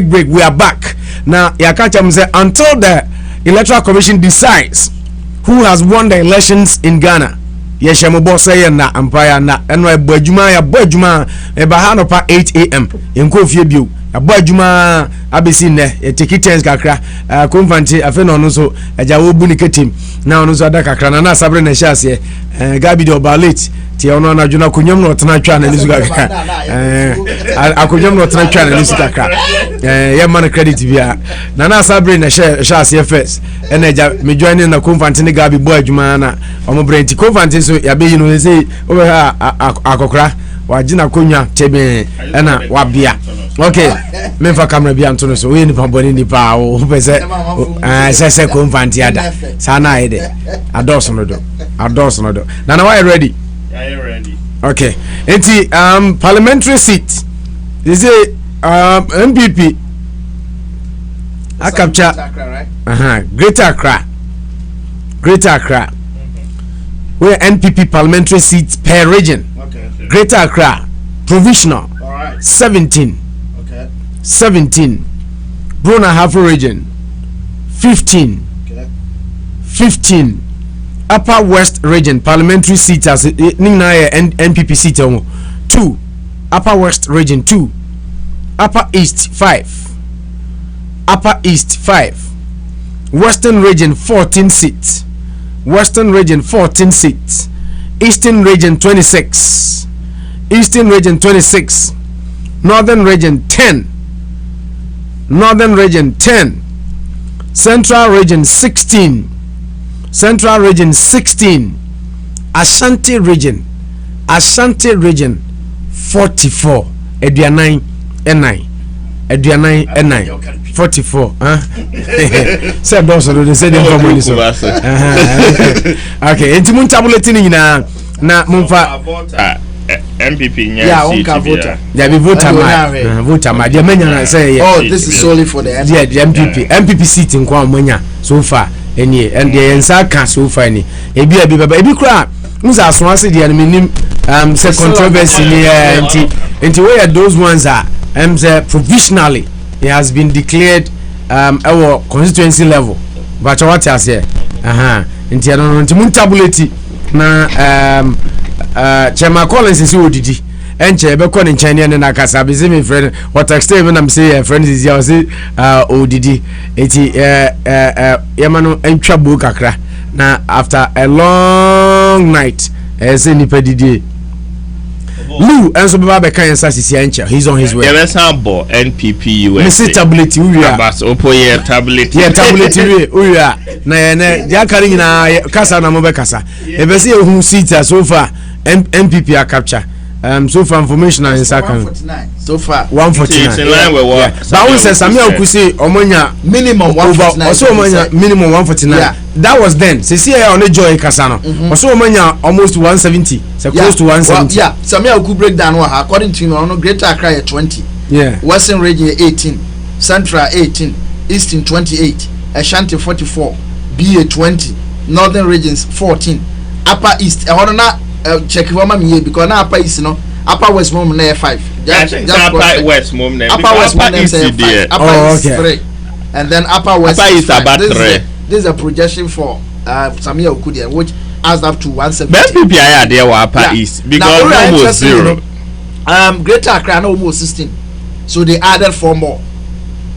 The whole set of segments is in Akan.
break. We are back now. Yakacha say until the Electoral Commission decides who has won the elections in Ghana. Yeshamo say na empire na eno ebojuma ya bojuma e bahano pa 8 a.m. Yenko fie bio abojuma abesi ne take chance kakra konfanti afi no no so eja wo bu ni ketim na ono so ada kakra na sabre na hyase gabi de obalate ti ono na dwuna konyam no tena twa na nisu kakra akonyam no tena twa na nisu kakra ye man credit bia na sabre na hyase first ena eja me join na konfanti ne gabi bo adwuma na omo brenti konfanti so ya be yinu say over ha akokra wajina konya chebe ena wabia okay memfa camera bia nto no so we ni pamboni ni pa o pese se konfanti ada sana ide ados no do na why ready? Yeah, you ready. Okay. Enti parliamentary seat. They say MPP I capture Greater Accra. Where NPP parliamentary seats per region. Okay. Greater Accra provisional. All right. 17. Okay. 17. Brona Hafo region 15. Okay. 15. Upper West region parliamentary seat as NPP seat 2. Upper West region 2. Upper East 5. Upper East 5. Western region 14 seats. Western region 14 seats. Eastern region 26. Eastern region 26. Northern region 10. Northern region 10. Central region 16. Central region 16. Ashanti region 44. Eduanai N9. 44. Say those are the same information. So okay, enti mun tabulate ni na munfa MPP yeah, voter. Yeah, be voter ma. The menya say oh, this is solely for the MPP. Yeah, the MPP. MPP seat in kwa menya so far. And the ensaka so far ni. Ebi kura musa so ase dia no minim say controversy ni enti where those ones are say provisionally it has been declared our constituency level. But what I say enti no enti mun tabulate na Chema Collins is odidi enche be ko ne nchane na kasa be say me friend what extent when I'm say friend is here say odidi eti yemano entwa bo kakra na after a long night say nipa didi Lou enso be ba kan yensa sisi enche he's on his way yeah sambo NPP US me tablet we are but opo ye tablet we are na dia kare nyina kasa na mo be kasa e be say ehun seat so far MPP are capture so far information and second so far 149 it's in line with what but we say Samia Okusi omonya minimum 149 also omonya minimum 149 yeah. That was then say see on the joy kasano also omonya almost 170 so close to 170 yeah Samia Oku breakdown according to no Greater Accra 20 yeah Western region 18 Central 18 Eastern 28 Ashanti 44 BA 20 Northern regions 14 Upper East check for me because now Upper East no Upper West mom na 5 just Upper West mom na Upper West mom na 5 Upper East 3 and then Upper West Upper East about 3 this is a projection for Samia Okudia which adds up to 170 best people are there were Upper East because almost 0 Greater Accra no almost 16 so they added 4 more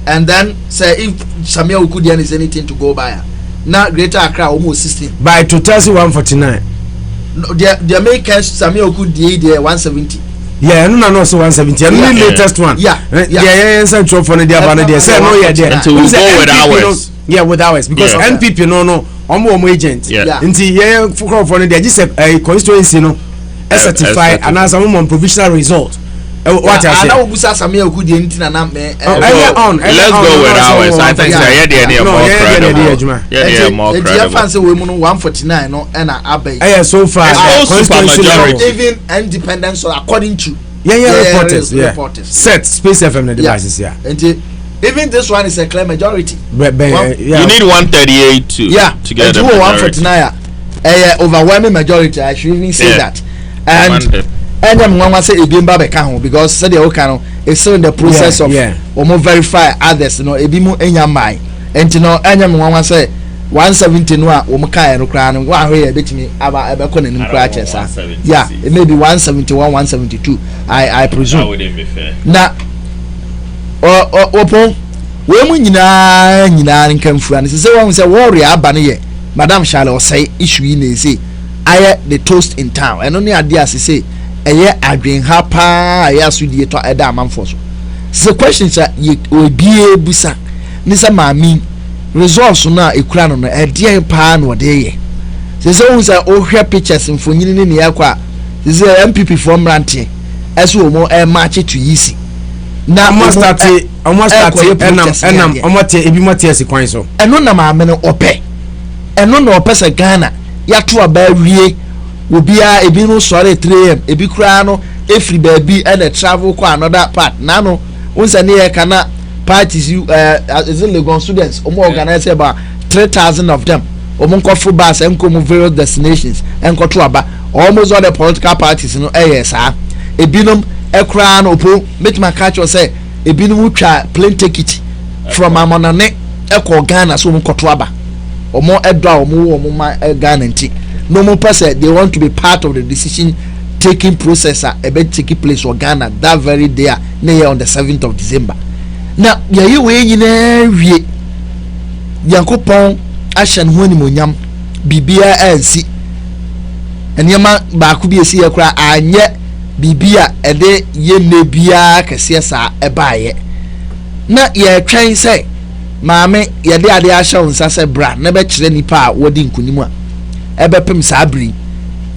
and then say if Samia Okudia is anything to go by now Greater Accra almost 16 by 149 the American Samia Okudia there 170 yeah no so 170 and the latest one yeah central for the abana there say no yeah there until we go with ours with ours because NPP no omo agent until yeah for the just a constituency no certified and as a provisional result what I say now busa Samia Okudia anything na let's go with ours I think say yeah more credible fancy we 149 no and abai so far majority even independence according to reporters set Space FM the devices and even this one is a clear majority you need 138 to get a 149 overwhelming majority I should even say that and I'm going to say Ebimba Bekahon because said the Okano is still in the process of almost verify others. No, ebi mu enya mai. Enti no enya me wan say 170 no a wo mu kai no kra no wa hwe betimi aba ebeko nanim kra chesa. Yeah, it may be 171 172. I presume. That wouldn't be fair. Na opo we mu nyina nkamfura ne se won say warrior aba ne ye Madam Charlotte say issue yi na say aye the toast in town eno ne ade asese eye adwen ha pa ya sudie to eda amanfo so the question is obie busa ni say maami results na ekura no no ede pa na ode ye se won say o hwe pictures mfonyini ne yakwa se MPP from Rantie eso mo match to yisi na almost enam omote ebi mote esikwan so eno na maame no ope eno na ope se Ghana ya to aba wie obia ebi no sore 3am ebi kura no efri baabi and travel ko another part na no unsa ne ye kana parties is in Legon students omo organize about 3,000 of them omo nkofo bus enko various destinations enko to aba almost all the political parties no sa ebinom ekra no opo metima catch or say ebinom utwa plane ticket from Amonane eko Ghana so omo koto aba omo edwa omo ma Ghana nti no more person they want to be part of the decision taking process about taking place for Ghana that very day on the 7th of December. Now ye we nyina wie Yankopon ahyan ho animonyam bibia ansi enema ba ku bi esi yakura anye bibia ede ye nebia kese sa ebaaye na ye twen say maame ye de ade ahya unsa say bra na be kire nipa a wodi nkunimu a ebepem sabri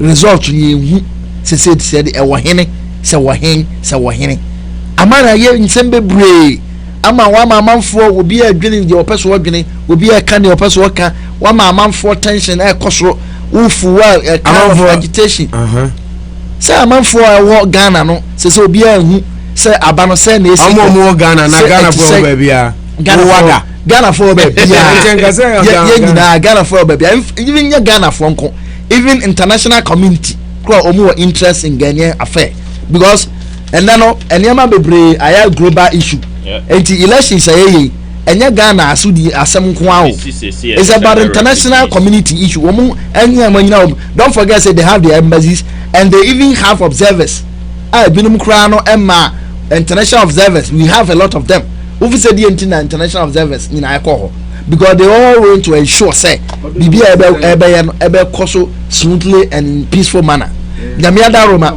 result ye hu se ewo hene se wo hene amara ye nsembe bre ama wa mamanfo obi adwene de opeso odwene obi aka ne opeso oka wa mamanfo tension e kosoro ufu wa agitation se amanfo wo Ghana no se obi ahu se abano se na esi omo Ghana na Ghana for babia Ghana for babia ye nyina Ghana for babia even ye Ghana for nko even international community kwa omo interest in Ghanaian affair because and no enema bebre aya global issue enti elections aye enye Ghana asudi asem nko awo it's about international community issue omo enya manyina don't forget say they have their embassies and they even have observers binum kra no emma international observers we have a lot of them who said the international observers in alcohol because they all want to ensure say bibia ebe koso smoothly and in peaceful manner nyamiada Roma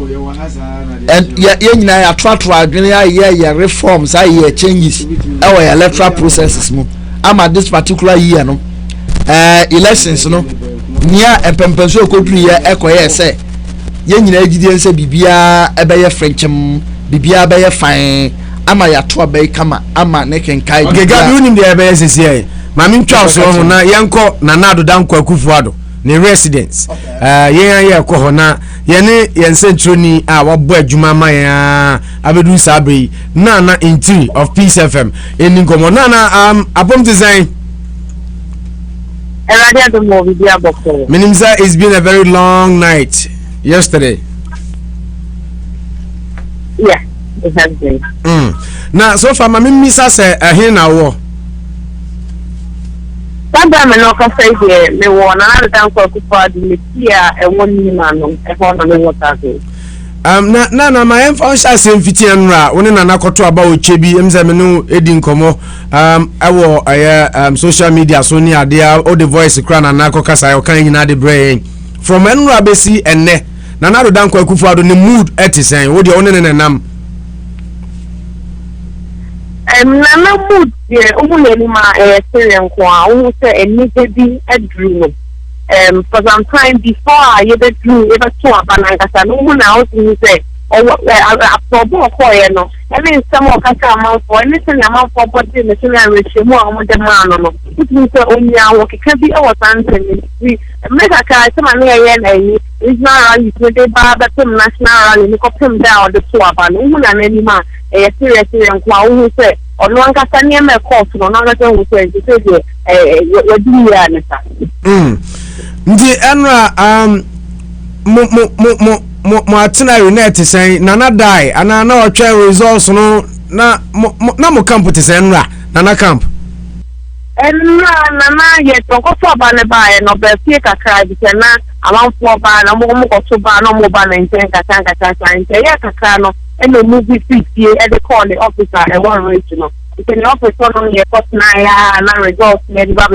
and ye nyina ya twatwa adwene ya reforms ya changes our electoral processes mu ama this particular year no elections no nia empempenso okodru ye ekoye say ye nyina agidie nse bibia ebe ye frenchem bibia ebe ye fine ama ya to ebe kama ama ne kenkai okay gabi unim de ebe ye sese mami ntwa so ho na yenko na nado danko akufuado ne residence yen ya ko ho na yene yensentroni a wabo adwuma ma ya abedu sabe na intri of Peace FM eni komo na abom design radio the movie dia bokko minimza it's been a very long night yesterday. Yeah, it has been. Now so far mami misa say here na wo Sanda me no ka say here me won another time for kufa the here e won ni mano e ho na me water go na my function sem fitian ra woni na nakoto aba oche bi emze me no edi nkomo ewo social media so ni ade all the voice kra na nakokasa yo kan nyina de brain from enra besi enne na na do dan kwa kufu ado ne mood etisen wo de woni ne nam na mood ye umuleni ma experience kwa who say eni bi adru for some time before you be do ever to abanangasa no mu na o say abobo ko no every some of kaka amount for anything amount for body national ratio mu amount dem ano no it means onya wo keka bi e was answer we make aka some na ye na yi is not rally to the bar but national rally ni ko pem down the to aban mu na nani ma serious kwa who say ono ankasa ne me court no na ankasa who say we do ya na sa ndi enra mo atena unite sen nana dai ana na otwe results no na mo camp te say nra na camp na ye to ko so ba ne ba no be fie kakra bi se na amanfo ba na mo ko so ba no mo ba na nten kaka nten ye kakra no e no movie fee e dey call the officer e wan reach no the officer no ye cost na ya na results me di ba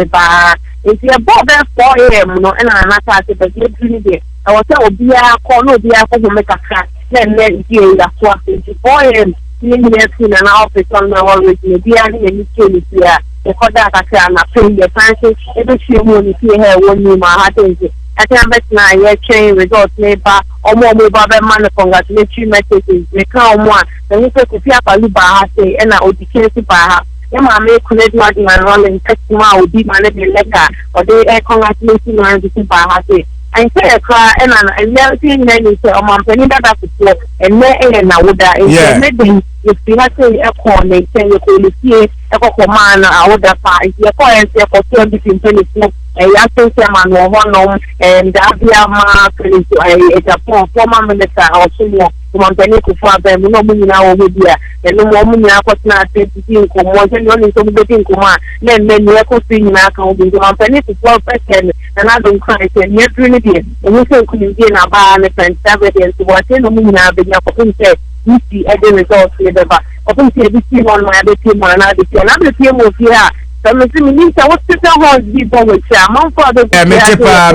if you bought that 4 a.m. no and na ta se be dream dey I was say obi a call no obi a ko make kakra then dey da so 4 a.m. ni na officer no wan reach me bi a ni ni here the quarter kakra na pay the fancy e be see mo ni here won ni ma ha ten I can bet na ye chain results neighbor omo ba be man congratulatory messages me kan omo a then say ko fi apalu ba ha say e na odike si ba ha e ma me connect ma di man rolling text ma odi ma le be leka o de congratulatory man di si ba ha say I say a cry and everything then say omo am penny that to and me na woda e me dey if you have say e call me say you ko le see e ko man a woda pa e ko en say ko so di penny ya say man no hono and abia ma police Japan former minister also mo mpeni ku fa ba mo no nyina wo bia e no mo nyina ko na te ti ko mo se no ni so mo ti ko ma na me ni ko fi nyina ka wo bi mo mpeni ku fa person na don cry say ni dru ni dia mo se ku ni dia na ba na evidence what no mo nyina be nya ko tin say ni ti e de results e de ba o tin say bi ti mo na be ti mo na be ti na be ti mo fi ha so me si mi say what sit down be bo we cha mo for the me tipa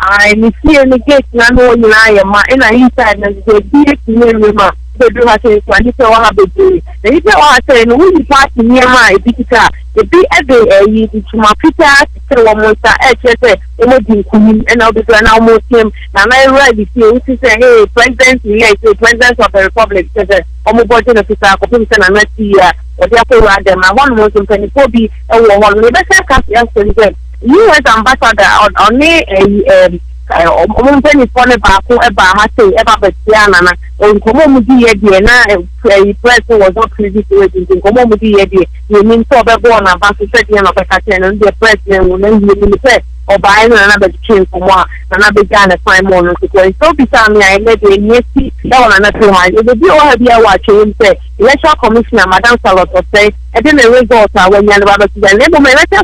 I see any gate na no nyina ma and I inside na the big near ma the do ha say kwani say wa ha be do the if wa say no we party near ma e bikita the be every yi to ma pita say wa mo sa e say e mo din kuni and now be na mo team na na ready see we say hey president of the republic say omo body no pita ko pim say na na ti ya o dia ko ra dem na one mo so pen ko bi e wo ho no be say ka say US ambassador on omumpeni fone baako eba ha say eba betia nana nkomo mu di ye die na press was not privy to it nkomo mu di ye die ye min to be born na ba so say na be ka ten no the press na ni say oba na be chin komo na be ga na fine mo no so bi sa me ai le de ni si da wana na to ha e bi o ha bi a wa che say election commissioner madam Saloto say e dey na result a when yan ba be say le mo me na say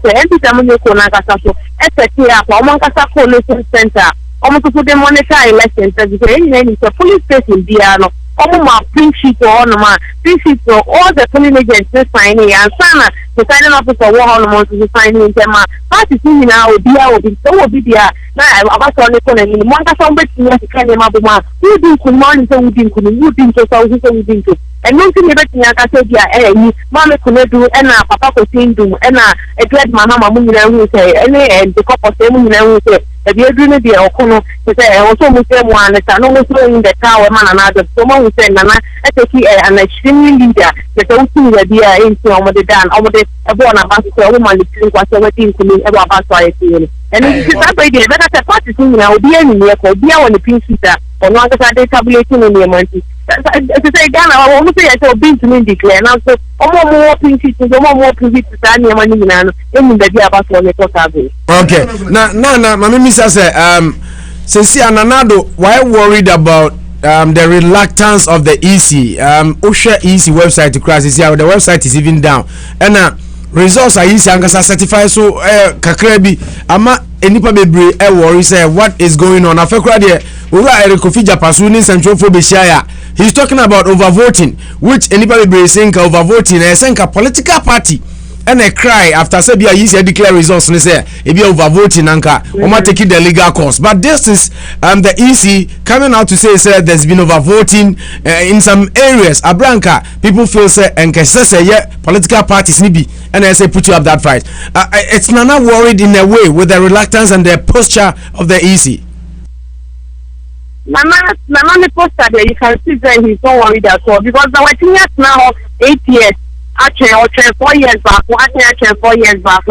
say e bi ta mo ni ko na ka so eteti apa omo nkasa coalition center omo to put the monitor election because any police station bia no omo ma print sheet or no ma print sheet all the polling agents signing and sana the signing officer wo all no to sign in them party ni na obi dia na abaso ne ko na ni mo nkasa mo beti ya ka ne ma bo ma wudi ku mo ni so wudi ku ni wudi so so wudi ku and no thing beti ya ka say dia ni ma me ku ne du e na papa ko tindu e na e glad mama mu nyina hu say ene the couple say mu nyina hu say e bi edu ne dia okono say e so mu say mu aneta no mo so in the tower man na do so mo say nana e take an extreme leader the so ya dia into omo de dan omo de e bo na ba so o ma ni tin kwa say wetin ku ni e ba ba so ayi and if you start by the better party thing now be any ko be on the principle ono aka dey tabulating in the money say Ghana we say say be to me declare now so omo principle omo mo principle ta ni money na no enu da dia ba so le talk about okay na mama misa say since Ananado why worried about the reluctance of the EC Osha EC website to crash is here the website is even down and results are easy and certified so kakra bi ama enipa bebre worry say what is going on afekra de ora Kofi Japasu ni central for Beshia he's talking about overvoting which enipa bebre saying overvoting a political party and a cry after Sabia easy declare results and say e be overvoting anka o taking the legal course but this is the EC coming out to say there's been overvoting in some areas abranka people feel say enke say yeah political parties ni bi and I say put you up that fight it's not worried in a way with the reluctance and the posture of the EC Mama the posture there you can see that he's not worried at all because the waiting now 8 years actually 4 years back, actually 4 years back,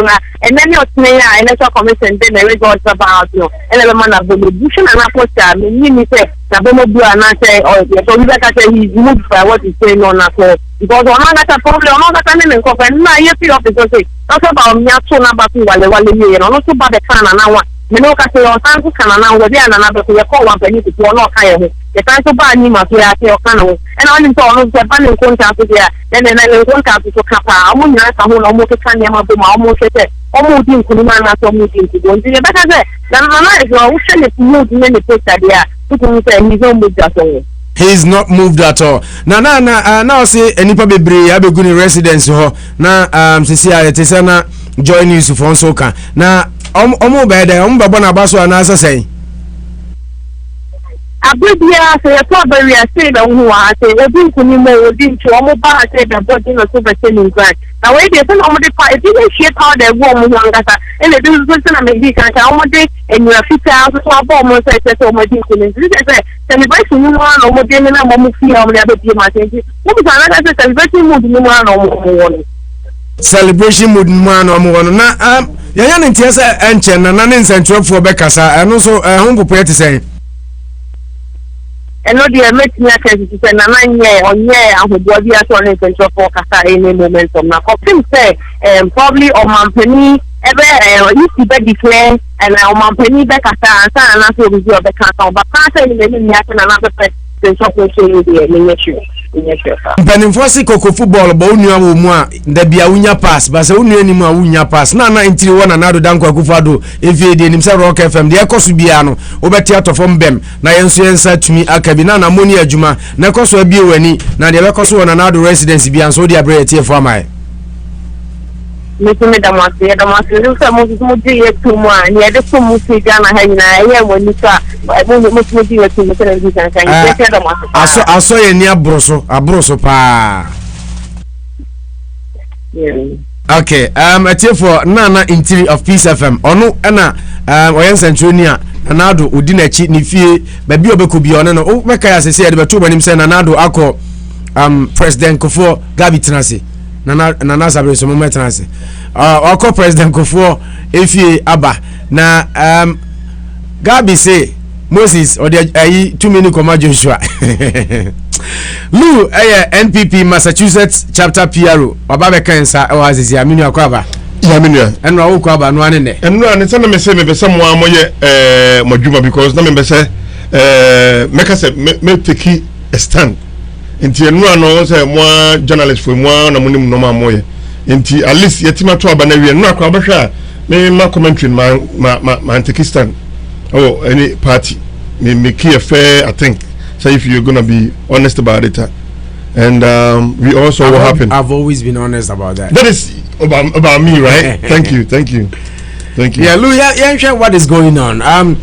and then you're saying electoral commission then the results about you, and the man of the bushing and apostle, meaning say, Nabomo and I say, oh, so you like I say, he's moved by what he's saying on that call. Because one got a problem, one got a name and company, now you feel officer say, talk about me, so number 2 while the one year, and also about the can and I want me no ka say on san ko kana na wo dia na na be ko ye ko wan pani ko no ka ye ho ye tan so ba ni ma so ya te o kana ho e na oni so no se ba ni ko nta so dia na ko nta so ka pa amu nya ka ho no mo ke kan ya ma bo ma mo ke te o mo din ko ni ma na so mo din ko ndi ye ba ka say na na e so wo hwe ne mo din ne poster dia to ko say ni zo mo ja so. He's not moved at all. Now say enipa bebre ya begu ni residence ho na sisi ayete se na join news for so kan na omo be da omo babo na baso na asase abibia say to bari say da hu wa say ebi nkuni mo odi nti omo ba say da body no so be say ni grand na we dey say omo dey pa e dey share how dey go omo ngasa e dey do so na me di kan ka omo dey enyu afita so abo omo say omo dey nkuni say celebration ni mo na omo dey na mo fi omo dey be ma say mo bi na say celebration mood ni mo na omo celebration mood man omo na yanya ne ntia say enche na ne nsentwefo be kasa eno so ho popo te say eno dia metin ya kesi say na nye onye ahodo bia so ne nsentwefo kasa any momentum na confirm say probably o mampani ebe you be declare and o mampani be kasa ansa na so bi o be kasa ba kasa ni me ni aka na na be nsentwefo so ni dia ni nyechu Penifosi koko football ba onua wo mu a da bia wunya pass ba se onua ni mu a wunya pass na ntiri wona na do danko akufado efie de nim se Rock FM de ekoso bia no obeti atofom bem na yenso yensa tumi akabi na moni adwuma na ekoso abie wani na de bekoso wona na do residence bia so de abre tie fo amai me da masi lu sa mo di yetu mo ni ade ko mo si gana ha nyina ye mo ni sa mo di yetu mo tele bi kan kan ye da masi aso ye ni abroso pa okay atie for nana intiri of Peace FM onu na oyen centronia nanado odi na chi ni fie ba bi obeko bi ono no beka ya sese de beto banim se nanado akọ president Kofo Gabi Tenase nana sabre so moment transe akọ president Kofo efie aba na Gabi say Moses or the 2 minute koma Joshua Lu NPP Massachusetts chapter PRO obabe kansa e wazizi aminu akwaba ya minua enra wo kwaba no ane ne enra ne sana me se me be se mo amoye modwuma because na me be se make say me take a stand enti enra no say mo journalist for mo na munim no amoye enti at least yetima to aba na wie enra kwa behwa me ma commentary ma take stand oh any party me make a fair I think so if you're going to be honest about it and we also what happened I've always been honest about that is about me right thank you yeah Lou yeah what is going on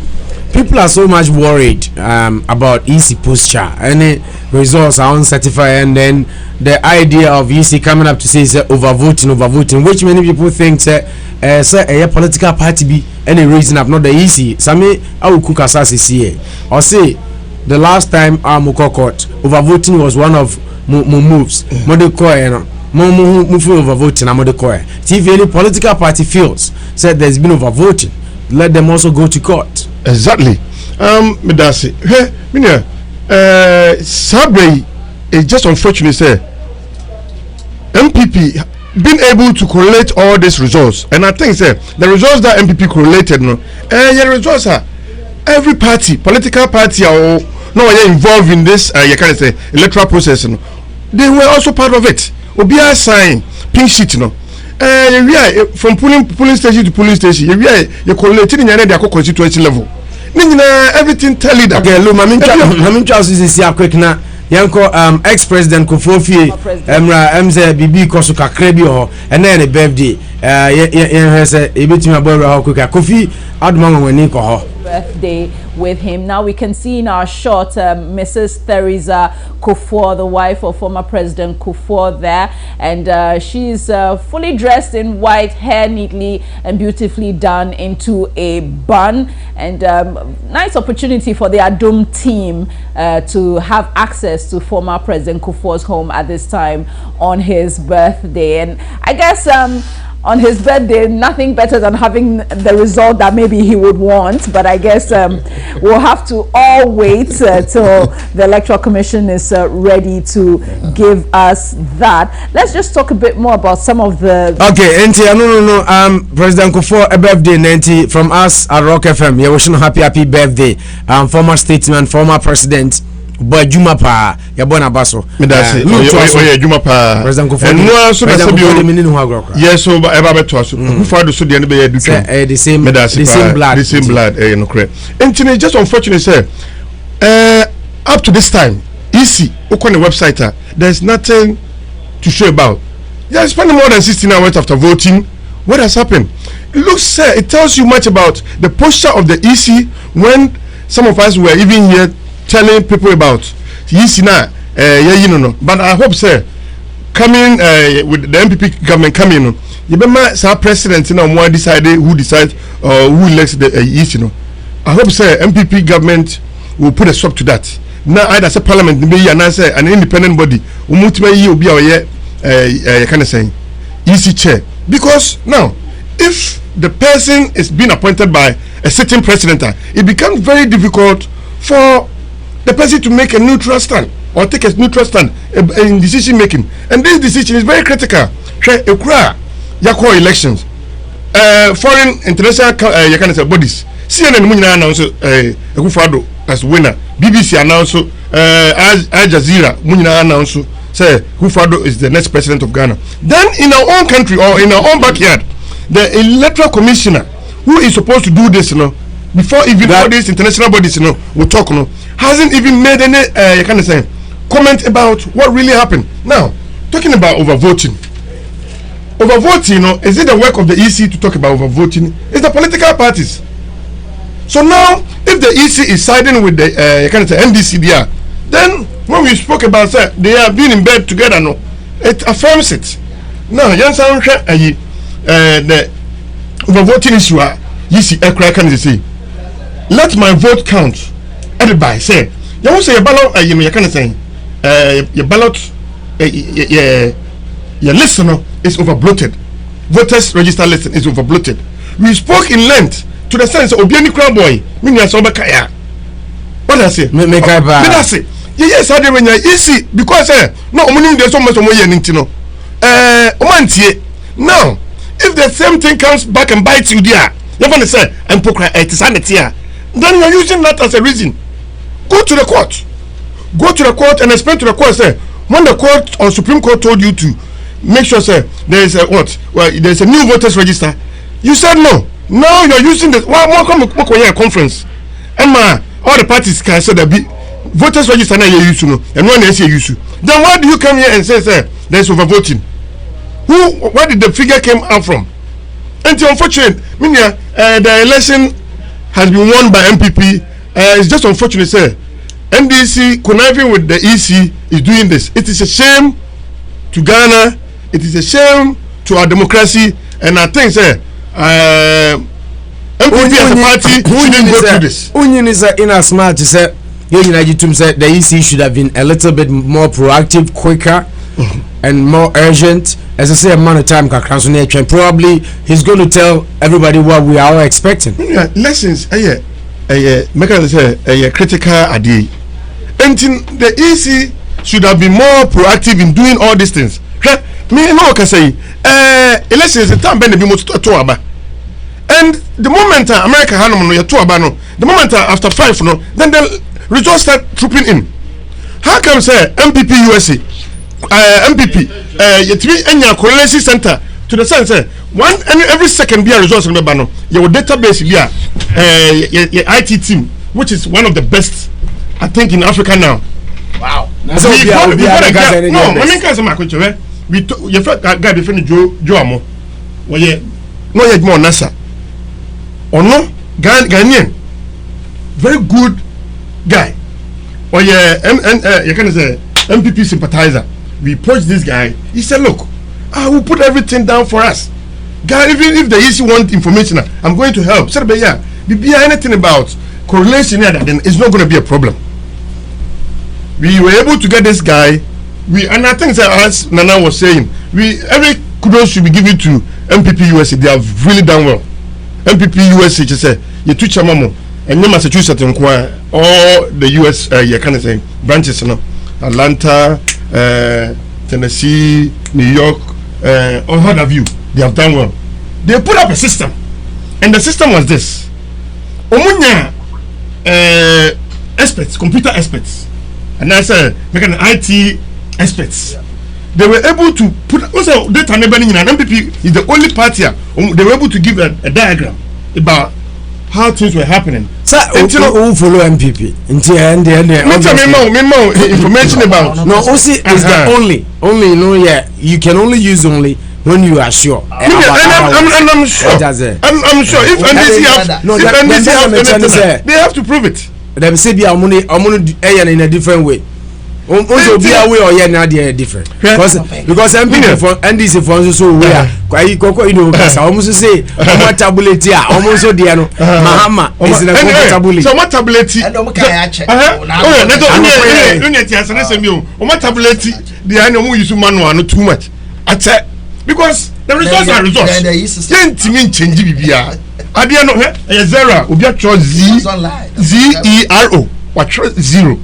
people are so much worried about EC posture any results are uncertified and then the idea of EC coming up to say is overvoting which many people think say a political party be any reason up not the EC same awuku kasase see or say the last time Amuko court overvoting was one of moves modeko move overvoting na modeko if any political party feels said there's been overvoting let them also go to court exactly medasi hey minia sabre is just unfortunate say MPP being able to correlate all these results and I think say the results that MPP correlated no the results are every party political party or no involved in this you can say electoral process no they were also part of it obia sign pink sheet no from polling station to polling station you correlate in your constituency level everything tell you that okay look mamin Charles is here quick na yanko ex president Kofo Fie emra mz bibi koso kakra bi ho ena ne birthday ye say ebetimi aboru ha quick Kofi aduma wani ko ho birthday with him. Now we can see in our shot Mrs. Theresa Kufuor, the wife of former President Kufuor there, and she's fully dressed in white, hair neatly and beautifully done into a bun, and nice opportunity for the Adum team to have access to former President Kufuor's home at this time on his birthday. And I guess on his birthday, nothing better than having the result that maybe he would want. But I guess we'll have to all wait till the Electoral Commission is ready to give us that. Let's just talk a bit more about some of the... Okay, no. President Kufuor, a birthday, 90 from us at Rock FM. You wish him happy birthday. Former statesman, former president. Boy Juma pa ya bona baso oye Juma pa President Kufuor and no so President Kufuor me ninu agro yes so eba beto so Kufuor do so de be do the same blood no correct and just unfortunately say up to this time easy on the website there's nothing to show about. They spending more than 16 hours after voting. What has happened? It tells you much about the posture of the EC when some of us were even here telling people about EC now. But I hope, sir, coming with the MPP government coming, you remember, sir, president, more decided who decides who elects the EC. I hope, sir, MPP government will put a stop to that. Now, either say parliament, maybe an independent body, will be our kind of saying EC chair. Because now, if the person is being appointed by a certain president, it becomes very difficult for the person to make a neutral stand or take a neutral stand in decision making. And this decision is very critical. Elections, foreign international bodies, CNN announced Akufo-Addo as winner. BBC announced Al Jazeera announced say Akufo-Addo is the next president of Ghana. Then in our own country or in our own backyard, the electoral commissioner who is supposed to do this, before even all these international bodies, will talk, hasn't even made any comment about what really happened. Now, talking about overvoting. Overvoting, is it the work of the EC to talk about overvoting? It's the political parties. So now, if the EC is siding with the NDCDR, then when we spoke about that, they are being in bed together, it affirms it. Now, the overvoting issue, EC can say, let my vote count. Everybody say, you won't say a ballot, you can say, your ballot, your listener is overbloated. Voters register list is overbloated. We spoke in length to the sense of Obiani Crown Boy, meaning Sobakaya. What I say? I say, yes, I did when you're easy because no, there's so much more Nintino. Now, if the same thing comes back and bites you there, you're going to say, I'm then you're using that as a reason. Go to the court. Go to the court and explain to the court, say, when the court or Supreme Court told you to make sure, say, there is a what? Well, there's a new voters register. You said no. Now you're using this. Well, come a conference. And all the parties can say that voters register now you used to know, and one is you used to. Then why do you come here and say, there's overvoting? Where did the figure came out from? And unfortunately, the election has been won by MPP. It's just unfortunate, sir. NDC conniving with the EC is doing this. It is a shame to Ghana. It is a shame to our democracy. And I think, sir, MPP as a party shouldn't go through this. Union is in as much as the EC should have been a little bit more proactive, quicker, and more urgent. As I say, amount of time can probably he's going to tell everybody what we are all expecting. Lessons, make a critical idea. And the EC should have been more proactive in doing all these things. Me no can say elections the time ben be most to aba. And the moment America hanom no to aba no, the moment after 5 no, then the results start trooping in. How come say MPP USA MPP yetimi enya correlation center to the sense every second be a results in the bano your database here your IT team which is one of the best I think in Africa now. Wow. So we your guy be friend Joe Amo no yet more NASA or no Ghanaian very good guy or you can say MPP sympathizer. We approached this guy. He said, look, I will put everything down for us. Guy, even if the EC want information, I'm going to help. Said, but yeah, be anything about correlation here, then it's not going to be a problem. We were able to get this guy. And I think as Nana was saying, every kudos should be given to MPP USA. They have really done well. MPP USA just say you two chamamo and Massachusetts and all the US kind of say branches, Atlanta, Tennessee, New York, all what have you. They have done well. They put up a system, and the system was this: Omunya experts, computer experts, and I said, make an IT experts. They were able to put also data neighboring and MPP is the only party they were able to give a diagram about how things were happening. So who follow MPP? Information about no OC is the only you can only use only when you are sure. I'm sure. I'm sure if NDC have anything, they have to prove it. They say be in a different way. Also be away or yeah different because MPP for NDC for so we are almost say tabulate almost so dia no mahama is na tabulate so tabulate tabulate dia no mu use manual no too much at because the results are results can't mean change bibia adia no zero obi atro zero what 0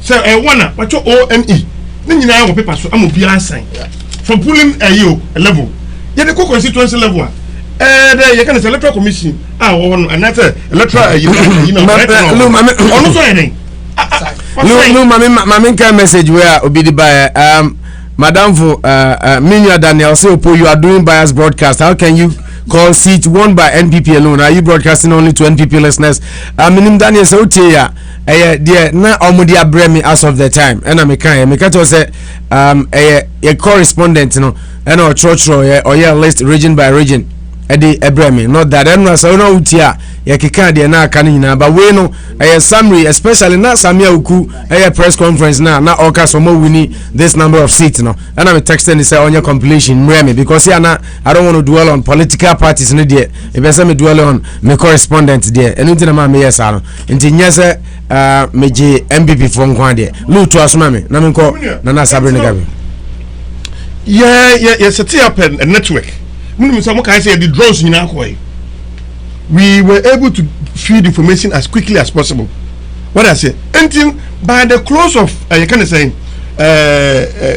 so one what your OME then you know paper so am obi assign from pulling a level yeah the constituency level there you can say electoral commission one and that's electoral mami can message where obi di by madam for Minya Daniel say you are doing bias broadcast. How can you call seat won by NPP alone? Are you broadcasting only to NPP listeners? Minim Daniel say otia dear na omudi abremi as of the time and I can to say a correspondent no and or church or list region by region edi ebremi not that and so no utia ya kika de na aka nyina but we no summary especially na Samia Uku press conference na oka so mo wini this number of seats no and I'm texting say on your compilation mremi because here na I don't want to dwell on political parties no there if I say me dwell on me correspondent there anything na ma me yes no nti nyese meje MPP for nkwa there lutu asoma me na me nko na sabre ne gabe yeah set up a network. We were able to feed information as quickly as possible. What I say, until by the close of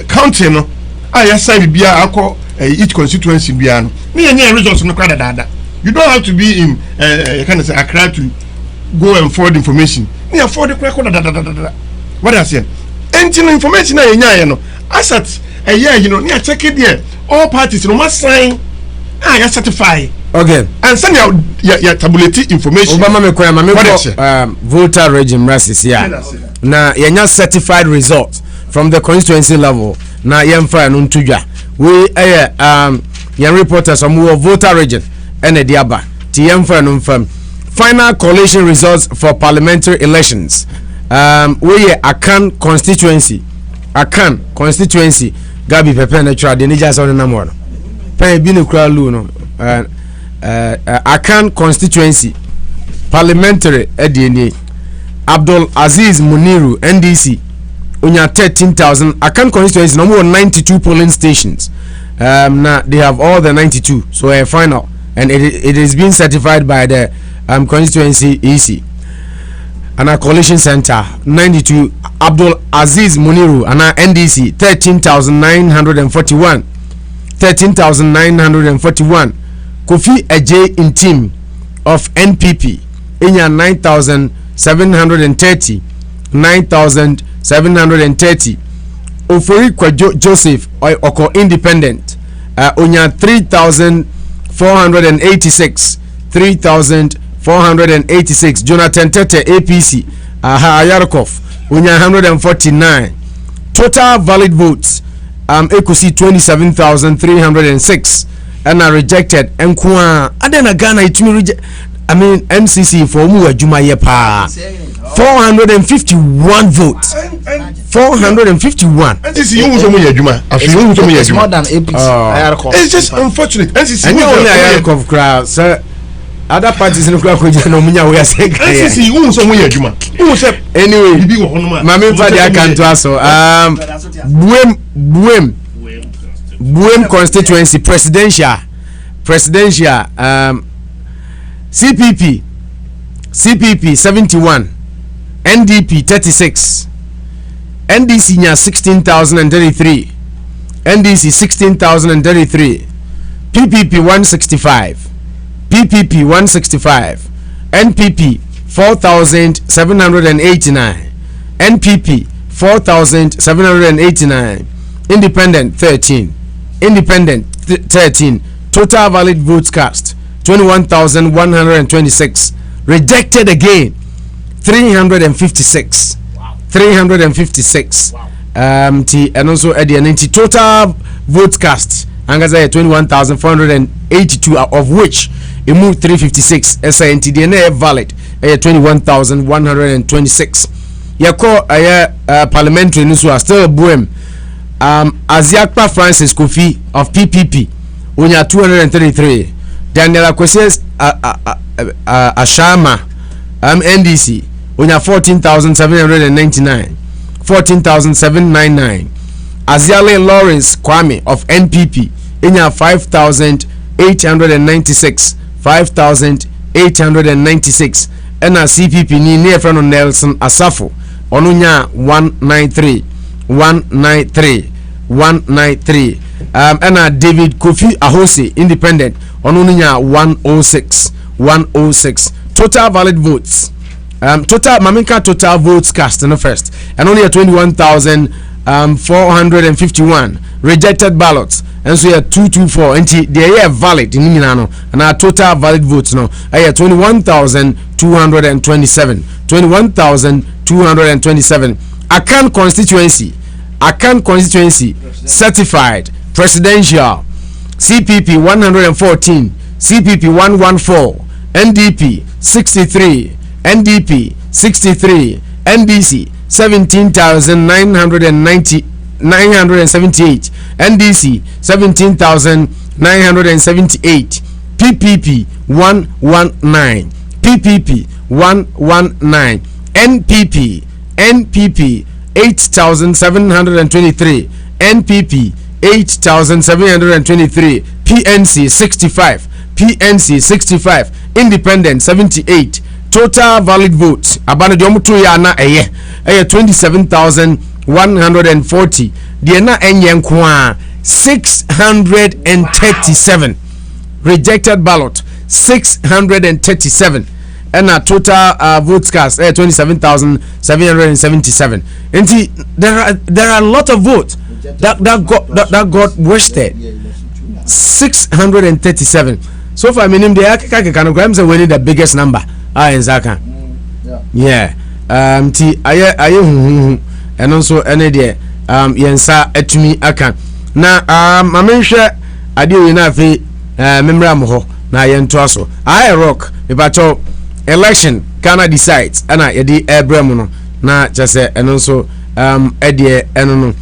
counting, I assigned each constituency. Results you don't have to be in Accra to go and forward information. What I say, until information assets a year, check it there. All parties must sign. You certify. Okay. And send your tabulate information. Obama me voter regime races here. Na yenya certified results from the constituency level. Na yemfa no ntudwa. We yan reporters on voter region ene diaba. Ti yemfa no mfam. Final collation results for parliamentary elections. We Akan constituency. Gabi Pepe na try de nija so na mo no. Akan constituency parliamentary edeni Abdul Aziz Muniru NDC unya 13,000. Akan constituency no more 92 polling stations. Now they have all the 92, so a final and it is being certified by the constituency EC and a coalition center 92. Abdul Aziz Muniru and NDC 13,941. Kofi Ajay in team of NPP inya 9,730. Ofori Kwajo Joseph Oko Independent unya 3,486. Jonathan Tete APC Ayarkov unya 149. Total valid votes ekusi 27,306 and are rejected enkwa adena Ghana itumi reject MCC for mu adwuma ye pa 451 votes 451 NCC you so mu adwuma afi you so mu adwuma more than APC it's just unfortunate NCC and only Ayarkov crowd sir other parties in the crowd no munya we say NCC you so mu adwuma you say anyway bibi wo hono ma mama fa dia kan to aso buem Buem constituency presidential CPP 71, NDP 36, NDC nya 16,033, NDC 16,033, PPP 165, PPP 165, NPP 4,789, NPP 4,789, Independent 13, Independent 13, total valid votes cast 21,126, rejected again 356. Wow. 356. Wow. And also at the end, total votes cast Angaza 21,482, of which it moved 356. SNT DNA valid 21,126. Yako parliamentary news are still Buem. Aziakpa Francis Kofi of PPP Unya 233. Daniel Akwesi's Ashama NDC Unya 14,799. 14,799. Aziale Lawrence Kwame of NPP Unya 5,896. 5,896. And a CPP ni near friend Nelson Asafo Onunya 193. 193. And a David Kofi Ahose Independent Onunya 106. 106. Total valid votes. Total Maminka total votes cast in the first, and only 21,451 rejected ballots, and so 224. And they are valid in Minano, and our total valid votes now are 21,227. 21,227. Akan constituency certified presidential CPP 114, CPP 114, NDP 63, NDP 63, NDC 17,978, NDC 17,978, PPP 119, PPP 119, NPP 8,723, NPP 8,723, PNC 65, PNC 65, Independent 78. Total valid votes abana de omuto ya na 27,140. De na enye nko a 637 rejected ballot 637, and a total votes cast 27,777. And there are a lot of votes that got wasted. 637. So far, minim the Akakanogram are winning the biggest number. In Zaka. Yeah. Ti aye and also any day yensa etumi aka na mamenhwe ade oyina fe memra mo na yento aso I rock mebacho election Ghana decides ana yedi ebrem no na chese eno so ede eno no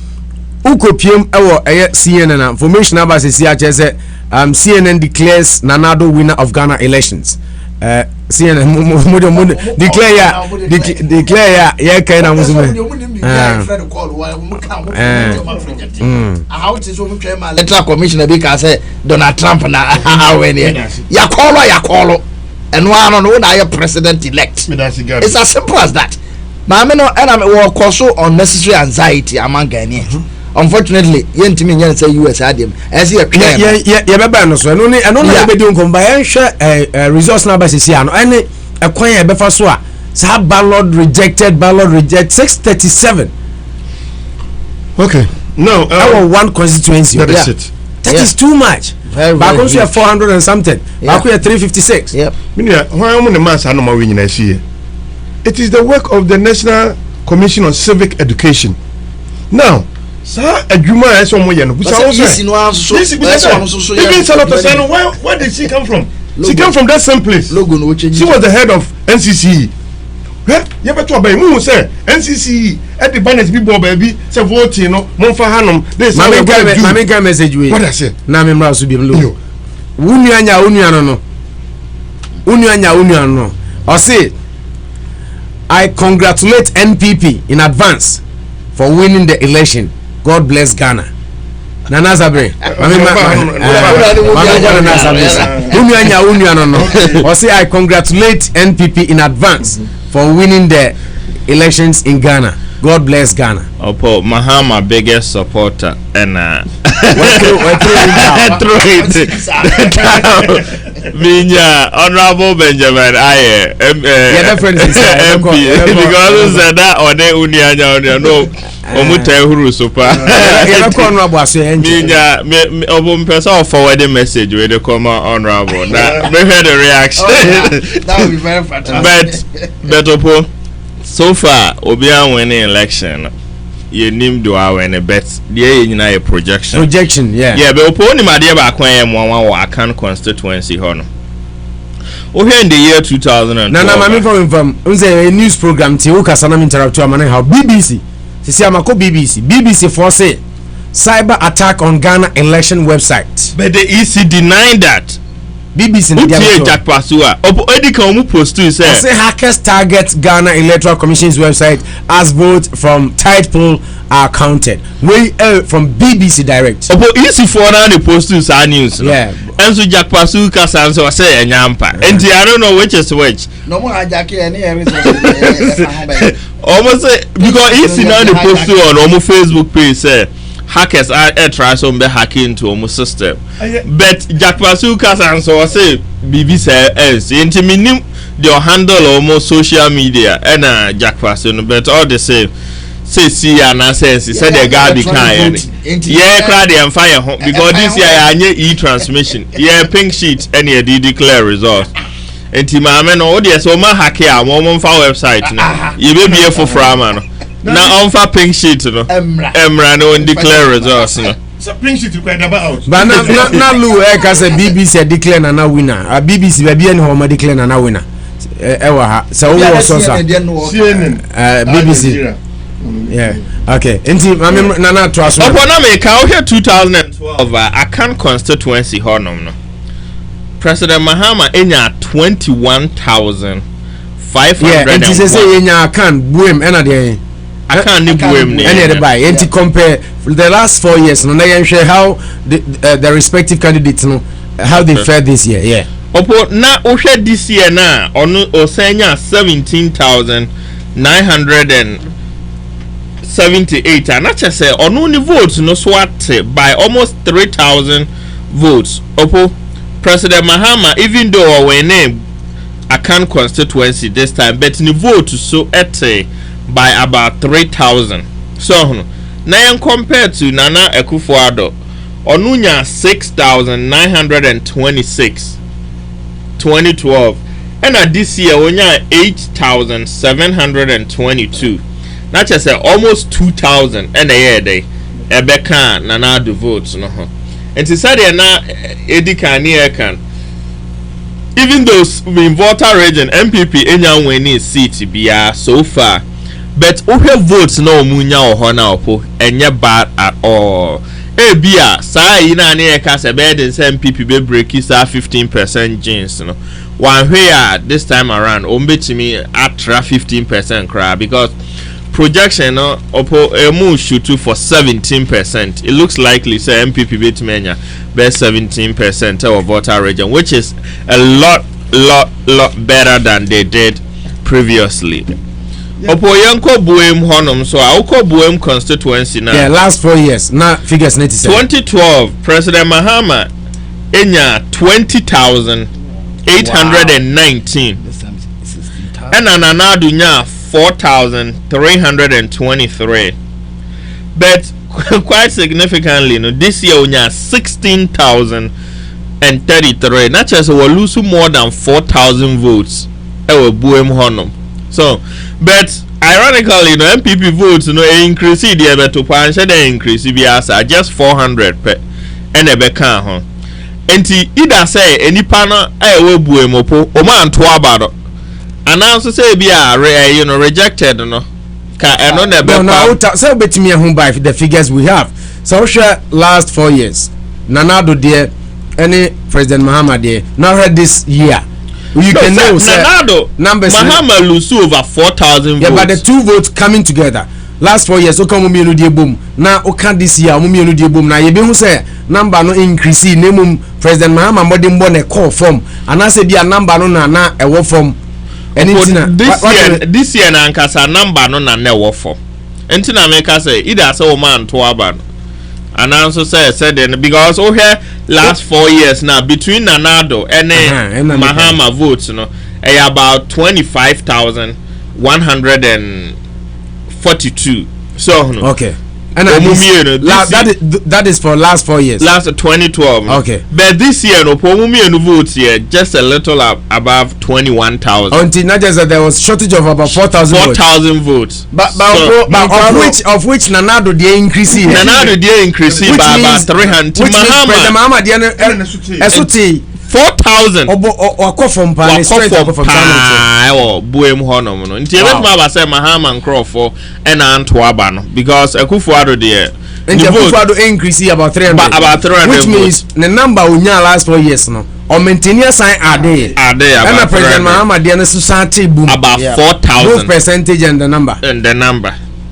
ukopiem ewo CNN information about chese CNN declares Nanado winner of Ghana elections. CNN declare ya kind of musume electoral commissioner because Donald Trump na ya call and one no na president elect. It's as simple as that. Mama no and we cause unnecessary anxiety among Ghanaians. Unfortunately, yentimi nyan say US adem as you beba no so no be di nkomba yen hwe resource na ba sisi ano ene ekwan ya befa so a sa ballot reject 637. Okay, no our one constituency that is it. That is too much. Back on 400 and something. Back here 356. Yep. Why am the mass no we nyina see? It is the work of the National Commission on Civic Education. Now sir, Adjuma is someone you know. Even Salata, where did she come from? She came from that same place. She was the head of NCCE. You better buy who say NCCE at the banners people baby say voting no Monfa Hanum. They say Mami message we. What I say? Na me mra so bi mlo. Unuanya no. I say I congratulate NPP in advance for winning the election. God bless Ghana. Nana Sabre. I congratulate NPP in advance for winning the elections in Ghana. God bless Ghana. Opo Mahama biggest supporter and throw it. Minya Honorable Benjamin Aye MP because that or they unyanya no omute huru super. Minya obum person forward the message where they come honorable. Now we heard the reaction. That would be very fantastic. But Opo so far Obia winning election. You name do our any bet. Yeah, you know a projection. Projection, yeah. Yeah, but upon my dear back when I can constituency honor. Oh, here in the year 2000. Nana, I'm from a news program. Tiuka Sanam interrupt to how BBC. See, I'm a BBC. BBC for say cyber attack on Ghana election website. But the EC denied that. BBC Jack Pasua. Opo Edika omu post to say hackers target Ghana Electoral Commission's website as votes from tight poll are counted. We from BBC Direct. Opo easy for now the post to say news. Yeah. And so Jack Pasuka sounds so say enyampa. And I don't know which is which. No more Jackie any almost because easy now the post to on almost Facebook page say hackers are try some be hacking into almost system. But Jack Pasuka and so I say BBC else into minim the handle almost social media and Jack Pasuka but all the same see and I say said the guy be kind yeah crowd and fire because this year I e-transmission yeah pink sheet and you declare results and my no audience so my hacker one for website you be here for frama now on for pink sheet no Emra no declare results no so pink sheet you quite about but now Lou cause BBC declare na winner BBC baby and home declare na winner ewa ha so we also BBC yeah okay enti nana to aso upon me ka here 2012 I can constituency honum no President Mahama enya 21,500 yeah enti say enya can buem ena dey I can't name buem any other buy enti compare the last 4 years no na share how the respective candidates no how they fared this year yeah opo na o hwe this year na onu osenya 17,978 and actually say onu ni votes no swat by almost 3,000 votes opo President Mahama even though our name Akan constituency this time but the vote so by about 3,000 so now compared to Nana Akufo-Addo onunya 6,926 2012 and this year onya 8,722 not just say almost 2,000 and a year day ebeka Nana do votes no and to say na edika near can even those in voter region MPP enya winning seat bia so far but who votes no munya or na opo enye bad at all bia say na na ka se be den MPP be break is 15% jeans no one here this time around ombetimi atra 15% cry because projection no opo emu shoot for 17%. It looks likely say MPP bit menya be 17% of voter region, which is a lot better than they did previously. Opo yanko buem honum so auko buem constituency now. Yeah, last 4 years. Now figures 97. 2012 President Mahama enya 20,819. And Ananadu nya 4,323. But quite significantly, this year we have 16,033. Not just we lose more than 4,000 votes. So, but ironically, MPP votes increase there, but to punch they increase just 400 per and a becan. And either say any panel we buemopo or man to about. And also say be rejected no ka eno na be pa so betimi ehun by the figures we have so share last 4 years Nanado there any President Mahama there now heard this year you can know say Nanado numbers Mahama lose over 4,000 votes yeah but the two votes coming together last 4 years oka mu mienu die bom na oka this year mu mienu die bom na ye be hu say number no increase nemum president Mahama modern mbo na call form anase bia number no na ewo form this year na nkasa number no na ewo form enti na make say either say o man to aba no and also said then because here last 4 years now between Nanado and Mahama votes about 25,142 so okay and that is for last 4 years last 2012 okay but this year no votes here just a little above 21,000 until not just that there was shortage of about 4,000 votes but of which Nanado they increase by about 300 Mahama they 4,000 or from Pan straight up from Buem Honor no nti ebetuma say Mahama Nkrofo and Antwaba no because Akufo-Addo there and Akufo-Addo increase about 300 which means the number we nya last 4 years no or maintenance sign are there and President Mahama there society boom about 4,000 both percentage and the number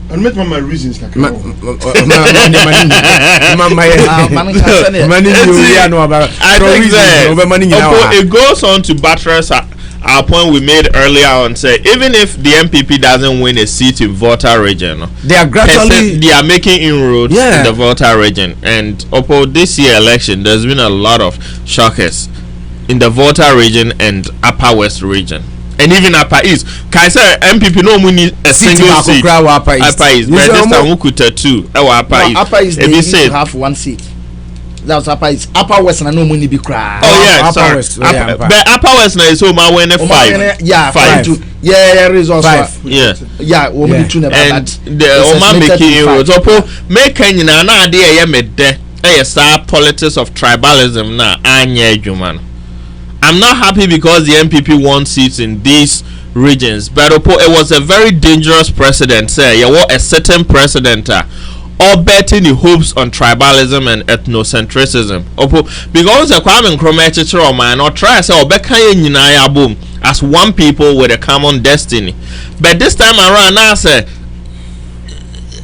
and make my reasons like I think it goes on to buttress our point we made earlier on. Say even if the MPP doesn't win a seat in Volta region, they are gradually making inroads in the Volta region. And this year election, there's been a lot of shockers in the Volta region and Upper West region. And even Upper East, Kaisa MPP no money a single seat. Upper East, but this time we could two. Upper East, they need to have one seat. That's Upper East. Upper West na no money be cry. Oh yeah, Upper West. But Upper West na is home. I win 5. Yeah, 5. Yeah, results 5. Yeah, woman 2 never. And the Oma making euros. Opo make Kenya na idea ye mede. Star politics of tribalism na anye juman. I'm not happy because the MPP won seats in these regions, but it was a very dangerous precedent. Say, you were a certain precedent, all betting the hopes on tribalism and ethnocentrism. Because the Kwame Nkrumah Chichiro man or try say obeka nyinaa boom as one people with a common destiny. But this time around, I say,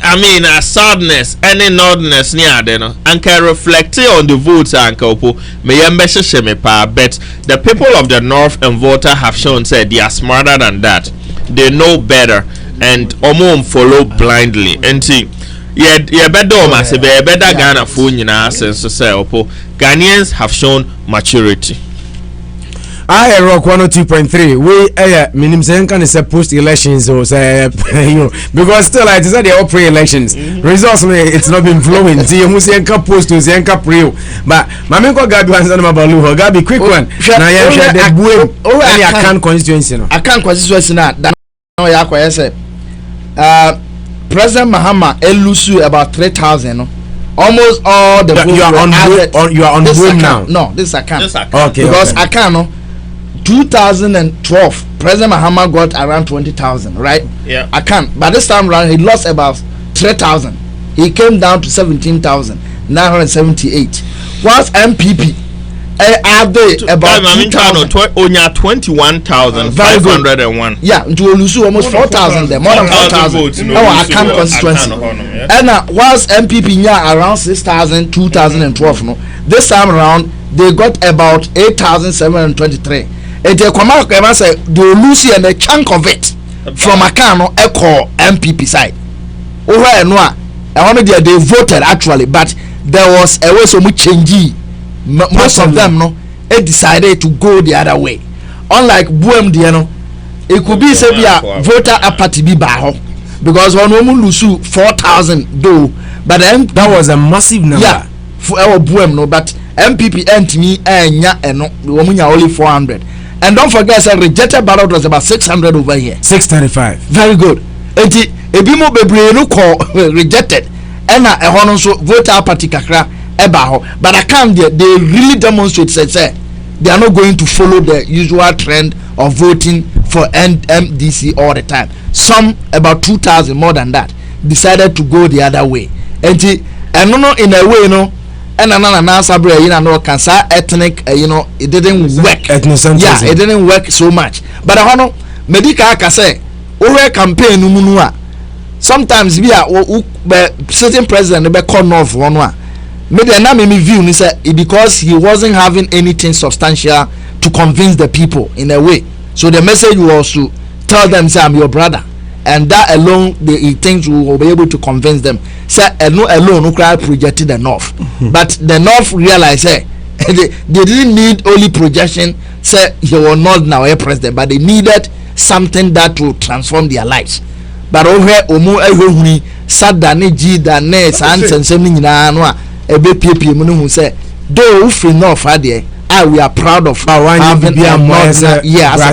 I mean, sadness, any nordness near then, and can reflect on the votes and couple. May but the people of the North and Volta have shown said they are smarter than that. They know better and follow blindly. And see, better Ghana phone in our sense to say, Ghanaians have shown maturity. I rock 102.3. We minimum can is a post elections or say because still I decided they all pre elections. Results it's not been flowing. See you must post to Zenka pre. But Mameko Gabi answer about Luho. Gabi quick one. Now you share the Buem I can constituency. I can't constituency that no yakwa say President Mahama elusu about 3,000 almost all the you are on Buem now. No, this I can't. Okay. Because I can't 2012 President Mahama got around 20,000, right? Yeah. I can't. But this time around he lost about 3,000. He came down to 17,978. Whilst MPP added about 21,501. Yeah, to Olusu almost 4,000 there, more than 4,000. I can't constituency. And whilst MPP near around 6,000, 2012. No, this time around they got about 8,723. And they come out and say they lose and a chunk of it from Akano Echo MPP side. Over and one, they voted actually, but there was a way so much change. Most of them they decided to go the other way. Unlike Buem Diano, it could be say voter apathy be baho because one woman lose 4,000 though, but then that was a massive number. Yeah, for our Buem no, but MPP and me and woman only 400. And don't forget, the rejected ballot was about 600 over here. 635. Very good. And Ebimo Bebreno call rejected. And a honor voter party kakra ebaho. But I can't. They really demonstrate say they are not going to follow the usual trend of voting for MDC all the time. Some about 2,000 more than that decided to go the other way. And no in a way and no cancer ethnic it didn't work. Yeah, it didn't work so much. But medical say over campaign sometimes we are certain president be call north one one maybe na me view ni say because he wasn't having anything substantial to convince the people in a way, so the message was to tell them say I'm your brother, and that alone he thinks we will be able to convince them say no alone no cry projected the north. But the north realized say they didn't need only projection say he was not now a president, but they needed something that will transform their lives. But over omo ehuni sada ne ji da ne sansensem ni nyina no a ebe piepie mu no hu say though free north ade we are proud of having as a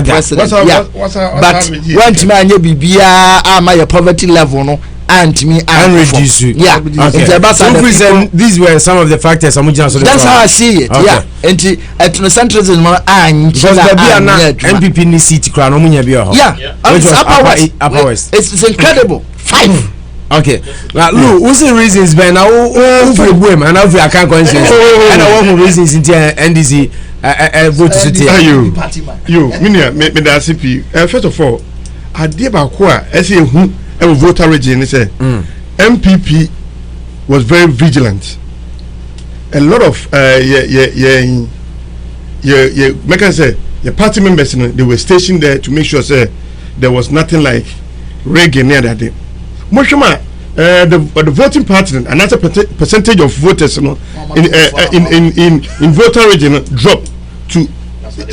president. But when to me bibia my poverty level no and me and reduce you. Yeah. Okay. So these were some of the factors. That's how I see it. Okay. Yeah. And ethnocentrism and MPP ni seat crown omunya bi ho. Yeah. Upper West. It's incredible. 5. Okay. Now, look, what's the reasons Ben? Now, who blame and how I can't conscience. And I want reasons in NDC vote to you, Minia, me the CP. First of all, I did about qua as a voter region. Say MPP was very vigilant. A lot of make I say your party members, they were stationed there to make sure say there was nothing like reggae near that day. Moshama, the voting pattern, another percentage of voters, in voter region dropped to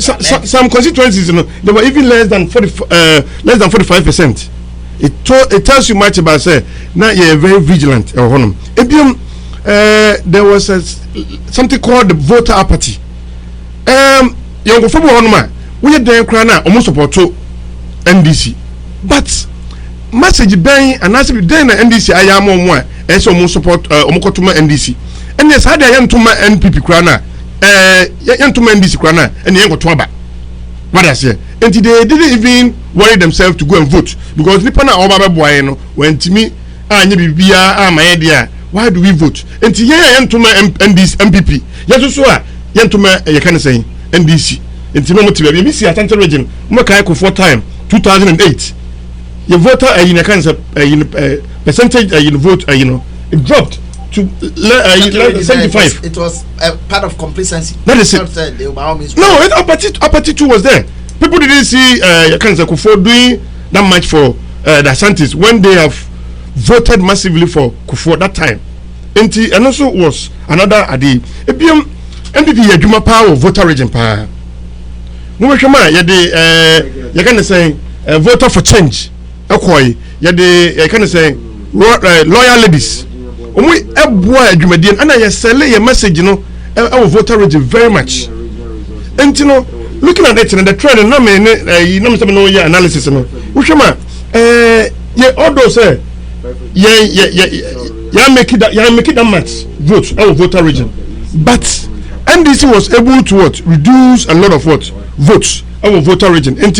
some constituencies. They were even less than 45%. It tells you much about say now you're very vigilant. There was something called the voter apathy. Young football we are there crying now almost support to NDC, but message ben and as we then NDC I am on one and so support omokotuma NDC and yes had I am to my NPP krana to my NDC krana and the go ba what I say and they didn't even worry themselves to go and vote because nipa na oba boy no when to me anya bibia my idea why do we vote and here to my NDC MPP yes so to my you can say NDC and no motive me see at region mo kai ko for time 2008 your voter percentage vote it dropped to 75. It was part of complacency. That is it. No, apathy too was there. People didn't see Kufuor doing that much for the Ashantis when they have voted massively for Kufuor that time. And also was another adi. MPP Yajuma power voter region power. No shama you can say voter for change. Okay, you can say loyal ladies. Weeboy adwumadien and I sell your message our voter region very much. And looking at it and the trend no me no your analysis we shama all those say make it that much vote our voter region. But NDC was able to reduce a lot of votes our voter region. And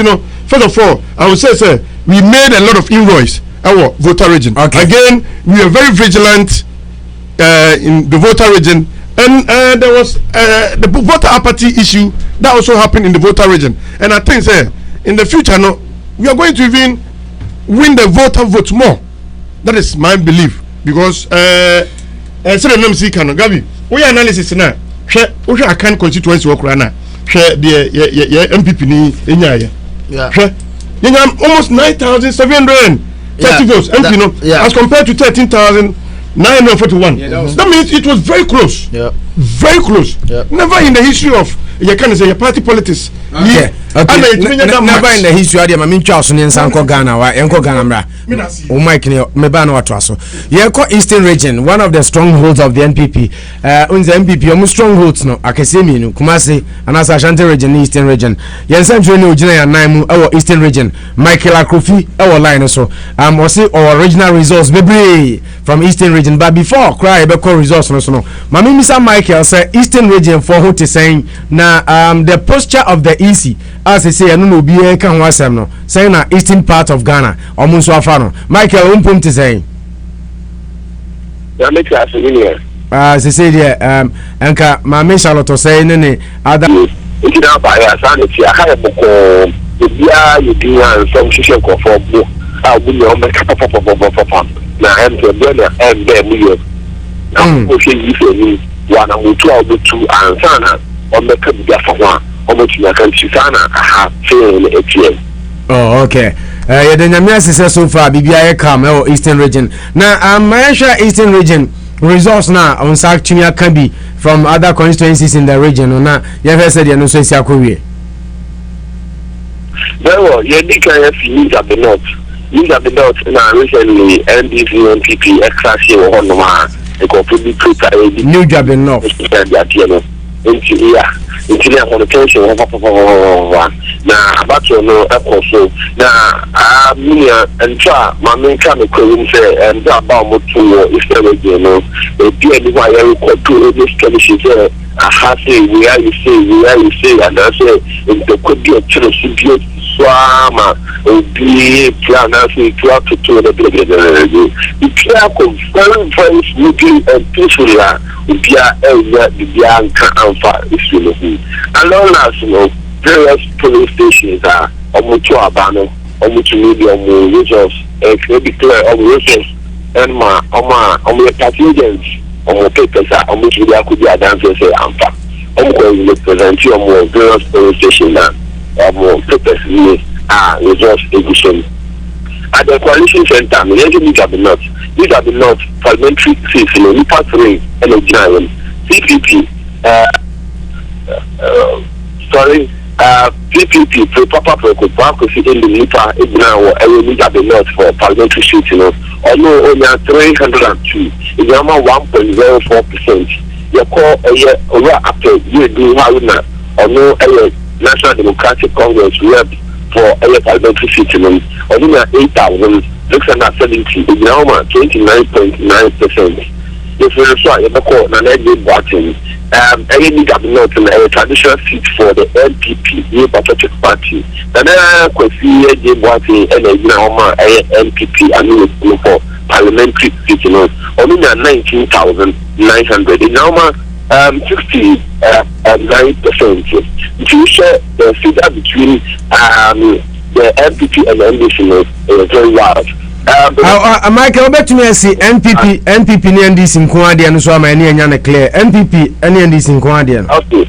first of all I would say we made a lot of inroads our voter region. Okay. Again, we are very vigilant in the voter region, and there was the voter apathy issue that also happened in the voter region. And I think, in the future, we are going to even win the vote more. That is my belief because Gabi, we analysis now. I can't constituency work right now. The MPP ni almost 9,730 votes, as compared to 13,941. That means it was very close. Very close. Never in the history of your party politics. Okay. Never in the history of the Charles and Sanko Ghana or Ghana. Oh, Mike, Mebano Atraso. Yeko Eastern region, one of the strongholds of the NPP. On the NPP, almost strongholds no. Akasemi, Kumasi, and as Ashanti region, Eastern region. Yensen Junior Ujina and Naimu, our Eastern region. Michael Akrofi, our line also. Was our original results, maybe from Eastern region. But before cry about results, no. Mami Mr. Michael said Eastern region for who is saying now the posture of the EC as I say, I don't know, be a can was no saying na eastern part of Ghana almost so far. Michael, point to say. Yeah, make us in as I say there, Anka, my Miss Charlotte saying any other. If you don't buy a sanity, I have a book. You do some social conform. we are make papa na MP Bena and Bemu. One and 2 and Sana on the Kabiafa, how much you can see Sana, I have failed ATM. Oh, okay. Yeah, the Namias says so far, BBI come or Eastern region. Now, my Eastern region results now on South Chimia can be from other constituencies in the region. Or not, you have said you know, so it's your career. Very well, you think I have news at the north. News at the north now recently, NDC and PP, extra or on the man. New job in North. Until I want attention now about to know also now and try my main kind of column say and about what to is never a dear why I record to this condition say I say where you say and I say it could be a chance Swama be plan as we try to the the very very smoothly and peacefully be a Alpha is along as you know various police stations are almost to Abano, almost to medium resource, and declare of resource and my agents on papers are almost really could be a dancer say Alpha. I'm going to present you more various police stations more papers resource edition. At the coalition center, these are the not parliamentary seats in the part 3 and a giant CPP. PPP proper in the meter now the north for parliamentary seats, although only 302 is 1.04%. You call a year over after you do Haruna or no National Democratic Congress rep for a parliamentary seats, only 8,670 is now 29.9%. If you refer to the court, and button. Any government a traditional seat for the NPP, New Patriotic Party. And I could see a party and a NPP and for parliamentary seat, only 19,900. Now, 69%. If you share the figure between the NPP and the NDC is very large. Michael, bet me see NPP ni NDC in Kwadian, so I'm any clear. NPP, any NDC in Kwadian. Okay.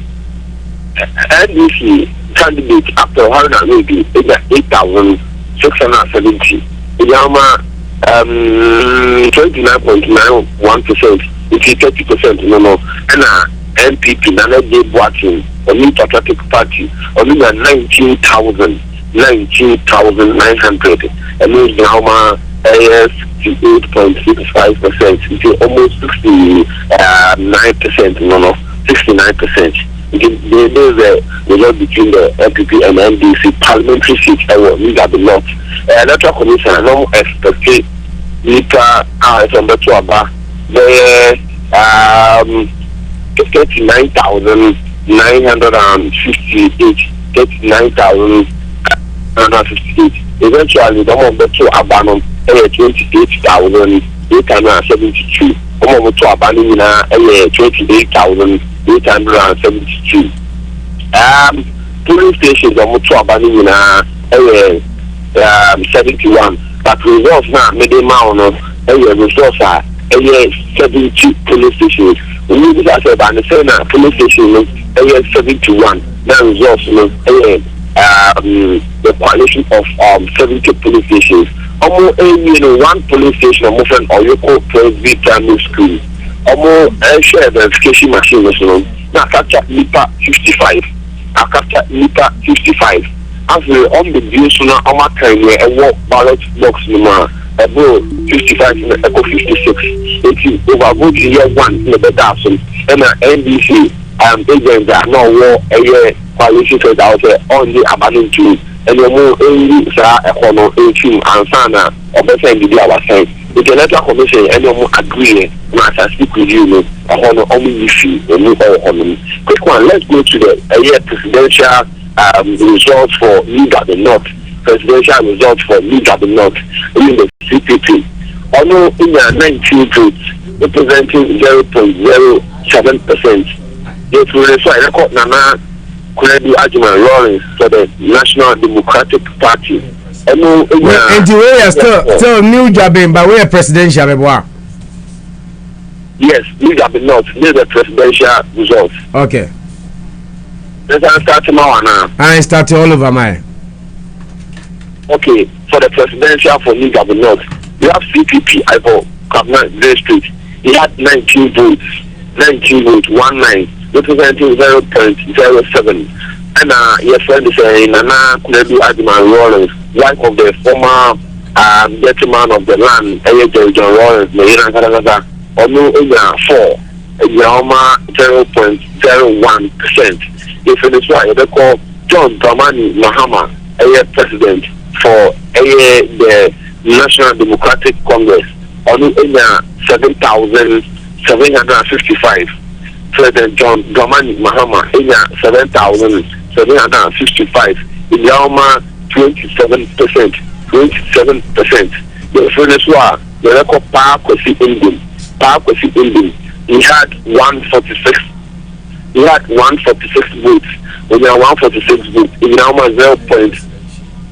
NDC candidate after 100 maybe 8,670. Yama 29.91%, which is 30%. No. And NPP, Nana J. Boatin, or New Patriotic Party, only 19,900. And those now 68.65%, which is almost 69%. 69%. There's a result between the NPP and NDC parliamentary seats. I will need the lot. Electoral Commission, I don't expect Nika from the Tuaba. There 39,958. 39,958. Eventually, the one that to abandon 28,872. One to abandon 28,872. Police stations are to abandon 71. But results now, minimum results are 70 police stations. We need to say about the police station 71. Now results the coalition of 70 police stations. Almost one police station or movement or you call Presby Primary School. Almost share verification machine. Now capture NIPA 55. I capture NIPA 55. As we on the view sooner on my time where a walk ballot box number about 55 and echo 56. If you overvote year 1 in the better option and NDC agents are now war a year coalition said out there on the abandoned tool and the more only a corner 18 and Sana or better the our side. The electoral commission and no more agree not as speak with you a honor only issue and move on. Quick one, let's go to the presidential results for Liga the North. Presidential results for Liga the North in the CPP. Although in the 19 votes representing 0.07%. It will refer a record Nana Kuredu Ajman Lawrence for the National Democratic Party. enu and we are still new jobbing, but we are presidential beboa. Yes, New Gabin North, near the presidential results. Okay. Let's start tomorrow now. I start all over my. Okay, for the presidential for New Gabin North, we have CPP, Ivo, Kabna, Street. He had 19 votes, 19, representing 0.07. And your friend is saying, Nana Kuledu Adman Rollins, wife of the former gentleman of the land, John Rollins, Mayana Kanada, Onu Enya 4, Yama 0.01%. If it is right, they call John Dramani Mahama, president for the National Democratic Congress, Onu Enya 7,755. President John Dramani Mahama Enya 7,755. Yama 27%. 27%. The friends were the record Park was Indian. He had 146. He had 146 votes. When you are 146 votes, in Yama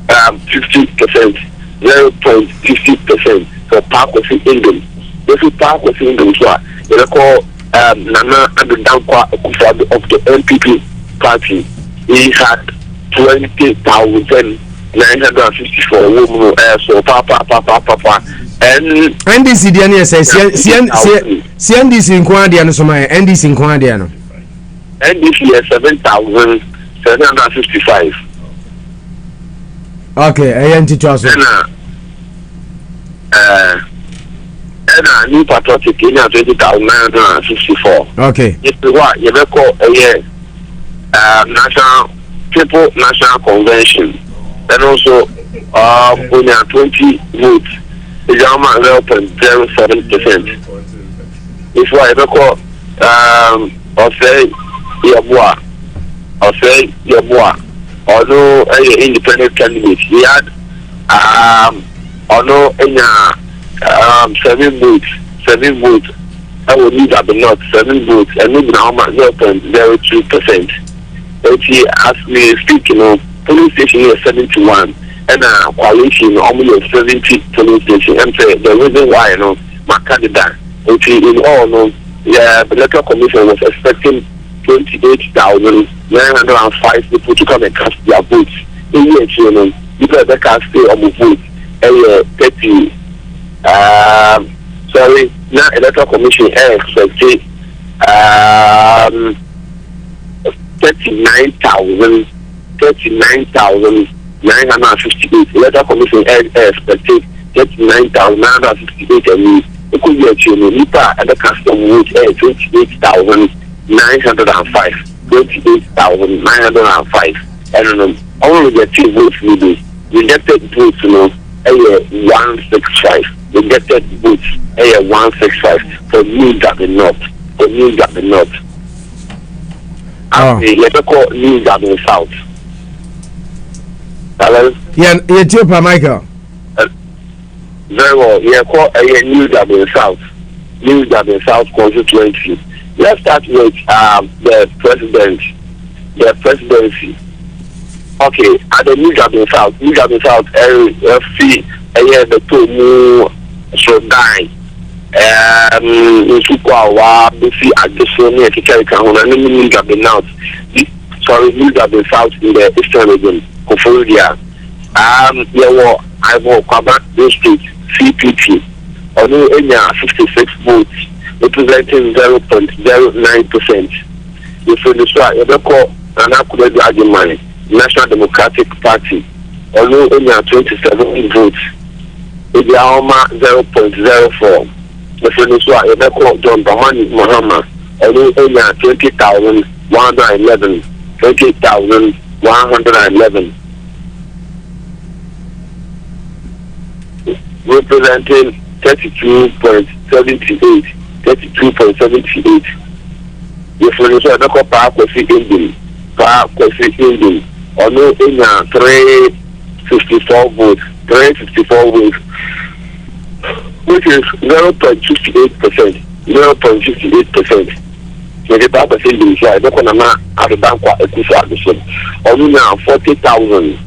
0.50%. 0.50% for Park was Indian. This is Park was Indian. The record Nana Adudankwa Akufo-Addo of the NPP party. He had 20,954 women. So papa. And NDC Diana says CNDC in Quadiano, so my NDC in Quadiano. NDC is 7,755. Okay, I am teacher. And New Patriotic Kenya 20,964. Okay. This is what you call National Convention. And also, when you 20 votes, it's 0.07%. It's why you call although an independent candidate, he had although in 7 votes. I will need at the north 7 votes and maybe now 0.02%. As we speak, police station is 71 and coalition almost 70 police station. And the reason why my candidate, in all, the electoral commission was expecting 28,905 people to come and cast their votes. In year, people that can stay on the vote. 30. Sorry, now electoral commission expected 39,958. Electoral commission expected 39,958, and it could be a Nipa and the custom vote 28,905. 28,905. And only the 2 votes will be rejected votes, 165. Rejected votes 165 for New Gabin North. For New Gabin North. And let us call New Gabin South. Hello? Yeah, you're Michael. Very well. Yeah, call New Gabin South. New Gabin South constituency. Let's start with the presidency. Okay, at the New Gabin South, FC, the two so die. Insukwa BC Adesoni Ekika Kahuna New Gabin North. Sorry, New Gabin South in the Eastern region, Koforidua. Ivo Kwaba District, CPP. Onu Enya 66 votes, representing 0.09%. If you describe, you call Nana Kuledu Adman, National Democratic Party. Onu Enya 27 votes. Idiaoma 0.04. If you describe, you call John Dramani Mahama. Onu Enya 20,111. 20,111. Representing 32.78. 32.78. If you say the Park was Indian, Onu Enya 354 votes, which is 0.58%. 0.58%. The Park was Indian, so I don't know how to bank what Onu now 40,000.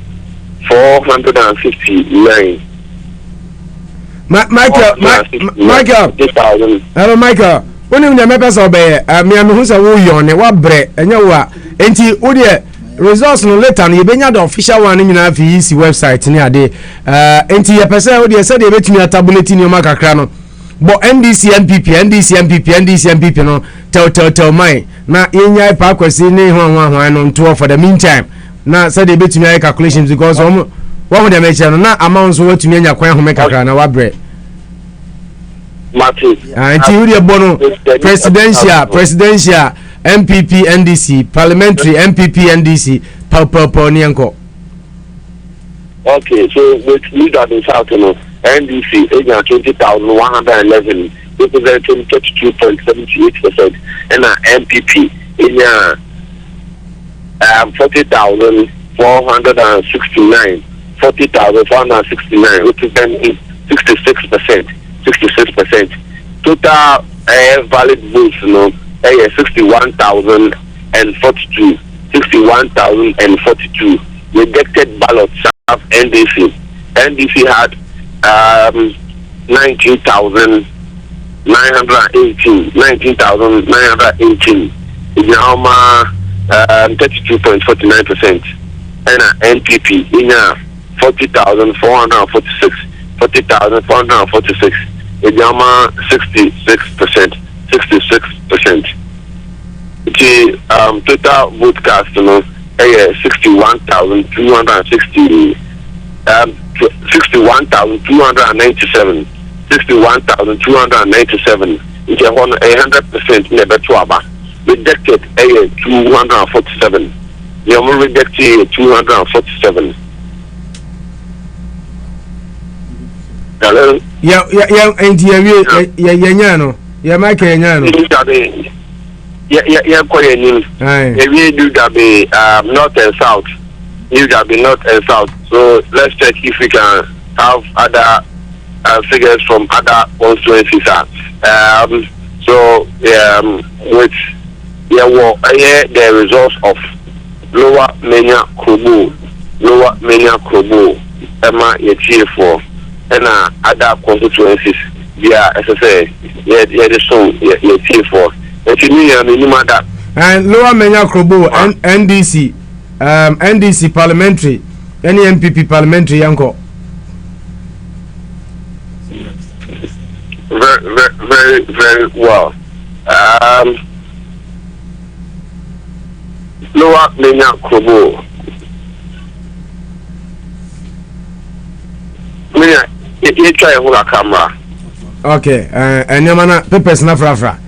459. Michael. Hello, Michael. When you never saw me, who's a woman, what bread, and you are. And you would results no later, you bring out the official one in your website near day. And you person, you said they bet me a tabulating your marker crano. But NDC MPP, no, tell mine. Now, in your park was in on tour for the meantime. Now, said they bet me a calculations because what would I mention? Now, amounts what to me and your quack make a crano, what bread. Until bono presidential MPP NDC parliamentary MPP NDC Papa Nianko. Okay, so with leader in South NDC 20,111 representing 32.78%, and MPP in 40,469 representing 66%. Total valid votes, 61,042. 61,042. Rejected ballots of NDC. NDC had 19,918. 19,918. Now 32.49%. And NPP in 40,446. 40,446. Ijama 66%. 66%. The total vote cast, 61,260. 61,297. 61,297. It's 100% never to Aba. Rejected 247. The only rejected 247. Hello? Yeah, and no. Yeah, Mike, no. Yeah, quite new. We do that be north and south. You that be north and south. So let's check if we can have other figures from other constituencies. So with the results of Lower Menya Krobo, Emma Yechie and other constituencies. Yeah, as I say, the song Yechie for. And Lower Menya Krobo and NDC, NDC parliamentary, any MPP parliamentary yanko. Very well. Lower Menya Krobo. You try hold a camera. Okay, and your man papers na frafra.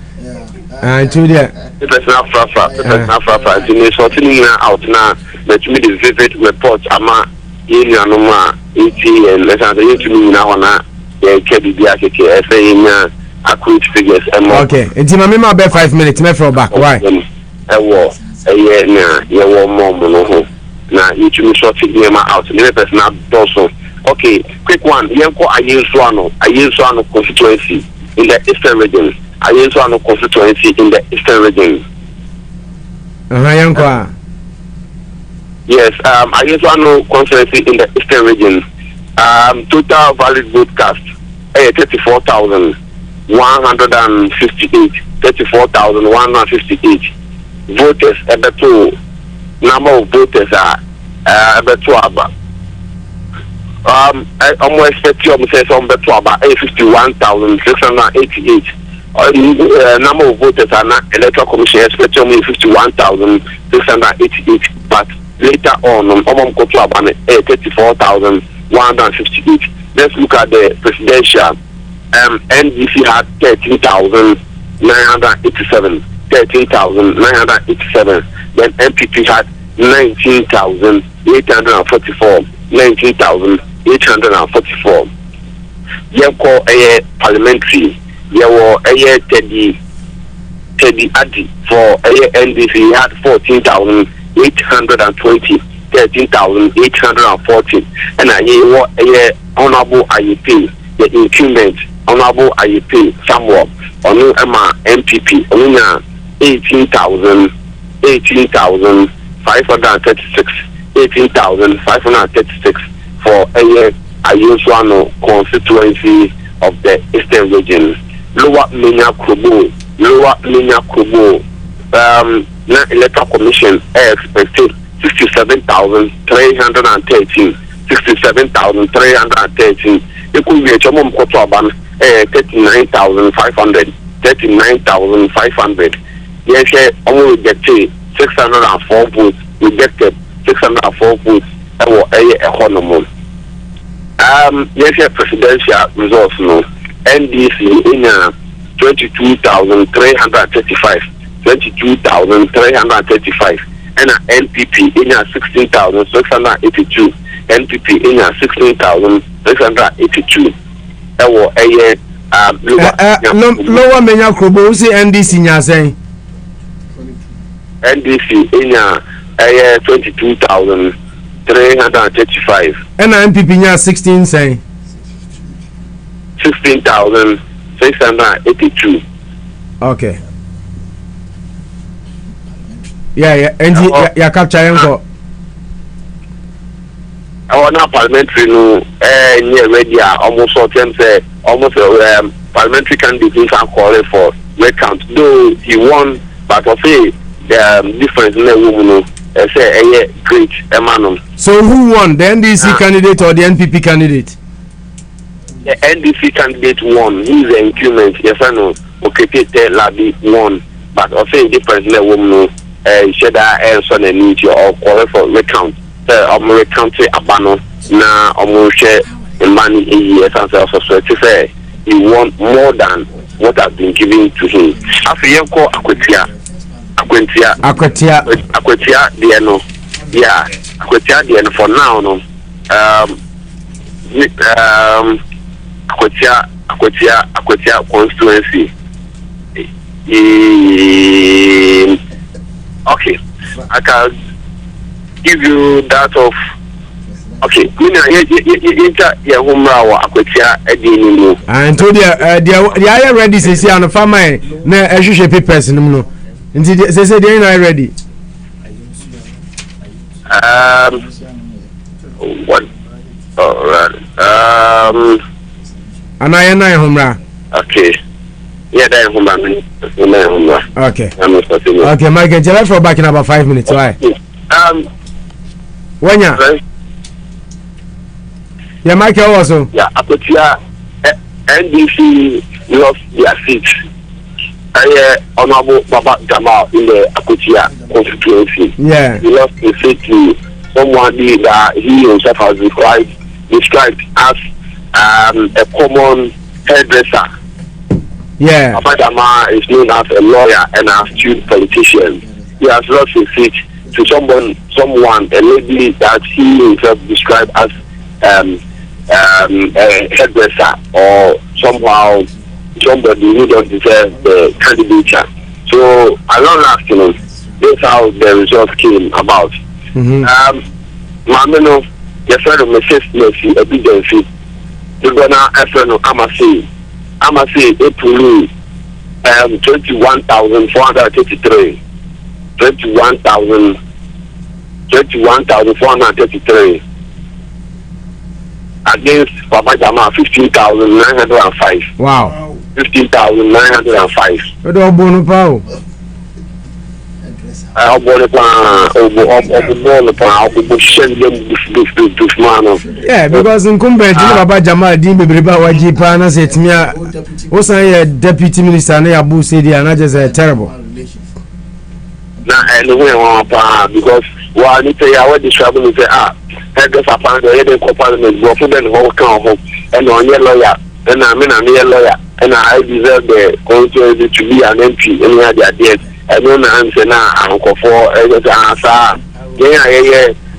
To there. Papers na frafra. It's sorting out now. Let me the vivid report. Ama yenya no ma ET and let's say you to me now na KBBA saying accurate figures. Okay, it's my mema be 5 minutes. Me from back. Why? Na you to me sorting them out. The person na also. Okay, quick one. Yanko Ayinsuano constituency in the eastern region. Ayinsuano constituency in the eastern region. Yanko. Yes, Ayinsuano constituency in the eastern region. Total valid vote cast 34,158. 34,158 voters. Number of voters are about. I'm expecting about 51,688. Number of voters are not electoral commission expecting 51,688. But later on, 34,158. Let's look at the presidential. NDC had 13,987. 13,987. Then MPP had 19,844. 19,844. Yeko parliamentary. Yewo Teddy Adi for NDC had 14,820. 13,840. And yewo honorable IEP. The incumbent honorable IEP Samuel onu Emma MPP onu 18,536. 18,536 for Ayoswano constituency of the Eastern Region. Lower Minya Kubo, na Electoral Commission expected 67,313. 67,313. It could be a Chomom Kotoban 39,500. 39,500. Yes, only rejected 604 votes. Rejected 604 votes. Economy. Yes, presidential results. No, NDC in 22,335. 22,335. And NPP in 16,682. NPP in 16,682. Lower Menya Kubo, see NDC Nyaseng. NDC in 22,335. And NPP nya 16 saying 16,682. Okay. Yeah, and you capture him. Our now parliamentary no near ready almost parliamentary candidates are calling for recount. Though he won, but of the difference in the woman say a great Emmanuel. So who won? The NDC candidate or the NPP candidate? The NDC candidate won. He's an incumbent. Yes, I know. Okay, Labi won, but of the difference in the woman Sheda and son and need or calling for recount. Recount Abano na share money in years and also say he won more than what has been given to him. After you call Aquatia the no, yeah, Aquatia the no for now no. Aquatia constituency. Okay, I can give you that of okay. And told you the are ready say on the farmer na ehwehwe papers no nti they say they are ready. What? All right. And I na homra. Okay. Yeah, that homra. Okay. Okay, Mike, tell for back in about 5 minutes. Why? When ya? Yeah, Michael also. Yeah, Akotia NDC lost their seat. Honorable Baba Jamal in the Akotia constituency. Yeah. He lost the seat to someone that he himself has described as a common hairdresser. Yeah. Baba Jamal is known as a lawyer and an astute politician. He has lost his seat to someone, a lady that he himself described as a hairdresser or somehow somebody who don't deserve the candidature. So, along last, this is how the results came about. Mameno, your friend of Mercy, obedience. You're gonna Amasi, April 21,433. 21,433 against Baba Jama 15,905. Wow. 15,905. What do you want to yeah, because incumbent Baba Jamal Din Bibriba Wajipa na say timia osan deputy minister na Abu Sidi and just terrible. Na anyway because wa ni say I dey travel say headers upon the parliament go for them whole count and on your lawyer and I mean I'm a lawyer and I deserve the constituency to be an MP and we are there. I don't answer now. I'm for answer.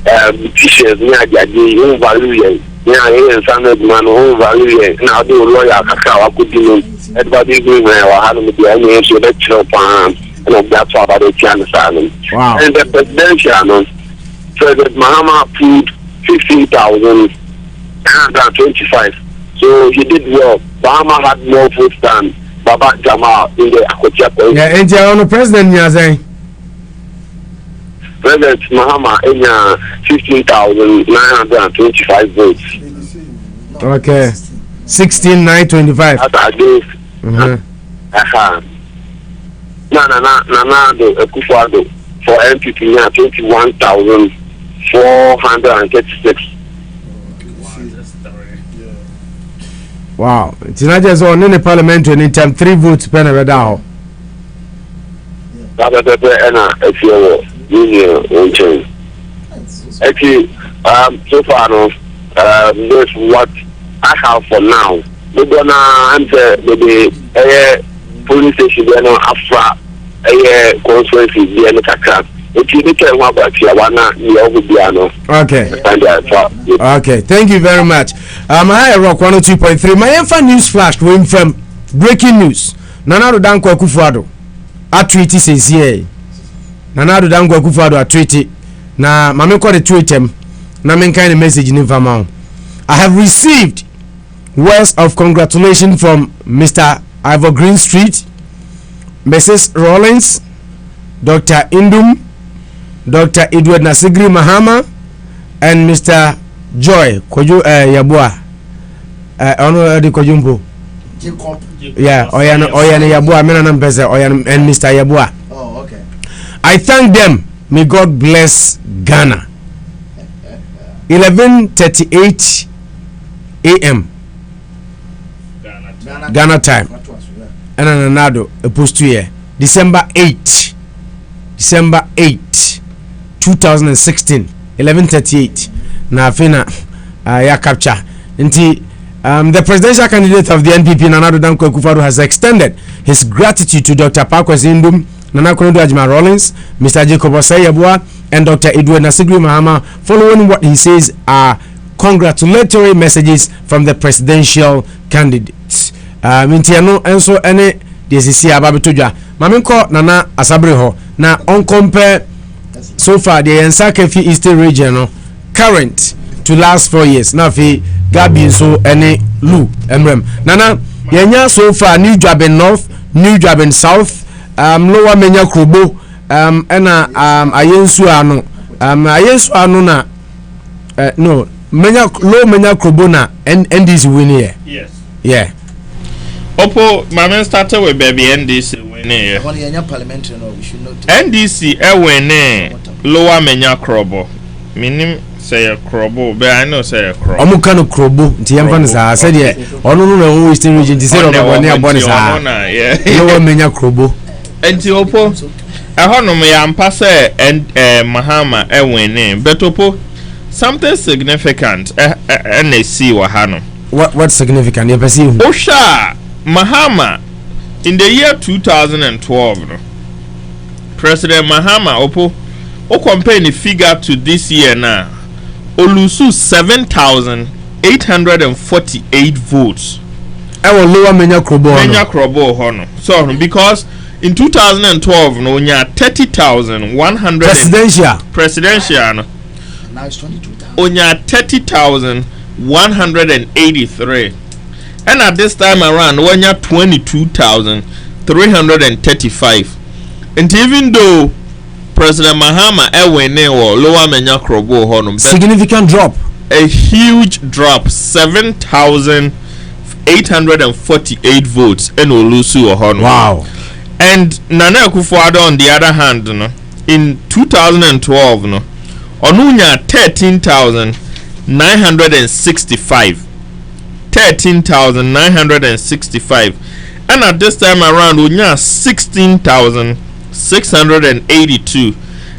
Petitions near the own value. Yeah, some man own value. Now do lawyer Kakawa could do everybody doing well. I had with the answer lecture upon and that's what I can understand. Wow. And the presidential said that Mahama put 15,125. So he did well. Bahama had more votes than Baba Jamal in the Akotia. Yeah, and the president Nyazeng. President Mahama enya 15,925 votes. Okay. 16,925. That's against. Nana Akufo-Addo for NPP now 21,436. Wow. Tinaja so on in the parliament anytime 3 votes per na Ena efio union onchen. Actually, so far no, this is what I have for now. We're gonna enter the police station there no after conference there no kakra. Okay. Okay, thank you very much. I rock 102.3. My info news flash going from breaking news. Nana Addo Dankwa Akufo-Addo a tweet says here. Nana Addo Dankwa Akufo-Addo a tweet. Na mame ko the tweet em. Na men kind of message in Famao. I have received words of congratulations from Mr. Ivor Green Street, Mrs. Rollins, Dr. Indum, Dr. Edward Nasigri Mahama, and Mr. Joy Koju Yabua. Ono di Kojumbo. Jacob. Yeah, Oyana Yabua, Menanam Beza, Oyan and Mr. Yabua. Oh, okay. I thank them. May God bless Ghana. 11:38 a.m. Ghana time. And another post to here. December 8, 2016, 11:38. Na fina ya capture. Nti the presidential candidate of the NPP, Nana Addo Dankwa Akufo-Addo, has extended his gratitude to Dr. Parkwesi Indum, Nana Akufo-Addo Rollins, Mr. Jacob Osei-Yeboah, and Dr. Edward Nasigri Mahama, following what he says are congratulatory messages from the presidential candidates. Mintiano enso ene DCC ababetodwa. Mamenko Nana Asabre ho na on compare so far the Ensakafi Eastern region current to last 4 years. Now fi Gabi so ene Lu Emrem. Nana yenya so far New Dwaben North, New Dwaben South, Lower Menya Krobo, ena ayensu ano na no Menya Low Menya Krobo na NDC win here. Yes. Yeah. Oppo Mamen started with baby NDC winning. Parliamentary no, we should not. NDC winning Lower Menya Krobo. Meaning say Krobo, but I know say Krobo. Omu kanu Krobo nti yamfa sa said ye onu no na Western region ti say obabone abone sa. Lower Menya Krobo. Enti Oppo ehonum yampa say Mahama winning. But Oppo something significant NAC wa hano. What significant? You perceive? Osha Mahama in the year 2012, President Mahama Oppo o compare the figure to this year now. Olusu 7,848 votes. I will lower Menya Krobo. Menya Krobo hono. So because in 2012 no nya 30,100 presidential no. Now it's 22,000. Onya 30,183. And at this time around, when you're 22,335. And even though President Mahama Ewene or Lower Menya Krobo Honum, significant drop, a huge drop, 7,848 votes in Olusu or Honum. Wow. And Nana Akufo-Addo on the other hand, in 2012, Onunya 13,965. 13,965, and at this time around we have 16,682.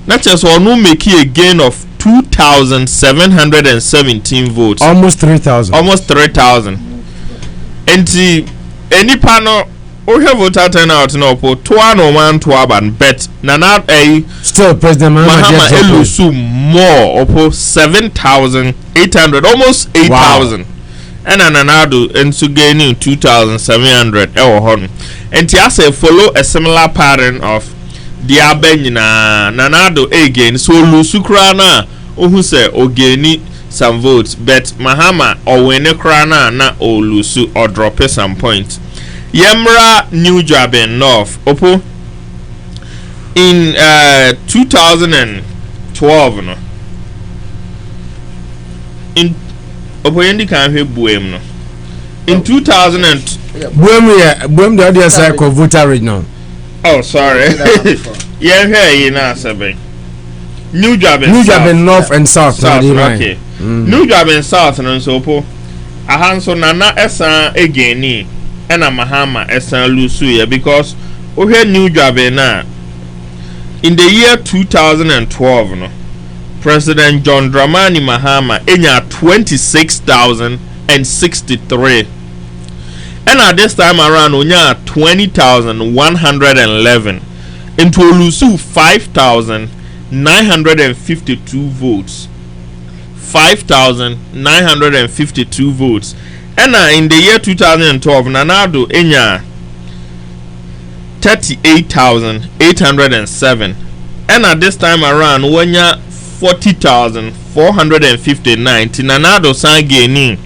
Not just one who make a gain of 2,717 votes. Almost 3,000. Almost 3,000. And see, any panel we have voted turnout now for 2,121, but Nana still President Mahama Elusu more or 7,800, almost 8,000. Wow. And Nana Addo and Sugeni 2,700 and Tiasa follow a similar pattern of the Abenina Nana Addo again so Lusukrana who say Ogeni some votes but Mahama or Wene Krana na o Lusu or drop some points. Yemra New Dwaben North Oppo in 2012 12 no in opoyendi kan hwe buem no in 2000 and buem the other side of voter region. oh sorry yeah here na sabe New Jabin North and South okay New Jabin South no so po ahanso nana esa egeni ena Mahama esa lusu ya because ohwe New Jabin na in the year 2012 no President John Dramani Mahama enya 26,063 and at this time around onya 20,111 into Olusu 5,952 votes 5,952 votes and in the year 2012 Nanado enya 38,807 and at this time around onya 40,459 Tinanado san gaining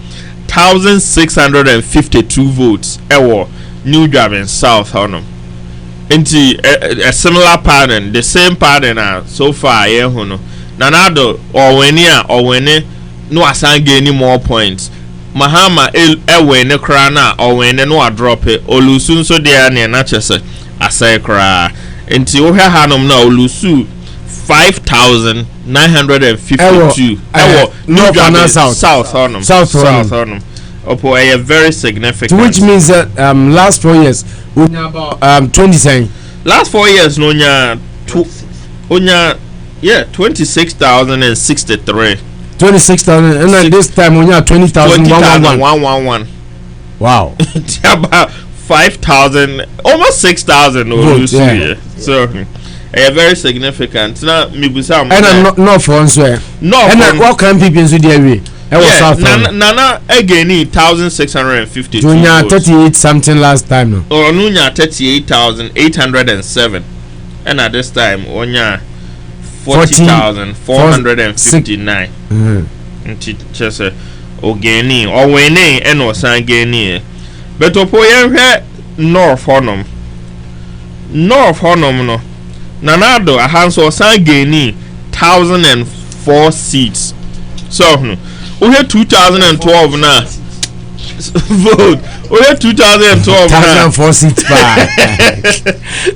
1,652 votes ewo New Jabin South honum into a similar pattern the same pattern so far yeah hono Nanado or when no asan gaining more points Mahama ewene krana or when no drop it Olusu so there near nachese asay kra into oha hanum na Olusu 5,952 North and South honum Opo a very significant which means that last 4 years about 20 last 4 years no nya yeah 26,063 26,000 and then this time we have 20,111 wow about 5,000 almost 6,000 votes, yeah. So very significant now me busa and not for answer no and what can people do there we Nana again 1,650 Junior 38 something last time no or Nunya 38,807 and at this time Onya 40,459 just ogeni or wene and or sangeni but opoye North Honum no Nanado ahanso sangeni 1,004 seats so we had 2012 now. Vote. We had 2012 now. 1,004 seats by.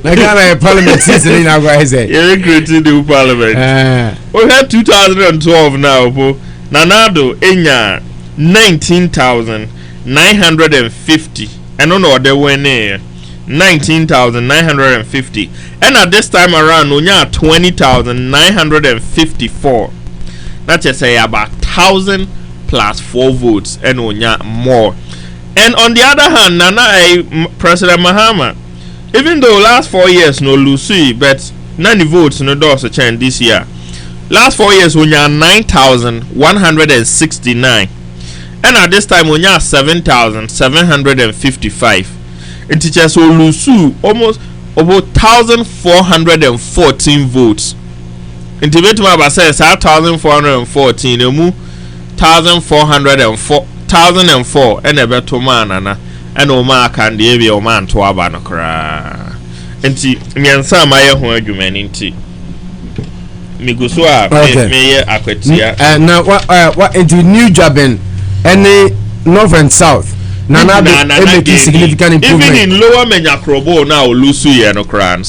Like a parliament season in our say. You're creating the parliament. We had 2012 now. Nanado enya 19,950. I don't know they were near 19,950. And at this time around, we have 20,954. That's just say about 1,000 plus 4 votes and onya more. And on the other hand, Nana President Mahama, even though last 4 years no Lucy, but 90 votes no doors a change this year. Last 4 years onya 9,169, and at this time onya 7,755. And teachers so Lucy almost about 1,414 votes. Intimate Maba says 1,414 emu 1,404 and a better man and Oma can be a man to Abanakra. And see, me and some I have argument into Migusua, Mayor Aquatia. And now, what into New Jabin, any North and South. Nana make significant improvement. Even in Lower Menyakrobo now, Lucy and Okran.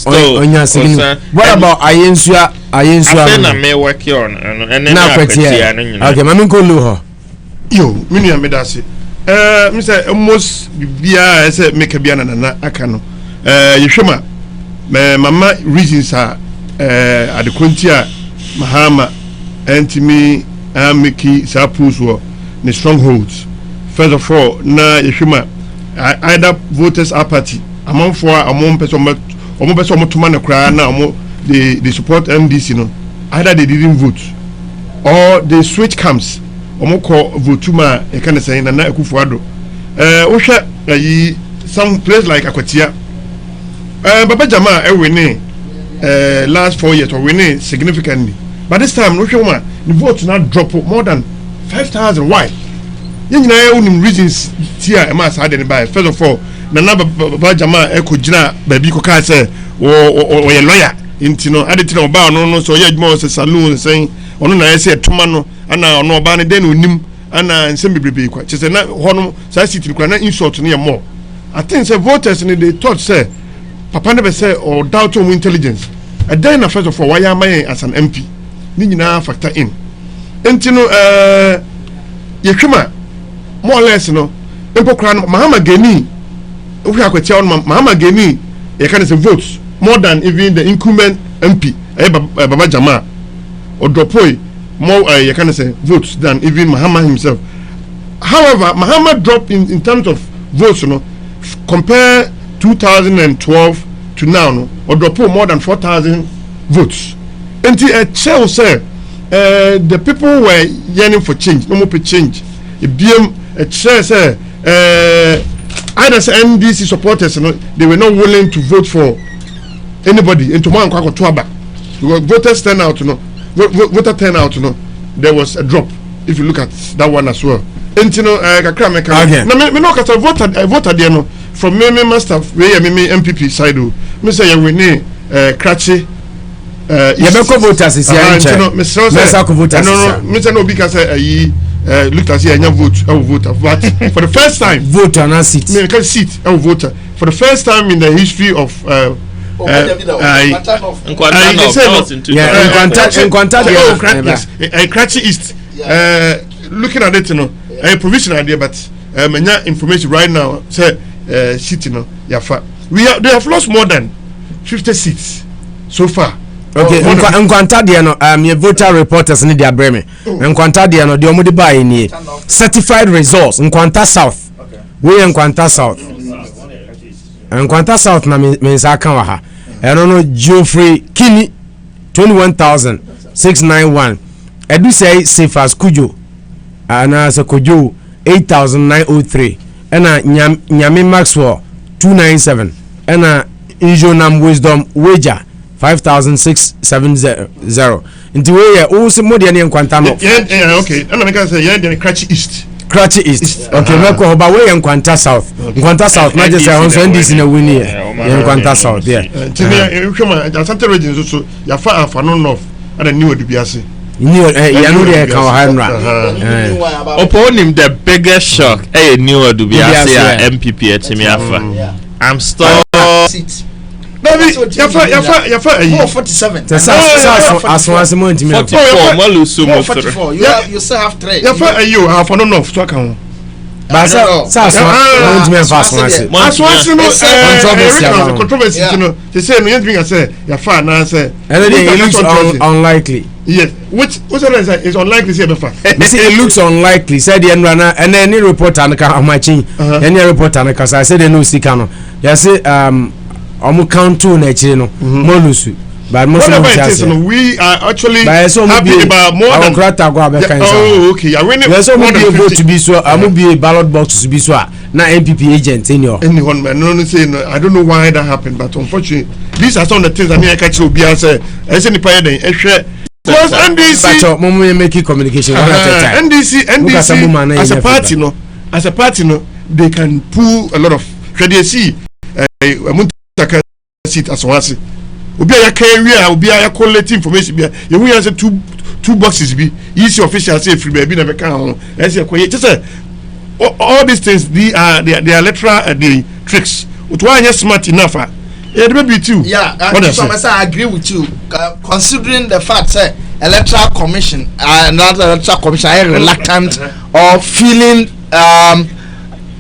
What about Ayensua? Ayensua may work on and now okay, Maminko Luho. Yo, Minia Medasi. Mr. Almost Bia as a make a biana and Akano. Yeshuma, Mama reasons are at the Quintia Mahama and to me, Miki Sapuswo, the strongholds. First of all, na Yeshuma, either voters apathy among four among person to man cry now they support MDC, you know. Either they didn't vote or they switch camps. Omoko votuma e kind of saying na Akufuado. Osha some place like Akwatia. Baba Jama winning last 4 years or winning significantly. But this time, no the votes not drop more than 5,000. Why? You know, reasons here. I must add by first of all, Nana Baba Jama Eko Jina baby Koka say or a lawyer nti no ade tina oba no so ye adwuma o saloon sen ono na yesi etoma no ana ono oba ne den onim ana nsem bebrebe kwa chese na ho no sa city kwa na insult no ye more. I think say voters in they thought say papa never say or doubt on intelligence. A day na first of all why am I as an MP? Ni nyina factor in. Enti no yehwema more or less no empo kra no Mahama Geni we akwati on Mahama Geni you can say votes more than even the incumbent MP Baba Jama or Dropoi more you can say votes than even Mahama himself. However, Mahama dropped in terms of votes, you know, compare 2012 to now, no, or drop more than 4,000 votes. And the chair say the people were yearning for change, no more change. A chair say either say NDC supporters, you know, they were not willing to vote for anybody. And tomorrow, voters turnout, you know, voter turnout, you know, there was a drop. If you look at that one as well. And you know, kakra me no kasa voter there no from me master we me MPP side o me say you win Kratchi you be ko voters is here you know me say no me say no be ka say look at say voter but for the first time voter na seat me can seat voter for the first time in the history of Kratchi East looking at it, you know, a provisional idea, but many information right now say city, you know, they have lost more than 50 seats so far. Okay, Nkwanta dia no your voter reporters need their breme. Nkwanta dia no de omudi buy ni certified results Nkwanta South. Okay. We Nkwanta South. Nkwanta South na me sa kan wa ha. Eno no Geoffrey Kini 21,691. Edu say safe as Kujo. Ana se Kujo 8,903. Ena Nyame Maxwell 297. Ena Injonam Wisdom Wager 5,670. Nti we ye o se mo de ne Nkwanta no. Okay. Ena me can say ye de Kratchi East. Kratchi East. Okay, we ko ba we Nkwanta South. Nkwanta South na je say on so ndis na win here. Nkwanta South yeah. Nti me hwema Asante region so ya fa afano north ana ni odubiase. New ya no dey kan ha nra. Upon him the biggest shock new odubiase MPP etimi afa. I'm still Baby, ya fa 447. Aswan mo ntimi. 44 mo lusu mo 44. You still have 3. Ya fa ayo half no no to kan. Ba sa Aswan ntimi fa Aswan se. Aswan no controversy no. They say no yet say ya fa na say. It looks unlikely. Yes, which is unlikely say be fa. It looks unlikely. Said the enrana and any reporter an ka amachi. Any reporter an ka say they no sika no. They say omu count to na echi no molusu but most of we are actually happy about more than okay you winning more than vote to be so amu be ballot box to be so na MPP agent anyone man no say no I don't know why that happened but unfortunately these are some of the things I mean I catch obi say any player then ehwe because NDC but mom make communication NDC as a party no they can pull a lot of see seat as one say obi ya carry obi ya collect information be you we answer two boxes be easy official say free be na be kan ho e say koye just say all these things they are literal the tricks what why you smart enough it may be too I agree with you considering the fact say electoral commission another electoral commission are reluctant or feeling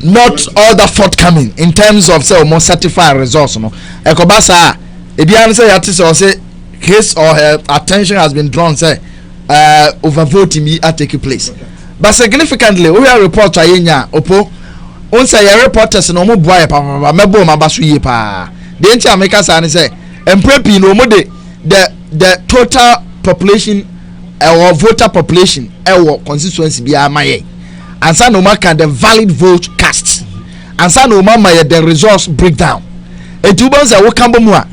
not all that forthcoming in terms of say more certified results no ekobasa ebian say yati say his or her attention has been drawn say overvoting me at take place but significantly we are report ayenya opo on say your reporters no mo boy papa mebo mabaso ye pa the enti america say say emprepi no mo de the total population or voter population constituency bi amaye ansa no ma can the valid vote cast ansa no ma the results breakdown etubon say wo kambo mu a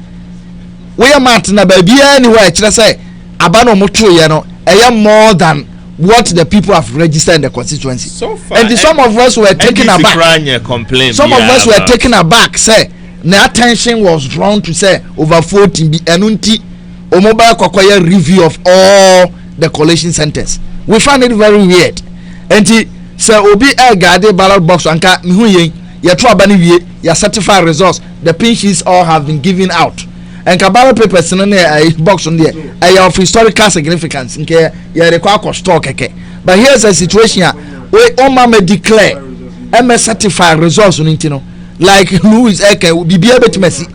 we mat na ba bia anywhere kire say aba no mo twoye no more than what the people have registered in the constituency so far, and some of us were taken aback say the attention was drawn to say over 14 bi enunti mobile kokoye review of all the collation centers. We found it very weird. And so obi guard ballot box anka mihu yen ya to abani wie ya certify results. The pin sheets all have been given out. And ballot papers in a box on there of historical significance nke ya require stock keke. But here's a situation we mama declare certify results on it, like Louis Eke will be able to messy.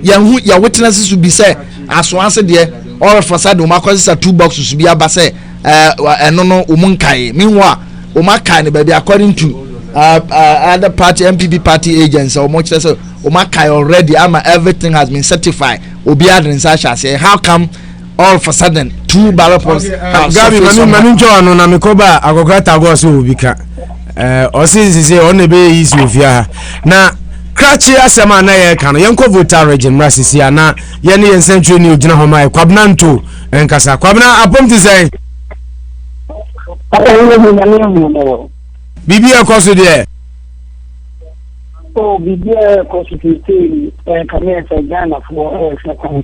Your witnesses will be said as one said there all of a sudden causes 2 boxes to be able say no umunkai. Meanwhile umakai baby according to other party MPP party agents or much so umakai already everything has been certified. Obiadrin Sasha say how come all of a sudden 2 ballot posts Gabi manu joano na mikoba agogata go so ubika osisi say onebe isi ofia na krachi asema na ye kan yenko voter region rasisi ana ye ne central ni ogina homa kwabna nto enkasa kwabna apom ti say bibi ekoso de bibi ekoso ti kamia sa Ghana for second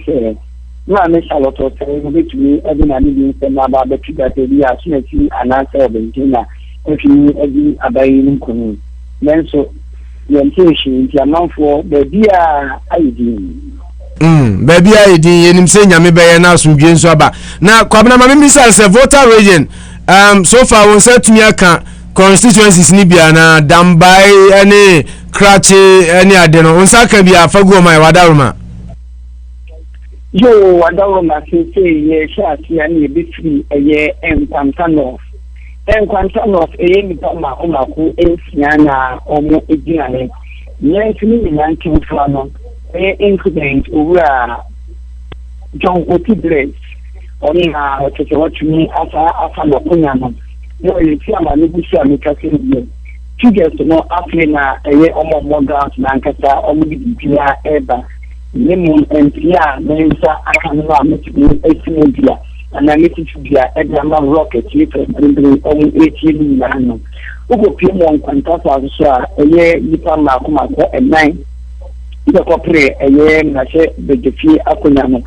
no me saloto say no betumi edina ni bi se na ba betu da te bi aso ati anasa obentina efini edi abayi nkunu nenso yenteshi nti amanfo baby a ayidi baby ayidi yenim se nyame beye na asundwe nso aba na kwabena ma misal se voter region so far won say tumi aka constituencies ni bia na dambai any krachi any adeno onsa ka bia fagu mai wadaruma yo wadaruma se ye sha ti ani be free eye enkwantano eye ni pama omako ensia na omo ejinane yentini ni nankin flano incident over John Otibres oni na otete watumi asa lokunya no no yeti amane busi amikase ni figures no afle na eye omo moga na nkata omo bibia eba nemu empia mensa akano ametumi esimedia na meti bia edama rocket litre bring omo etili na no ugo pimo nkwanta so a eye yipa makoma ko 9 ida ko pre eye na se bedefi akonya no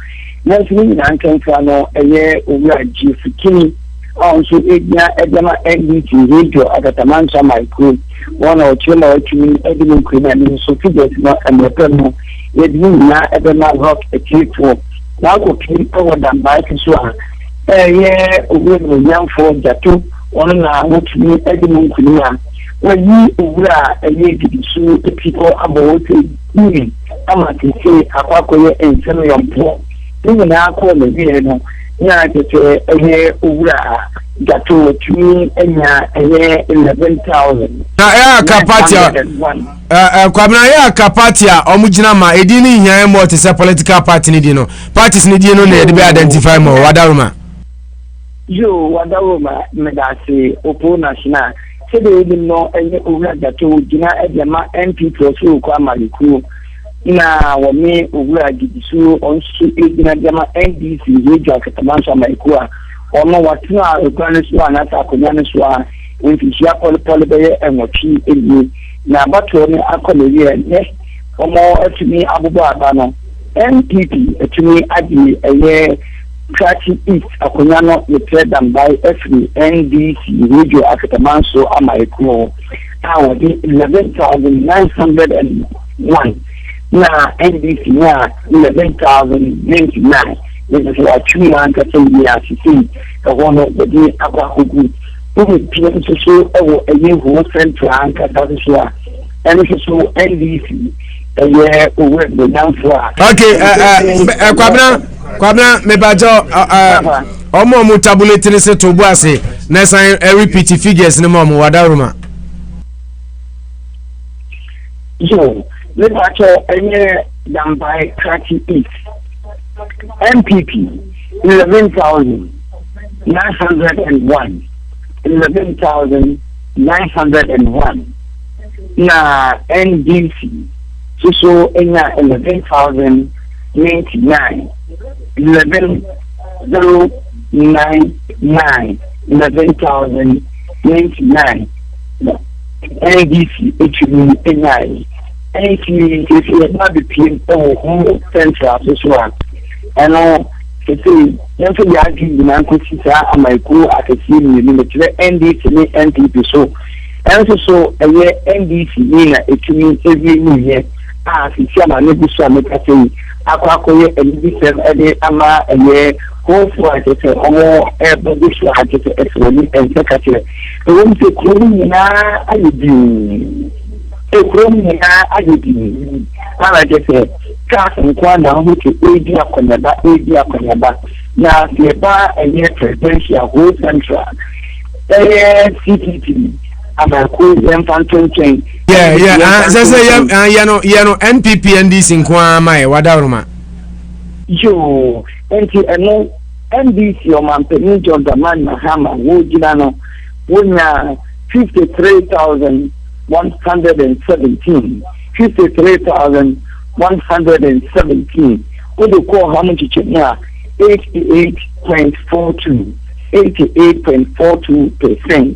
na sini na nkanfa no eye owura jifukini also egya edama NDT radio agatamansa micro one or two more tumi edimo kwina ni so figures no amotono edimo na edama rock etiko na ko pin over than bike so a eye owura nyamfo jatu one na wotumi edimo kwina wayi owura eye gidisu people about ni amatisi akwakoye enseno yompo ni na akọ le bi no na tete eye owura gato tumi enya eye 11,000 na ya kapatia kwabna ya kapatia omugina ma edini hia mo te se political party ni di no parties ni di no na be identify mo wadaruma yo wadaruma medase opo national se de edi no eye owura gato gina edema MP pro kwa maliku na wame owura gidisu onsu egina jama NDC radio akatamansa maikua ono watuna ekwanesu anata akonyanesu a enfishia pole beye enwochi eni na bato ne akolewie ne omo atumi abubo abano NPP atumi adi eye Krachi East akonyano ne Tredam by every NDC radio akatamanso amaikuo awodi 11,901 na NDC na 11,099 this is what you want to say ya sisi one of the akwakugu ubi pia so ewo eye ho central anka so and so NDC eye owe the downfall okay kwabna mebajo omo mu tabulate se to buase na san repeat figures ni mo wadaruma yo let's actually eye dambai Krachi East MPP 11,901 11,901 na NDC so enya 11,099 11,099 11,099 NDC actually enya if you not be PM central so and say yɛmfa yɛ adi nyinaa nkɔsi saa amaekuo akɛseɛ mmienu no kyerɛ NDC ne NPP so ɛnso so ɛyɛ NDC ni na ɛtumi ɛwie nyiyɛ a sisi ama ne bi so a meka sɛ yi akɔyɛ ɛnibi sɛm ɛde ama ɛyɛ kóòfù àjẹsẹ ọmọ ẹgbẹgbẹ sọ àjẹsẹ ẹsẹ wọlé ẹnsẹ kàkyerẹ ẹwọn sẹ kurom nyinaa ayɛ bii kurom nyinaa ayɛ bii ara àjẹsẹ cars nkwa na ahụ ke edi akɔnyaba na sɛba ɛyɛ presidential whole central ɛyɛ CPP amako yɛmfa ntwɛntwɛn. sɛ yɛno NPP NDC nkwa ama yɛ wadaroma. Yo, NTNO NDC Omampeni John Dramani Mahama wojina no wonya 53,117 53,117 odo ko ha mu chichenya 88.42%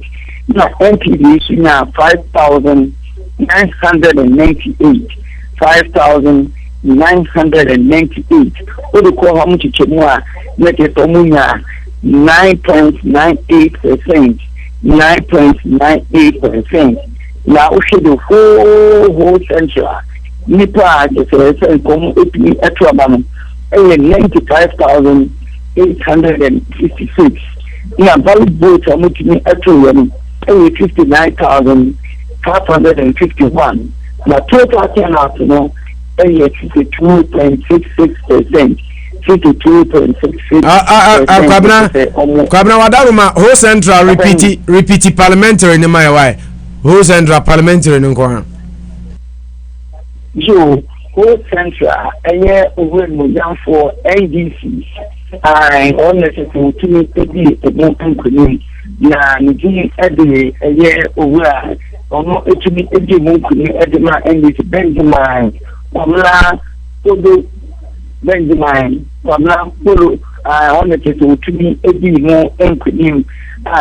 na NPD sunya 5,998 odo ko ha mu chichenya net etomunya 9.98% na ushedo whole central nipa the come opening etuabano 95,856 na valid votes amutini etuwenu 59,551 na total turnout no 52.66%. Kwabna wadaruma whole central repeat parliamentary ni my why whole central parliamentary ni kwa yo whole central eye over mo for NDC I honestly to me pedi ebo nkuni na nji ede eye over ono etumi ede mo nkuni ede ma NDC Benjamin Omla Odo Benjamin Wamla Polo honestly to me edi mo nkuni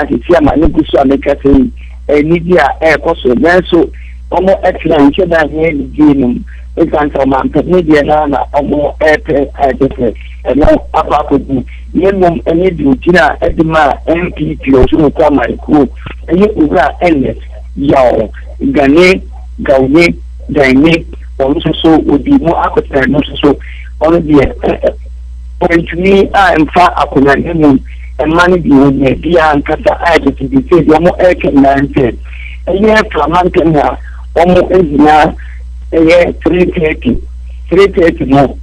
sisi ama ne gusu ameka sei nidia ekoso nanso omo excellent da here beginning ekanta man media na omo ajefe no apakodu yemom ene di utina edima MPP osu kwa maiku eye ura ns yawo gane gawne daime so odi mo akota no so ono die pointumi mfa akona nemu emani bi wonye bia nkata ajefe bi se mo ekennante eye flamanten na omo ezina eye 330 no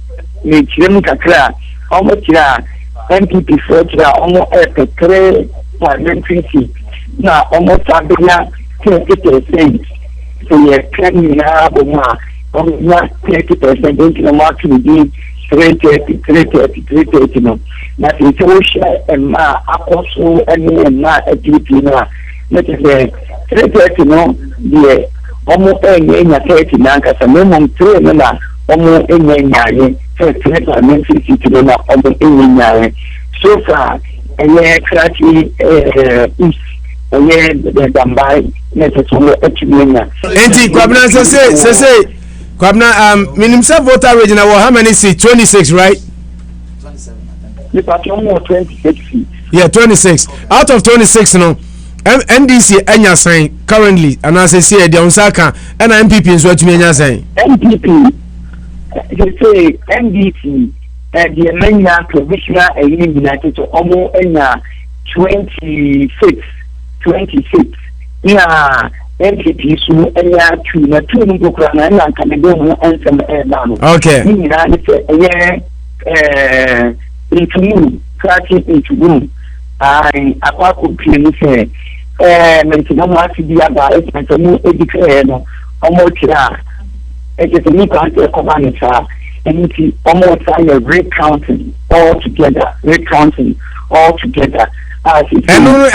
me kirem kakra omo kira NPP for kira omo ekere parliamentary seat na omo tabia 30% so ye kan na boma omo na 30% nke na market bi 330 no na se wo share ma akoso ene na APP na let us say 330 no the omo enya 30 na nkasa memo 3 na omo enya first parliamentary seat na omo enya so far eye krati eye dambai necessary achievement enti kwabna say kwabna minim say voter regional how many seats 26 right 27 the party omo 26 seats yeah 26 out of 26 no NDC enya sign currently and as I say the unsaka and MPP nso atumi enya sign MPP they say NDC the menya provisional united to almost enya 26 na MPP so enya 2 na 2 no kokra na na kanebe ho ensem dano okay ni na ni say eye into krati into ai akwako pie ni say mentina mo afidi aba e mu edicare no omo kira e je ni kan te ko ba ni sa enti omo try recounting all together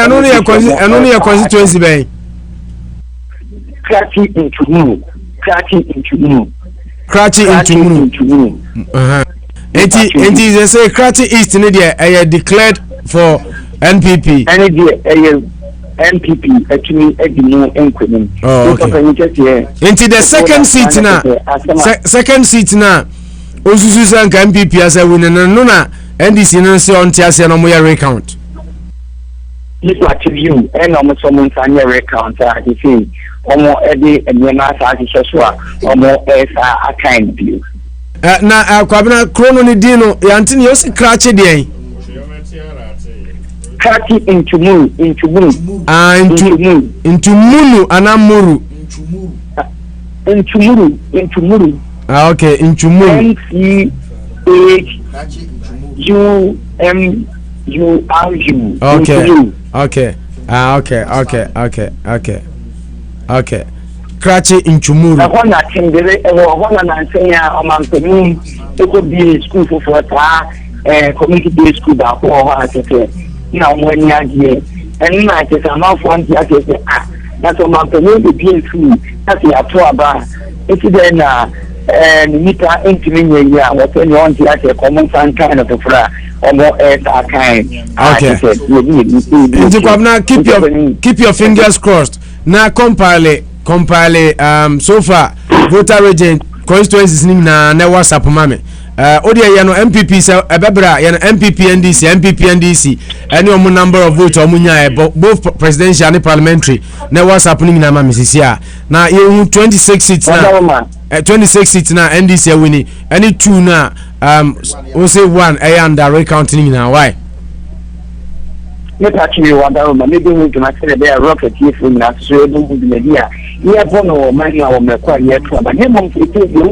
enu ya constituency bay cracking into mu enti they say Krati East ni dey declared for NPP and NPP actually edino enkwenem into the second seat na osusu sanka MPP asa win no na NDC no se on tiase no mo ya recount. Nipa to you and almost someone sign your recount as you see almost every and when I say so almost as a kind view. Na kwabena krono ni dino yantini yo se krache de Krati into mulu into mulu anamuru into mulu okay into mulu MCHUMURU okay krache inchumuru na hona tendere hona na nsenya omampeni eko bi school for community day school ba ko ha tete na omwani adie en na tete amafo anti atete na so omampeni bi school ati ato aba eti den na nita intimi nyenya woteni onti ate common fan kind of fra omo eta kind okay keep your fingers crossed na compile so far voter regent constituencies ni na WhatsApp mame odi ye no MPP se ebebra ye no MPP NDC any omo number of votes omo nya both presidential and parliamentary na WhatsApp ni na mame sisia na ye 26 seats na 26 seats na NDC wini any two na we say one under recount ni na why Let actually wonder maybe we can actually be a rocket here from that so able to the idea. Yeah, bono money or me kwa yetu but him on it you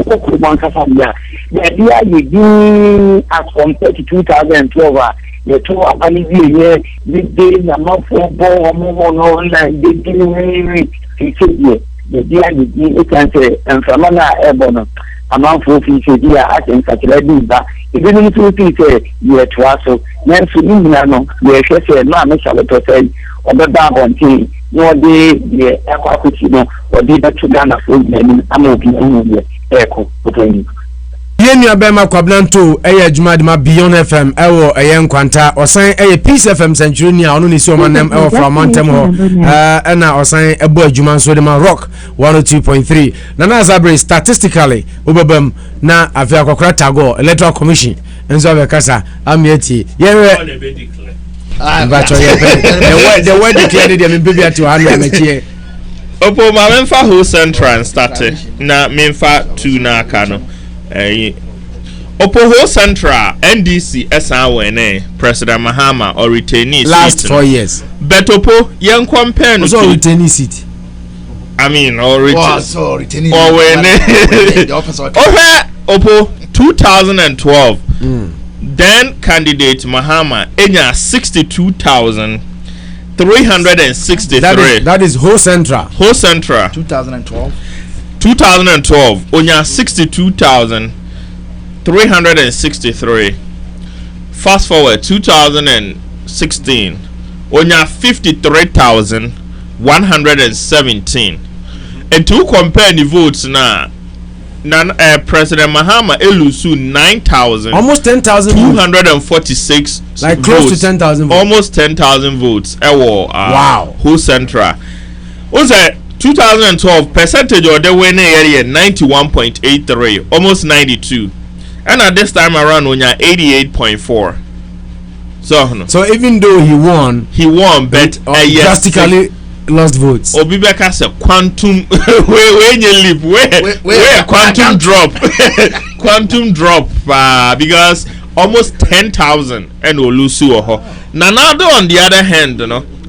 ko ban ka fa ya. The idea you do as compared to 2012 the two abali ye big day na mo for bo mo no online they do the idea you do it can say and from na ebono amount for fee dia at in such a ba even if you say you to us so then so you know we say no am shall to say obeba bonti no dey the akwakuti no or dey to Ghana for me am obi enu eko poteni yenu abema kwablanto eye adwuma de ma Beyond FM ewo eye nkwanta osan eye Peace FM Century a ono ni si omanem ewo from Montem ho na osan ebo adwuma nso de ma Rock 102.3 na Azabre statistically obebam na afia kwakra tago Electoral Commission enzo be kasa amieti yewe the word declared the baby at 100 mechie opo ma memfa ho central start na memfa 2 na aka no Opoho Central NDC SRWN President Mahama or retaining last 4 years. But Opo young compare also retaining seat. I mean or retaining or when Opo 2012 then candidate Mahama enya 62,363. That is whole Central 2012 onya 62,363. Fast forward 2016 onya 53,117. And to compare the votes na President Mahama elusu 9,000 almost 10,000 246 like close votes, to 10,000 almost 10,000 votes wow who Central was 2012 percentage of the winning area 91.83 almost 92 and at this time around when you're 88.4 so even though he won but drastically lost votes Obibeka said quantum where quantum drop quantum drop because almost 10,000 and Olusu oho Nanado on the other hand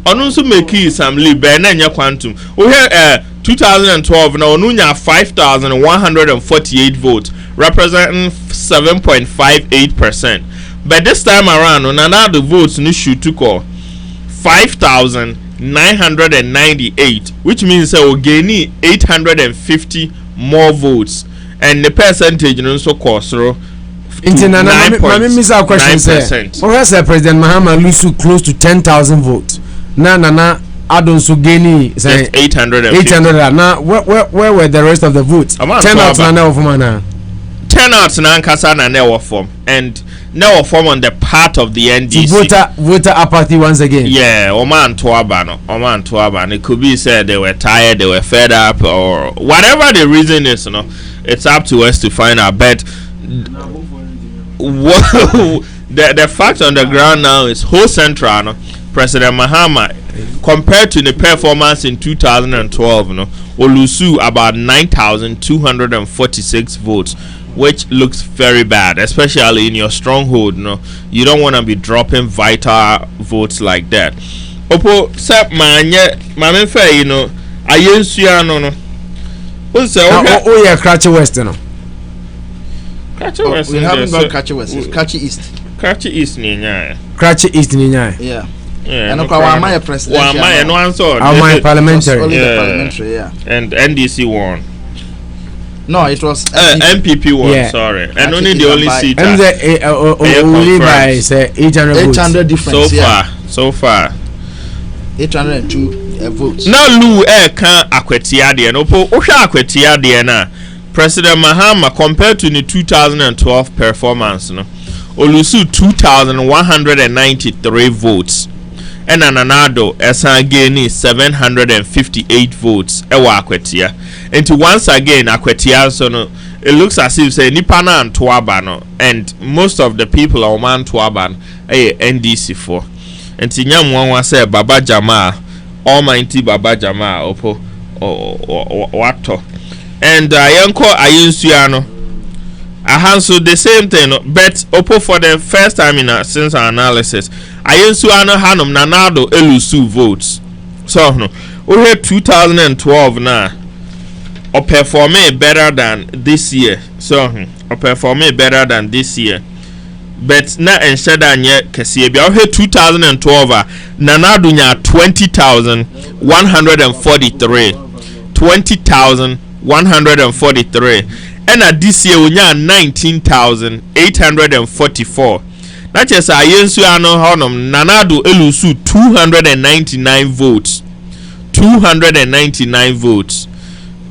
Onunsu make some leap and quantum. We have 2012 now Onunya 5,148 votes, representing 7.58%. But this time around, Onana votes Nishu took 5,998, which means we gain 850 more votes, and the percentage also costs 9%. Or has President Mahama lose close to 10,000 votes? Nana Adon Sugeni say 800. Now where were the rest of the votes? 10 out na form na 10 out na Nkasa na never form and never form on the part of the NDC. Voter apathy once again. Yeah, Oman Tuaba. It could be said they were tired, they were fed up, or whatever the reason is. It's up to us to find out. But the fact on the ground now is whole central no President Mahama compared to the performance in 2012 no olusu about 9,246 votes, which looks very bad, especially in your stronghold. No, you don't want to be dropping vital votes like that. Opo se manye fair, you know, ayensuya no. What's the oh yeah, Cratchy West no. Cratchy West. We haven't got Cratchy West. It's Cratchy East. Cratchy East ni nya. Cratchy East ni nya. Yeah. Yeah. And my president. No answer. My parliamentary. Only the parliamentary, yeah. And NDC won. No, it was MPP won. Yeah. Sorry, and only the only seat. And the only by say 800 votes. 800 difference. So far. 802 votes. Now Lou can Akwetia de no po Osha Akwetia de na President Mahama compared to the 2012 performance no Olusu 2,193 votes and Ananado Esangeni 758 votes ewa Akwetia. And once again Akwetia so no it looks as if say Nipana and Tuaba no and most of the people are man Tuaba NDC for. And Tinyam say Baba Jamal, Almighty Baba Jamal, Opo, Wato. And Yanko Ayinsuano. So the same thing, but Opo for the first time in since our analysis, Ayinsuano Hanum Nanado Elusu votes. So, no, we had 2012 now, or perform better than this year. So, or perform better than this year. But na enshada nye kesiye bia ohe 2012 Nanado nya 20,143 20,143 and this year nya 19,844 na chesa ayensu ano honom Nanado elusu 299 votes 299 votes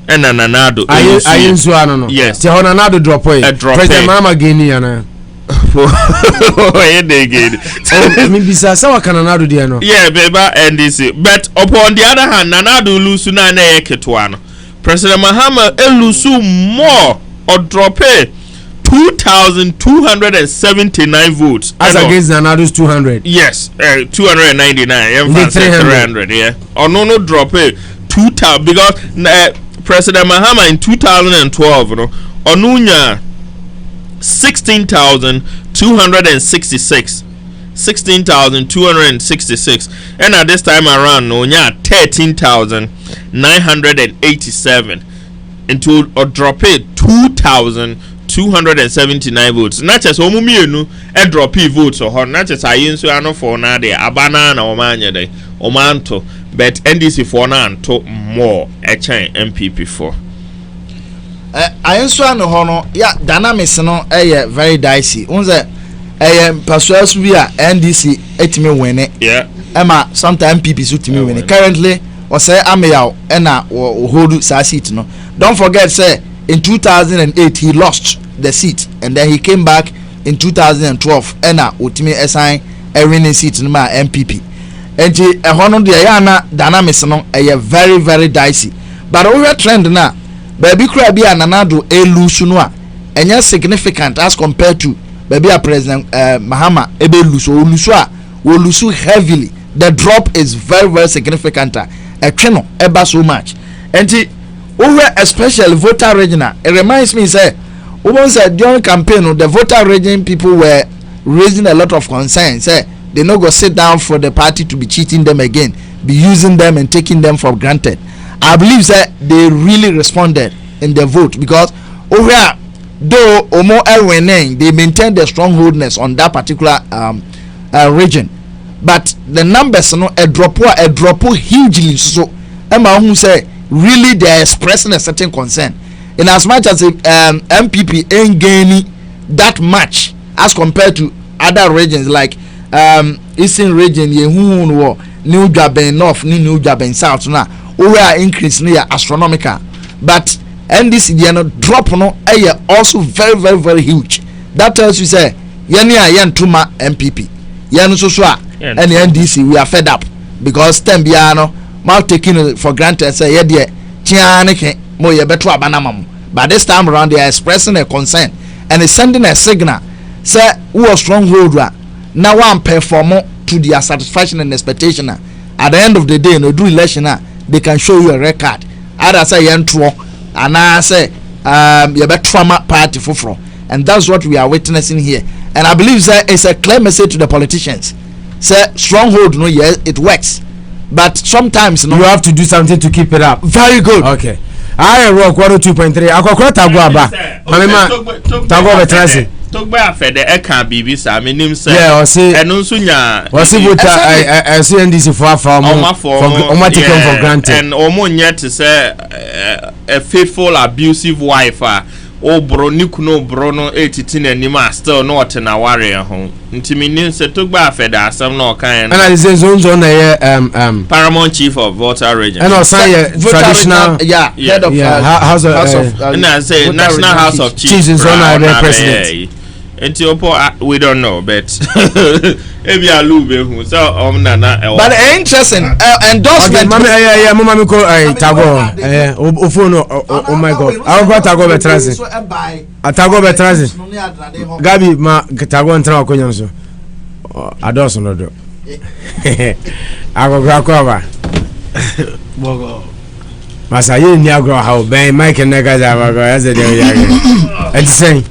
and Nanado ayensu ano no yes ti Nanado drop President Mahama geni yana bisa sawa kana Nanado dia no yeah beba NDC but upon the other hand Nanado lusu na na yeketwa no President Mahama elusu more or drop 2,279 votes as against Nanado's 200 yes 299 300 yeah or no drop 2,000 because President Mahama in 2012 no onunya 16,266 and at this time around no nya 13,987 into or drop 2,279 votes not just omumienu e drop votes or not just ayinso ano for na de abana na omanya de omanto but NDC for na to more e chain MPP for ayinso ano ho no ya dynamics no very dicey unze persuasive we NDC etimi win yeah Emma sometimes MPP so timi win currently or say Ameyaw ena hold sa seat no don't forget say in 2008 he lost the seat and then he came back in 2012 ena otimi assign a winning seat no ma MPP enti ehono de ya na dynamics no very very dicey but over trend na baby kura bi Nanado elusu no a enya significant as compared to baby President Mahama ebe lusu a we lose heavily. The drop is very very significant. Channel eba so much. And over especially voter region, it reminds me say once during campaign the voter region people were raising a lot of concerns. Say they no go sit down for the party to be cheating them again, be using them and taking them for granted. I believe that they really responded in the vote because over here, though Omo Elweneng, they maintain the strongholdness on that particular region, but the numbers no a drop hugely. So Emma who say really they are expressing a certain concern in as much as MPP ain't gaining that much as compared to other regions like Eastern region, New Jaben North, New Jaben South. Now we are increasing here astronomical, but NDC drop no also very very very huge. That tells you say yen tuma MPP yen so and NDC we are fed up because tembiano mal taking it for granted say ye de tianike mo ye beto abanamam. But this time around they are expressing a concern and it's sending a signal say who a stronghold now one perform to their satisfaction and expectation at the end of the day no do election they can show you a record either say yentro and I say you better trauma party for and that's what we are witnessing here and I believe that it's a clear message to the politicians say stronghold no yes it works but sometimes no, you have to do something to keep it up. Very good. Okay. I rock 102.3 akokora tagwa ba mama tagwa betrasi Togba fede e kan bibi sa menim say yeah o say enu nso nya o say voter I see NDC for take for granted and omo nya to say a faithful abusive wife o bro nikuno bro no etiti na nima still no na ware ho ntimi nin se togba fede asam no kan and I say zonzo na Paramount Chief of Voter Region and also traditional head of House of and I say National House of Chiefs is on our president. We don't know, but maybe I lose who so nana. But interesting endorsement. Okay, mama ko tago ofono oh my god. I go tago betrasi. Tago betrasi. Gabi ma tago ntra akonya so. Adoso no do. Ago ko ba. Bogo. Masa ye ni agro how ben Mike nega ja ba go as dey yage. And say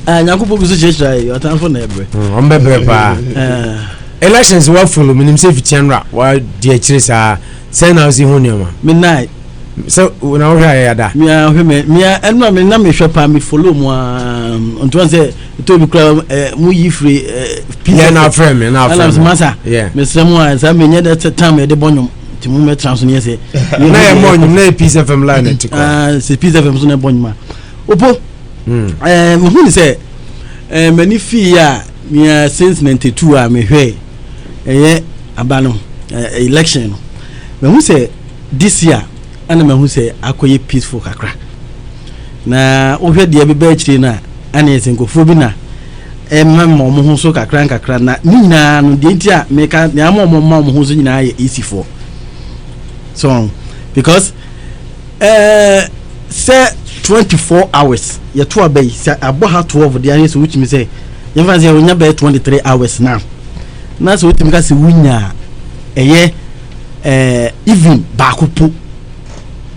nyakupo biso chechira your time for na ebre ombebre pa elections wa follow minim say fitianra wa die chire sa say na osi hu nioma midnight so na wo hwa ya da me enu me na me hwe pa me follow mu onto say to bi kra mu yi free yeah na frame na masa me semu an sa me nya that time e de bonyum ti mu me trans ne say na e bonyum na Peace FM line ti ko se Peace FM so na bonyum opo who say many fear me since 92 me hwe abano election me who say this year and me who say akoye peaceful kakra na wo hwe de be ba chire na ana esenkofo bi na mamma mo ho so kakra na nyina no de ntia me ka me ammo mo ho so nyina ye easy for so because say 24 hours ya to abey say abo ha 12 de an so which me say you fan say onya be 23 hours now na so wetim ka say wunya eye even bakupu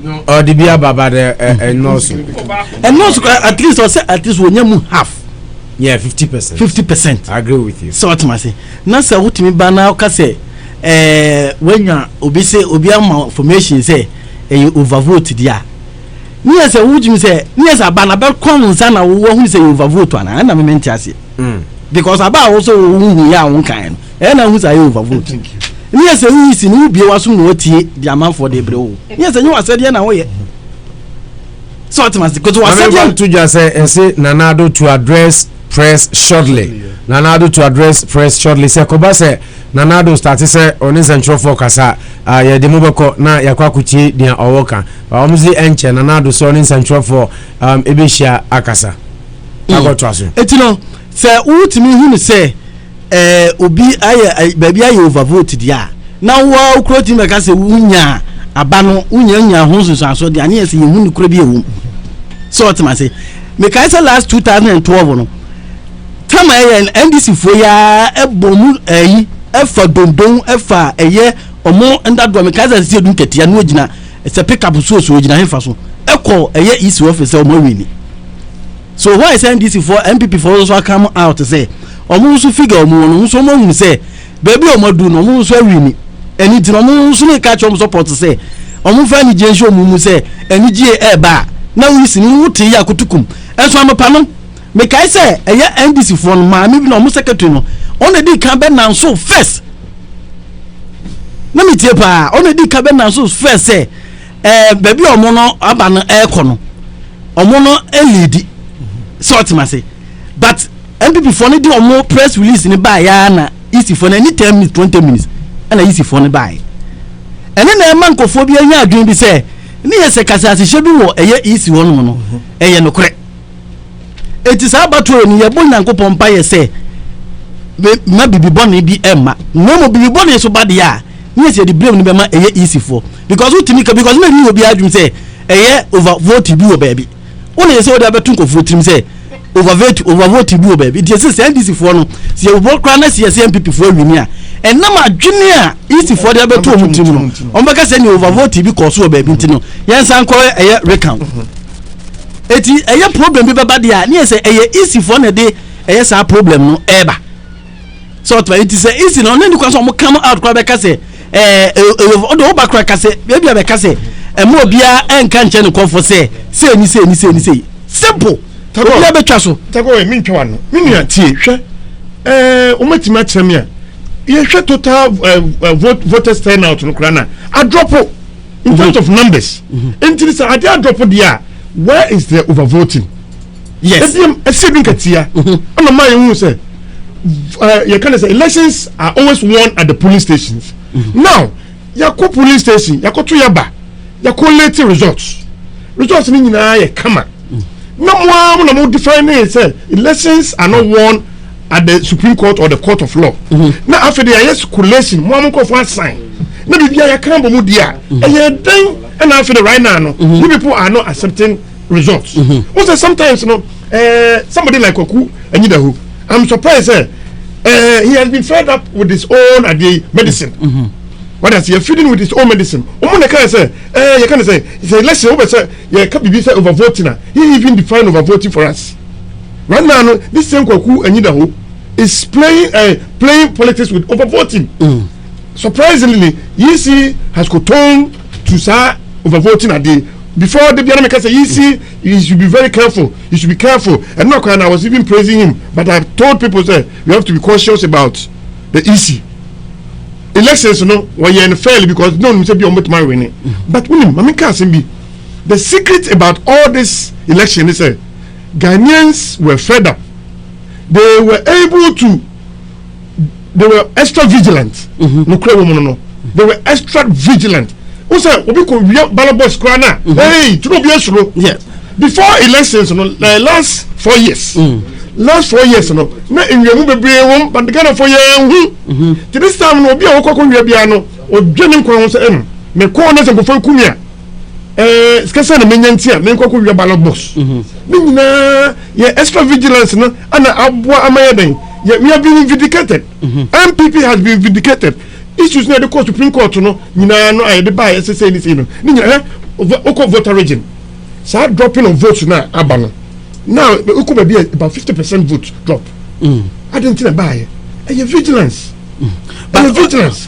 no or the bia baba de nurse at least or say at least wonya mu half yeah 50% 50%. I agree with you so what me say na say wetim ba na ka say wenya obi say obi am formation say overvote dia niye se wujimi se niye se abana be konsa na wo hu se overvote ana na me menti ase because aba wo so hu ya won kan no na hu se overvote niye se hu si ni ubie waso no tie di amanfo de bre wo niye se nyi wasede na wo ye so automatic because wasede to just say Nanado to address press shortly Nanado to address press shortly say koba say Nanado start say oni central focus ya de mobeko na yakwa kuchi dia owoka omuzi enche Nanado so oni central for ebeshia akasa agoto aso etino say ultimi hu say obi aye baby aye overvote dia na wo ukroti meka say wunya abano wunya ho so aso dia anye say hu ni kro bi ewu so otima say meka say last 2012 no tama NDC fo ya ebomu efa dondon efa eye omo ndado me kaza si edun ketia no gina se pick up so gina hefa so eko eye isi office omo wini so why is NDC for MPP for so come out to say omo so figure omo no so mo hu say baby omo do no omo so wini eni ti no omo so ne catch omo support say omo fa ni je show mu say eni je eba na wisi ni wuti ya kutukum enso amapa no me kai say eye NDC for ma me bi no omo secretary no on the can be now so first na me tie pa on the can be now so first say baby omo no aba no ekono omo no lead sort ma say but MPP for ne di omo press release ni ba ya na easy for any 10 minutes 20 minutes and easy for ne ba ene na man kofo bi anya adwen bi say ni yese kasa se bi wo eye easy wo no eye no kore eti sa batoro ni ye bo nyankopon pa ye say ma bibi boni bi emma no mo bibi boni so bad ya yes ye the blame ni be ma eye easy for because utimi ka because me ni obi adwum say eye over vote bi wo baby wona ye say o da betu ko vote trim say overvote bi o baby it is NDC for no se o kra na se MPP for wini a enam adwene a East for dey beto omutim no on beka se ni overvote bi ko so o baby ntino yen san ko eye recount eti eye problem bi baba dey a ne se eye East for na dey eye sa problem no eba so to it is East no ne kwa so mo come out kwa beka se o do ba kra ka se baby beka se mo bia enka nche ne konfo se ni simple obi betwa so tako e min twa no min ya tie hwe o matima kyerem ya ye hwe total voters turnout no kra na a drop in terms of numbers until say a drop there where is the overvoting yes e bin katia on my hu say you can say elections are always won at the polling stations now yakko polling station yakko to yaba yakko late results ni nyina ye kama no more define say elections are not won at the Supreme Court or the Court of Law. Now after the yes collation, more go for sign. Now be ya can bo dia. And then and after the right now, you people are not accepting results. Also sometimes somebody like Oku and Yidahu, I'm surprised he has been fed up with his own medicine. What is he feeding with his own medicine? You can say, let's say, you can't be overvoting. He even defined overvoting for us. Right now, this same Kwaku and Yidaho is playing politics with overvoting. Surprisingly, EC has cottoned to say overvoting at the before the Bianca say EC, you should be very careful. You should be careful. And not I was even praising him, but I've told people say we have to be cautious about the EC. Elections were fairly because no one said be on winning. But the secret about all this election is Ghanaians were fed up. They were extra vigilant. They were extra vigilant. Also, hey, before elections, last 4 years. Last 4 years, no in your movie, but the kind of 4 years, to this time, no be a Cocobiano or Jenny Cross M. Me corners and before Kumia. Scassan and Minyantia, men Cocoya ballot boss. Mina, extra vigilance, no, and Abwa Amayading. Yet we have been vindicated. MPP has been vindicated. Issues near the Supreme Court, no, I buy SSA anything. Oko voter region. So dropping of votes now, Abano. Now, it could be about 50% vote drop. I didn't think buy it. And vigilance. But vigilance.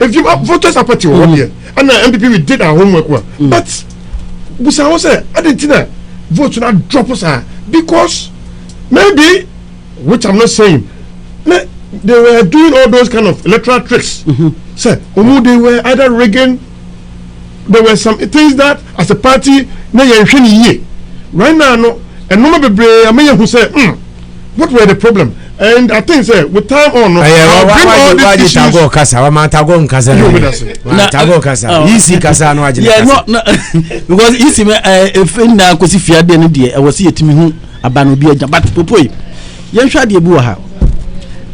If you voters are party 1 year, and the MPP we did our homework well. But I didn't think votes not drop us because maybe, which I'm not saying, they were doing all those kind of electoral tricks. So, they were either rigging. There were some things that as a party, right now, no. And no matter I mean who said, what were the problem? And I think say with time on, why did Tago Casa? Tago Casa. Easy Casa no because easy if na kosi fiade no de I was see etimi hu abano bi agya but popoi yen hwa de ebu ha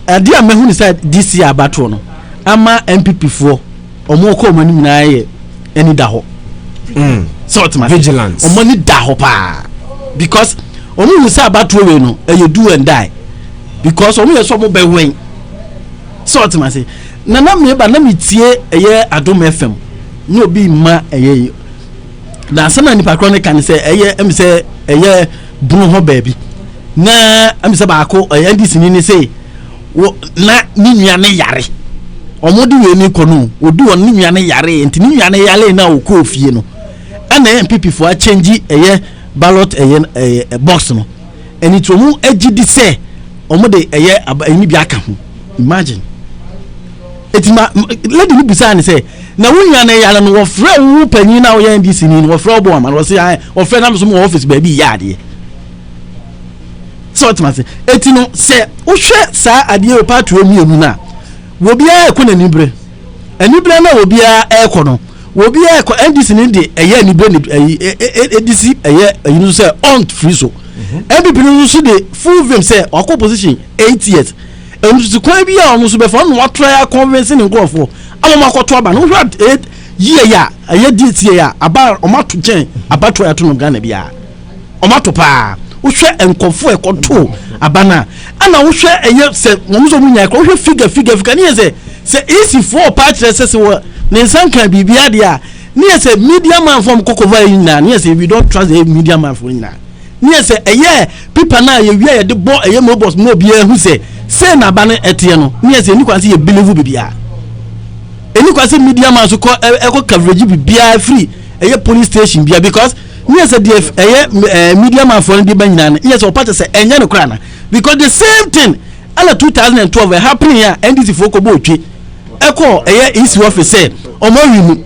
ade a mehu ni say this year abato no ama MPP fo omo ko omo ni na ye eni da ho sort my vigilance omo ni da ho pa because omo hu say abato we no e do and die because omo ye so mo be wen sort my say na me ba na me tie eye Adom FM ni obi ma eye na sana ni patronic kan say eye em say eye bunu ho baby na em say ba ko eye ndisi ni say na ni nua ne yare omodi we ni kono odi won ni nua ne yare enti ni nua ne yare na okọ ofie no ana MPP for a change eye ballot eye box no eni tomu agidi say omode eye eni bi aka ho imagine etima lady ni bisa ni say na wunya na yare no wo frɛ wo panyin na wo yan di sini no wo frɛ obo ama wo say wo frɛ na so mo office ba bi yaade so what say etino say wo hwɛ sa ade o patro mienu na wo bia ekɔ na nibre na wo bia ekɔ no wo bia ekɔ NDC ni de eye nibre ni edisi eye yinu say on free so MPP no so de full vim say okɔ position 8 years ensu kwan bia omo so be for no wa try convince ni nkɔfo amama akɔto aba no hwɛ year ya eye DT ya aba omato chen abato ya to no Ghana bia omato pa wohwɛ nkɔfo ɛkɔto abana ana wohwɛ ɛyɛ sɛ wɔn mu nya ɛkɔ wohwɛ figure ne yɛ sɛ easy for part sɛ wɔ ne nsan kan biribi ade a ne yɛ sɛ media man from kokova yi na ne yɛ sɛ we don't trust the media man from yi na ne yɛ sɛ ɛyɛ pipa na yɛ wia yɛ de bɔ ɛyɛ mobos mo obi ehu sɛ na abana ɛteɛ no ne yɛ sɛ ni kwanse yɛ believe bibia eni kwanse media man so kɔ ɛkɔ coverage bibia free ɛyɛ police station bia because ne yɛ sɛ de ɛyɛ media man from de ba nyina ne yɛ sɛ ɔpata sɛ ɛnyɛ no kra na because the same thing ala 2012 happening here NDC for ko bo otwe eko eye isi office say omo winu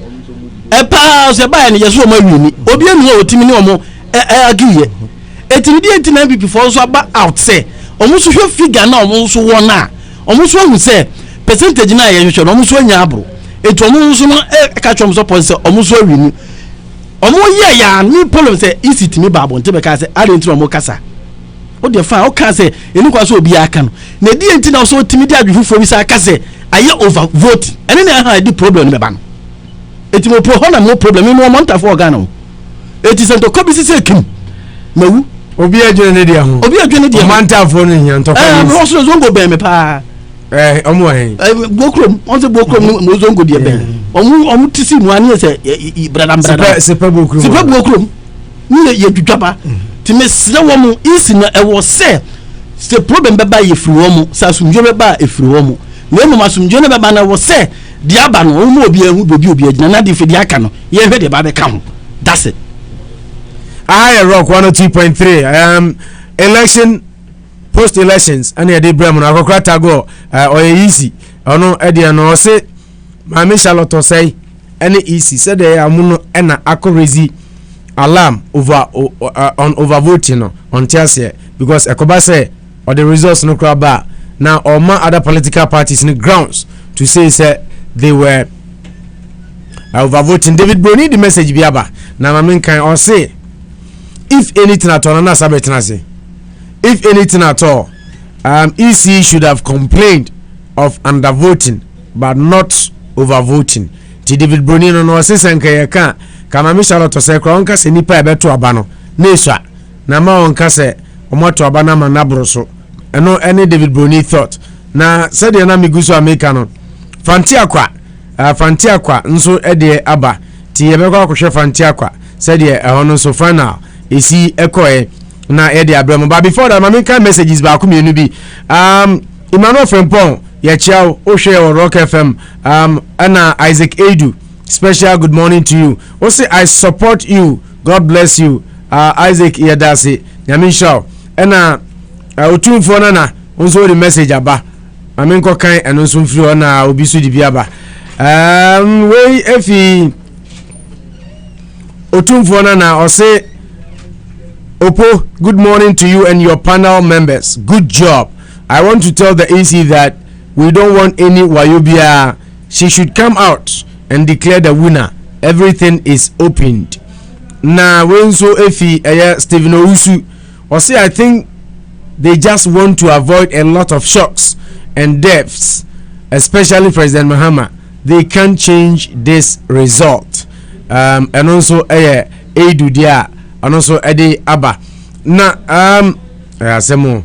pa so ba ne yeso omo winu obi enu otimi ne omo agiye etimi di entina BP for so aba out say omo so hwe figure na omo so won na omo so hu say percentage na ye hwe omo so anya abro etu omo so no ka twom so point say omo so winu omo ye ya ni problem say isi timi ba abon te be ka say adenti omo kasa o de fa o ka say eni kwa so obi aka no na di enti na so timi di adwufo bi sa aka say aye over vote eni na ha di problem be ba no eti mo pro na mo problem mo monta for Ghana o eti sento ko bi se kim mawu obi adwene ne dia ho o manta for no hia ntoko no so zongo be me pa omo hen bokrom on se bokrom mo zongo die be omo tisi no ani se brada sepa bokrom ni ye dwudwaba ti me sire wo mu isi na e wo se problem be ba ye firi wo mu sa sumdwe be ba e firi wo mu na mu masumdwe ne be ba na wo se di aba no mo obi ehu obi agina na di fidi aka no ye hwe de ba be ka ho that's it. I rock 102.3 election post elections and the Brahman akokrata go easy ono e de no se Mami Charlotte say any easy said they amuno ena akorezi alarm over on overvoting on Chelsea because ekoba say or the results no crab ba now or ma other political parties in the grounds to say they were overvoting. David Bruni the message biaba na Mami kan or say if anything at all, if anything at all, EC should have complained of undervoting but not overvoting. Ti David Brunino no se senka ye kan Mami Charlotte say kra onka se nipa ebeto aba no neswa na ma onka se omoto aba na manabro so eno any David Bruni thought na said na miguso America no Fantiakwa nso ede aba ti ye bekwa kwhwe Fantiakwa said ye ehono so final esi ekoe na ede abramo but before that Mami kan messages ba ko mienu bi Emmanuel Frempong ye chiao o hwe o Rock FM ana Isaac Edu special good morning to you o say I support you God bless you Isaac Yedase Nyame show ana otumfo na onso the message aba Mami nko kan eno so mfiri na obi so di bi aba we efi otumfo na o say Opo, good morning to you and your panel members. Good job. I want to tell the AC that we don't want any Wayobia. She should come out and declare the winner. Everything is opened. Na wenso efi Stephen Owusu. Or say I think they just want to avoid a lot of shocks and deaths, especially President Mahama. They can't change this result. And also Edu dia. And also Eddie Abba. Na Semo.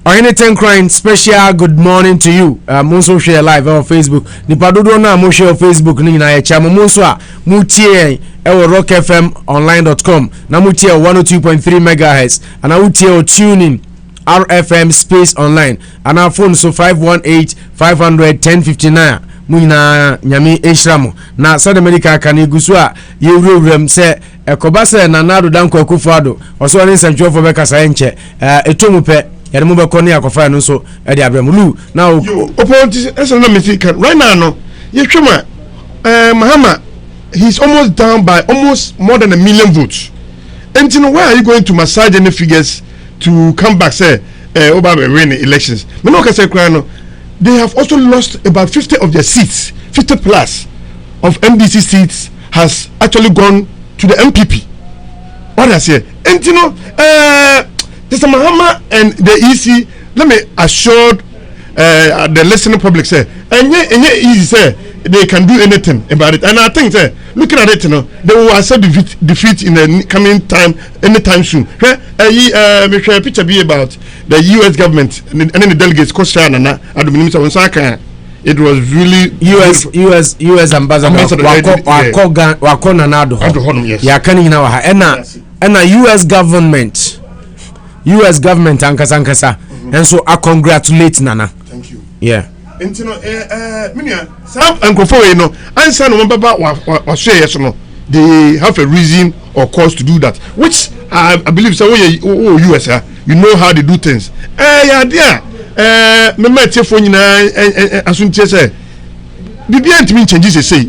Ohene Tenkran special good morning to you. Monso share live on Facebook. Nipa dodo na mo share Facebook ni na echa mo monso a mu tie rockfmonline.com na mu tie 102.3 MHz and na mu tie tuning RFM space online and our phone so 518 500 1059. Muna nyame ehiramo na South America kan egusu a ye wurawuram se ekoba se na nado danko akufuado oso ne nsantwofo be kasa enche etomu pe yare mu be kone akofa no so e de abramulu na opponent esa na mistake right now no ye hwema Mahama he's almost down by almost more than 1 million votes and you know why are you going to massage any figures to come back say Obama win elections me no ka say kra no. They have also lost about 50 of their seats. 50 plus of MDC seats has actually gone to the MPP. What I say? And you know, Mr. Mahama and the EC, let me assure the listening public say, and easy say, they can do anything about it. And I think looking at it, you know, they will accept defeat in the coming time, anytime soon. A picture be about the U.S. government and then the delegates. It was really U.S. ambassador wako nanado. Yes. Ya kani na waha. Ena U.S. government ankasa. And so I congratulate Nana. Thank you. Yeah. And you know, Minia, some Uncle you know, and son of was yes or no. They have a reason or cause to do that, which I believe so. US, you know how they do things. Yeah, dear. Me met your phone as soon as say. Bibia to me changes say.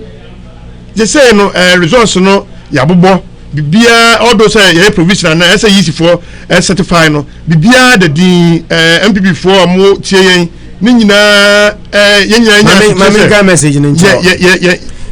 They say no resource no yabobo. Bibia all those provision and say easy for certify no. Bibia the MPP for more tie.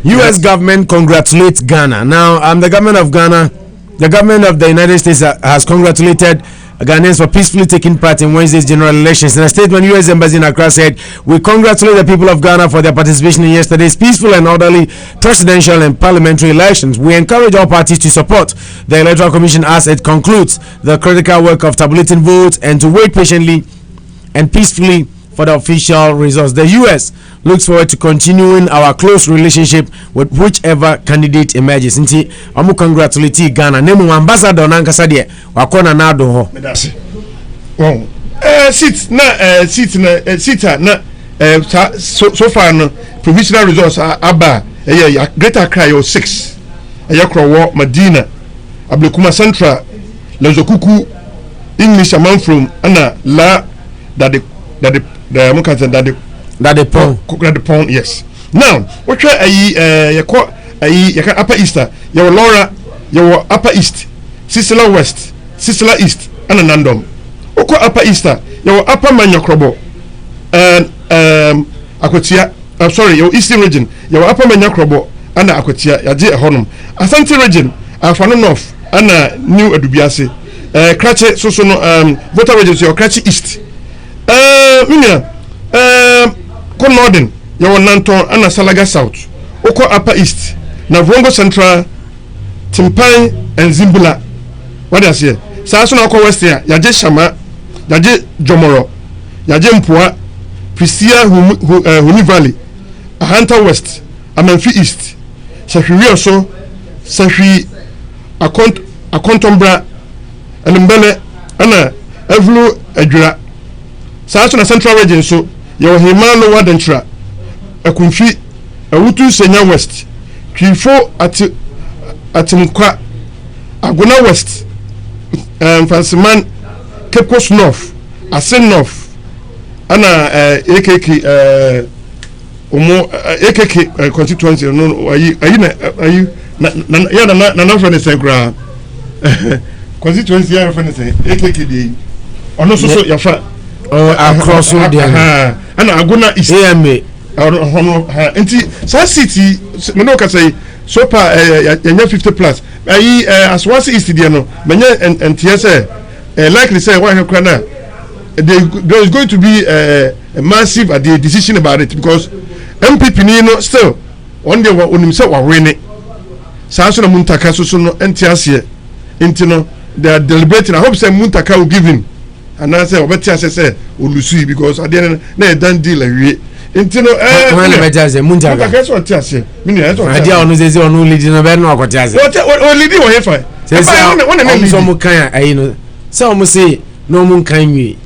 U.S. government congratulates Ghana. Now, the government of Ghana, the government of the United States has congratulated Ghanaians for peacefully taking part in Wednesday's general elections. In a statement, U.S. Embassy in Accra said, "We congratulate the people of Ghana for their participation in yesterday's peaceful and orderly presidential and parliamentary elections. We encourage all parties to support the Electoral Commission as it concludes the critical work of tabulating votes and to wait patiently and peacefully for the official results. The U.S. looks forward to continuing our close relationship with whichever candidate emerges." Nti amu congratulate Ghana. Nemu ambassador nankasa de wakona nado ho. Wow. Seat na so far no provisional results aba Greater Accra 6. Ayakro Medina, Ablekuma Central, Lazokuku, English among from ana la that the pond, yes. Now, what try Upper Easter, your Laura, your Upper East, Sicily West, Sicily East, and Nandom. Oko Upper Easter, your Upper Manyakrobo, and Aquatia, sorry, your Eastern region, your Upper Manyakrobo, and Aquatia, Yaji Honum. Asante region, Afano North, and New Edubiasi, Cratchet, so voter regions, your Cratchet East. Ko Northern yawo Nanton ana Salaga South oko Upper East na Vrongo Central Timpan and Zimbula what I say saa so na ko West ya yaje Shama yaje Jomoro yaje Mpua Prisia Huni Valley Ahanta West Amanfi East Sahwi Oso Sahwi Akontombra Elmbele ana Evlu Adwira saa so na Central region so your Himano Wadentra, a Kunfi, a Wutu Senya West, Kifo at Mkwa, Aguna West, Fansiman, Cape Coast North, Asen North, Anna AKK, AKK constituency, no, are you, Nana from the Segra constituency, AKK, or no, so your fat. Across the and Aguna is AMA. So city, no can say so far 50 plus. As once is the no, and TSA likely say why there is going to be a massive decision about it because MPP Nino still one day when himself were winning. Sasuna Muntaka so no NTSA intino they are deliberating. I hope say Muntaka will give him. And I say, "Obeti say Olusi because I didn't done deal away." Intino when the measures Muntaga. That's what I say. Idea on the on leading a bed no kwatiase. What leading or hefa? Say some kan know. Some say no mun kan wi.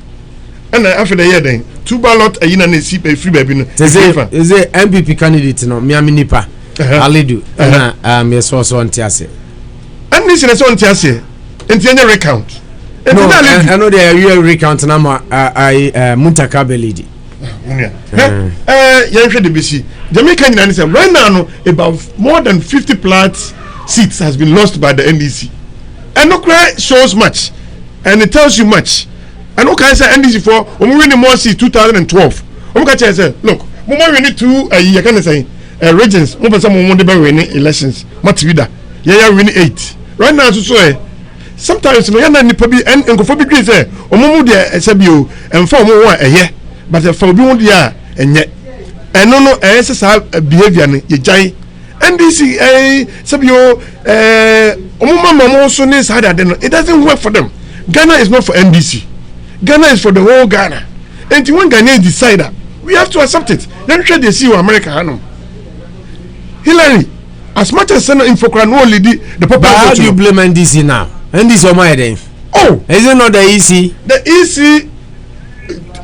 And after the year then, 2 ballot ayina na si free baby no. Say MPP candidate no me aminipa. Alidu na me so ntiase. And this is on ntiase. Enti recount. No, I know they are real recount number. Muntaka Belidi. The BC. Jamaica right now, about more than 50 plat seats has been lost by the NDC. And no cry shows much, and it tells you much. And no can say NDC for when we win more seats 2012. Look, we need 2 you can say regions. We some winning elections. Mativida, winning 8. Right now, so. Sometimes no yana nipa bi enkofo bi dwe say omumu de esabio emfa omu wa eye but for bi won dia enye ɛno no ɛyɛ sɛ saa behavior no yɛgyae NDC sɛbio ɔmoma ma mo so ne saa de no it doesn't work for them. Ghana is not for NDC. Ghana is for the whole Ghana. And when Ghanaians decide that, we have to accept it. Then try to see what America Hanum. Hillary, as much as Senator Infocran only the popular. But how do you blame NDC now? NDC on my day. Oh, is it not the EC? The EC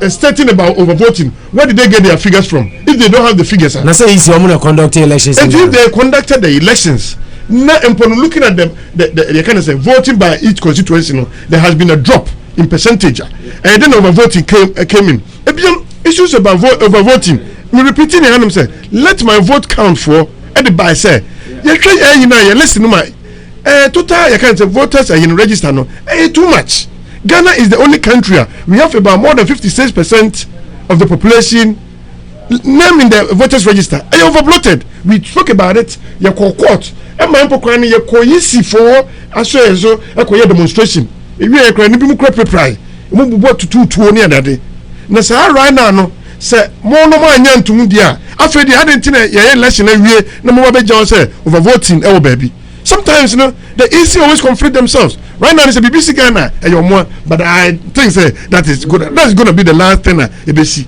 is stating about overvoting. Where did they get their figures from? If they don't have the figures, I say EC are conduct elections. And if they conducted the elections, now upon looking at them, they kind of say voting by each constituency, there has been a drop in percentage, and then overvoting came in. Issues about overvoting. Me repeating the hand say, let my vote count for. At the by say, you listen to my total. You can't say voters are in register no. Too much. Ghana is the only country we have about more than 56% of the population name in the voters register. I overbloated. We spoke about it. You call court. And my uncle crying. You call easy for as so. I call demonstration. If you are crying, you be more prepare. You move what to two near that day. Na say right now no say more no more anya ntum dia after the hadn't ye election awie na mo be join say overvoting e wo baby. Sometimes you know the EC always conflict themselves. Right now it's a BBC Ghana but I think say that is good. That's going to be the last thing ABC.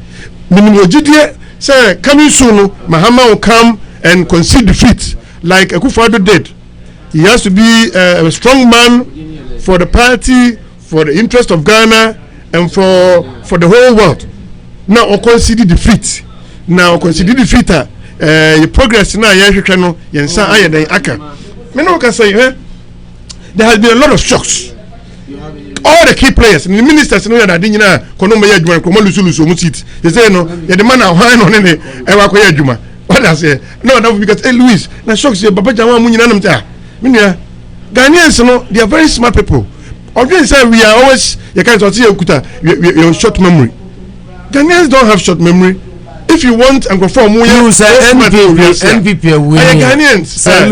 Minimum GDA say coming soon Mahama will come and concede defeat like Akufo-Addo did. He has to be a strong man for the party, for the interest of Ghana and for the whole world. Now or concede defeat. Now concede defeat your progress now no yensa ayeden aka. Me no can say there has been a lot of shocks. All the key players, the ministers know that didn't kono me adwuma komo lusu mu seat. They say no, the man ahwan on ne e wa koye adwuma. What I say? No, that because Louis, na shocks ye baba jama mu nyina nam ta. Me nua Ghanaians no, they are very smart people. Again say we are always you can't see your short memory. Ghanaians don't have short memory. If you want and go for more, you say NPP winning. Ghanaians say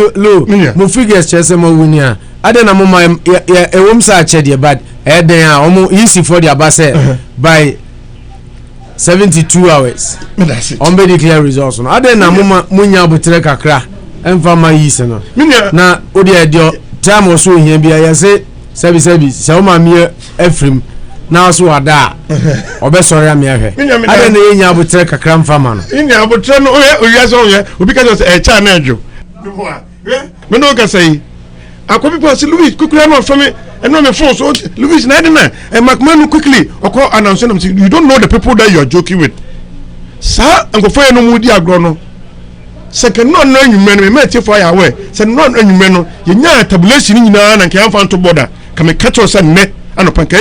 mo figures chese mo winning. Ade na mo ma ewom sa chede bad eden a omo easy for the abase by 72 hours. That's it. On be declare results no. Ade na mo ma munya botre kakra emfa ma yise no. Na odi edio time so hia bia ya say sebi se o ma me Efrim na so wada obe sori am yahwe ade na yenya abotre kakra mfama no nya abotre no oya so ye obi ka just e cha na adwo me no ka say akobi pass Louis kukura no from me and no me phone so Louis na ade na McMahon quickly oko announce them you don't know the people that you are joking with sa angofo ye no mu di agro no second no anwume me tie for ya we se no anwume no yenya tabulation nyina na nke amfa nto border ka me catch us ne anopanka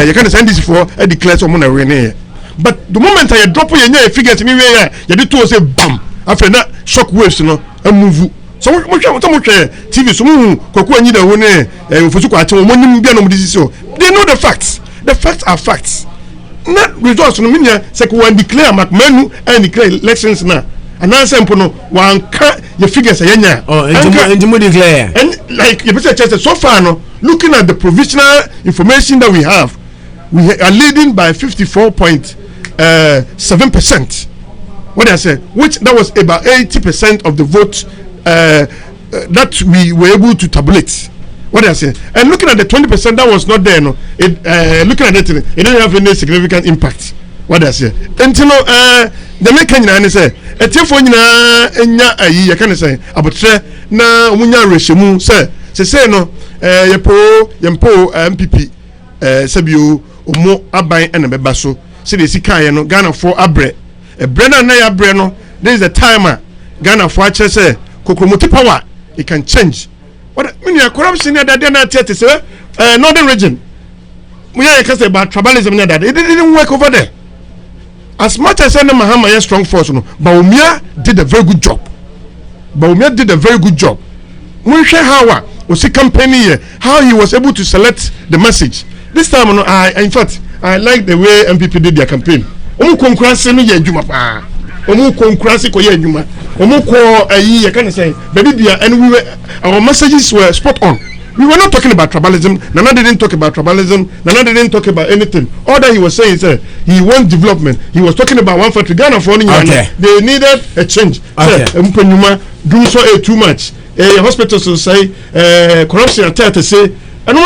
you can send this for a declare someone a win. But the moment I drop your figures in anywhere, you did to say bam after that shock waves no a move. So much TV so koku anyi da wo ne fosu kwa che mo nim bia no this so they know the facts. The facts are facts. Not results no mean say ko wan declare McMahon and declare elections na and answer mpo one your figures yenya and you declare and like you say so far no looking at the provisional information that we have are leading by 54.7%. What I say which that was about 80% of the votes that we were able to tabulate. What I say and looking at the 20% that was not there no looking at it didn't have any significant impact. What I say until the making and say a telephone enya ayi ya kan say abotre na munya rehemu say no yempo MPP sabio omo aban na beba so say the sika no Ghana for abre ebre na ya abre no this is the time Ghana for ache say kokromoti power it can change. What mean corruption na that na tete say northern region we hear say about tribalism na that it didn't work over there. As much as Senator Mahama is strong force, no, Bawumia did a very good job. When we share how was he campaigning how he was able to select the message. This time, no, in fact, I like the way MPP did their campaign. Omu konkurasi no ye adwuma pa. Omu konkurasi ko ye adwuma. Omu ko ayi, I can say, baby bia, and our messages were spot on. we were not talking about tribalism. Nana didn't talk about tribalism. Nana didn't talk about anything. All that he was saying is he wants development. He was talking about one factory. Ghana for okay. They needed a change. Okay. Do so too much. Hospitals will say corruption attack to say and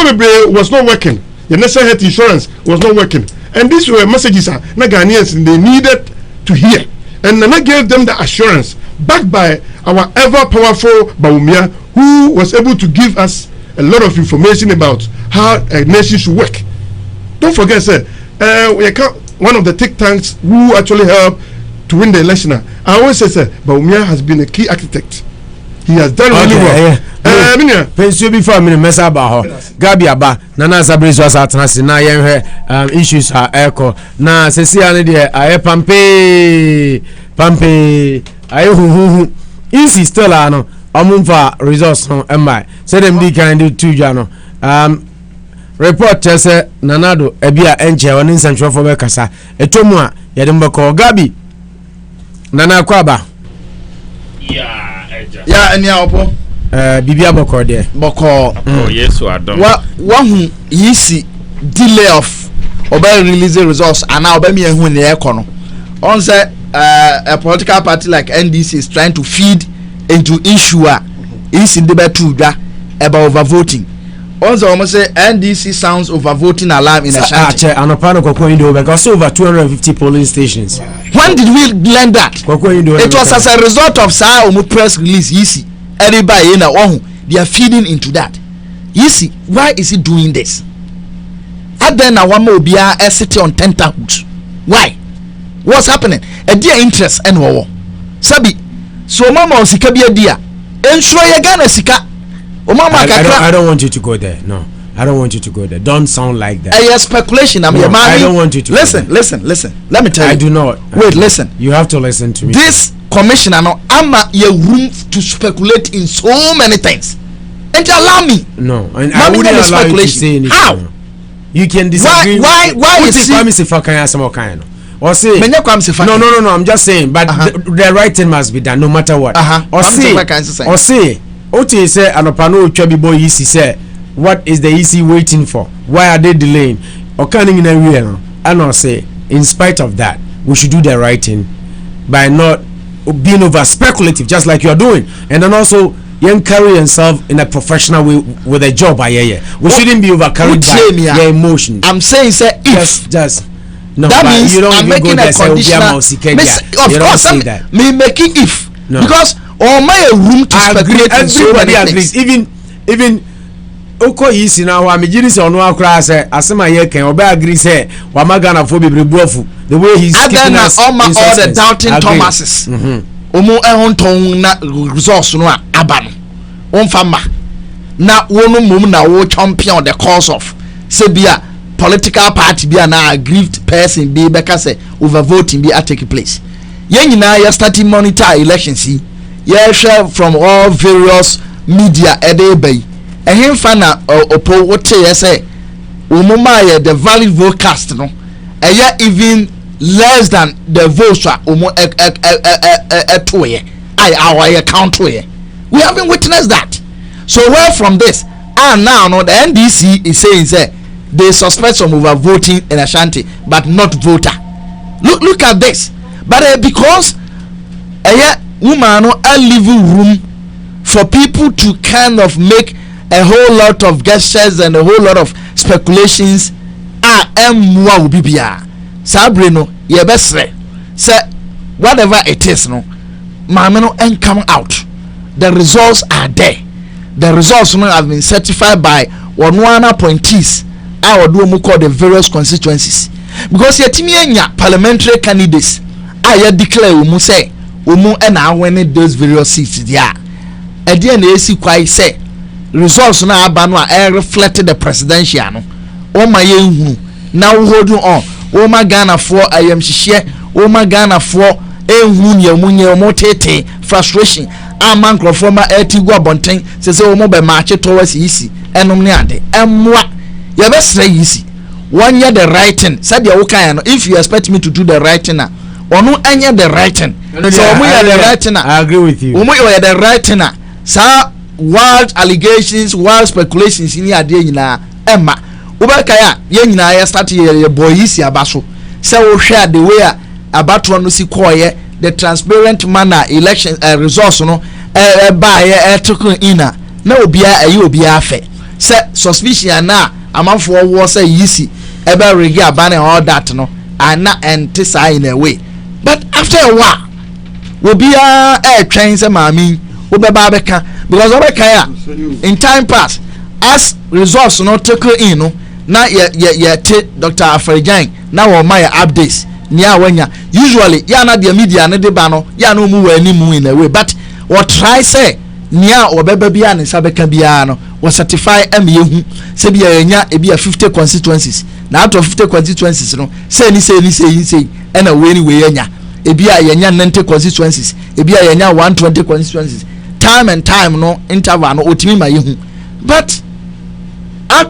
was not working. The national health insurance was not working. And these were messages that Ghanaians they needed to hear. And Nana gave them the assurance, backed by our ever powerful Bawumia, who was able to give us a lot of information about how a nation should work. Don't forget, sir, one of the think tanks who actually helped to win the election. I always say, sir, Bawumia has been a key architect. He has done really well. Pension before me mess about Gabi Aba Nana Sabri was at Nasi na issues are echo na sesi ane de aye pampe aye hu easy still ano omumfa results no emai say them di kan do two jano report say Nanado ebia enche woni nsantwe for be kasa etomu a yede mbeko Gabi Nana Kwaba ya eni awopo bibia boko there boko yes adom wa hu yisi delay of oba release results and now oba me hu ne ekono on say a political party like NDC is trying to feed into issue is in the betu about overvoting. Also almost say NDC sounds overvoting alarm in Ashanti. Anopano Kokoindo because over 250 polling stations. When did we learn that? It was as a result of Sa Omu press release. Yisi, everybody in they are feeding into that. Yisi, why is he doing this? And then a one more be a city on tenterhooks. Why? What's happening? A dear interest and war. Sabi, so mama osika dear. Ensure you gonna sika. I don't want you to go there. No, I don't want you to go there. Don't sound like that. Speculation. I don't want you to listen. Let me tell you. I do not. Wait, listen. You have to listen to me. This commissioner now, I'm your room to speculate in so many things. And allow me. No, and I wouldn't allow you to say anything. How? You can disagree. Why is he? Or say no. I'm just saying, but the right thing must be done, no matter what. Or say. Oti say anopano chwabi boy isi say what is the EC waiting for? Why are they delaying? Okaning in a real and I say in spite of that we should do the right thing by not being over speculative just like you're doing, and then also you carry yourself in a professional way with a job. We shouldn't be over carried by your emotions. I'm saying say if just no, that means you don't I'm making a conditional. Of course, me making if because or my room to speculate. Everybody agrees. Even Oko yisi na wa mejiri se ono akra se asema ye ken oba agree say wa magana fo bebrebofu the way he's keeping us all the doubting Thomases omo ehonton na resource no aba no onfama na wonu mum na wo champion the cause of sebia political party bia na aggrieved person be beka say overvoting be take place ye nyina ya starting monitor elections share from all various media edebay ehim fana opo wote say umuma the valid vote cast no even less than the votes umo etoye our count we haven't witnessed that. So where from this now no the NDC is saying say they suspect some overvoting in Ashanti but not voter. Look at this, but because woman are leaving room for people to kind of make a whole lot of gestures and a whole lot of speculations. Will be Sabrino ye best say whatever it is no mameno and come out. The results are there. The results no have been certified by one appointees our do call the various constituencies, because yetimi parliamentary candidates I declare umu say umu ena winning those various seats there. Edi na esi kwai say results na aba no reflected the presidential no o ma ye hu na wo hold on o ma Ghana for ayam hihye o ma Ghana for ehun ye munye mo tete frustration aman crofoma etigu abonten se o mo be march towards isi enom ne ade emwa ye be sra isi one year the right thing said you kan no if you expect me to do the right thing onu anya the right thing so we are the right thing. I agree with you. We are the right thing sa wild allegations, wild speculations in your day na Emma. Ubakaya, yen na start your boy isi abaso. So share the way about one si koye the transparent manner election resource no by token ina. Na obia ayi obia fe. Say suspicion na amanfo wo say yisi ebe regi abane all that no and na entisa in a way. But after a while, obia train say mami obeba beka because obeka ya in time pass as results no take in no na ye Dr. Afrejan na wo my updates nia wanya usually ya na the media ne de ba no ya na mu wani mu in a way but what try say nia obeba bia ne sabeka bia no was certify yehu say bia yenya e bia 50 constituencies na out of 50 constituencies no say ni and a way yenya e bia yenya 90 constituencies e bia yenya 120 constituencies time and time no interval no otimi ma yehu but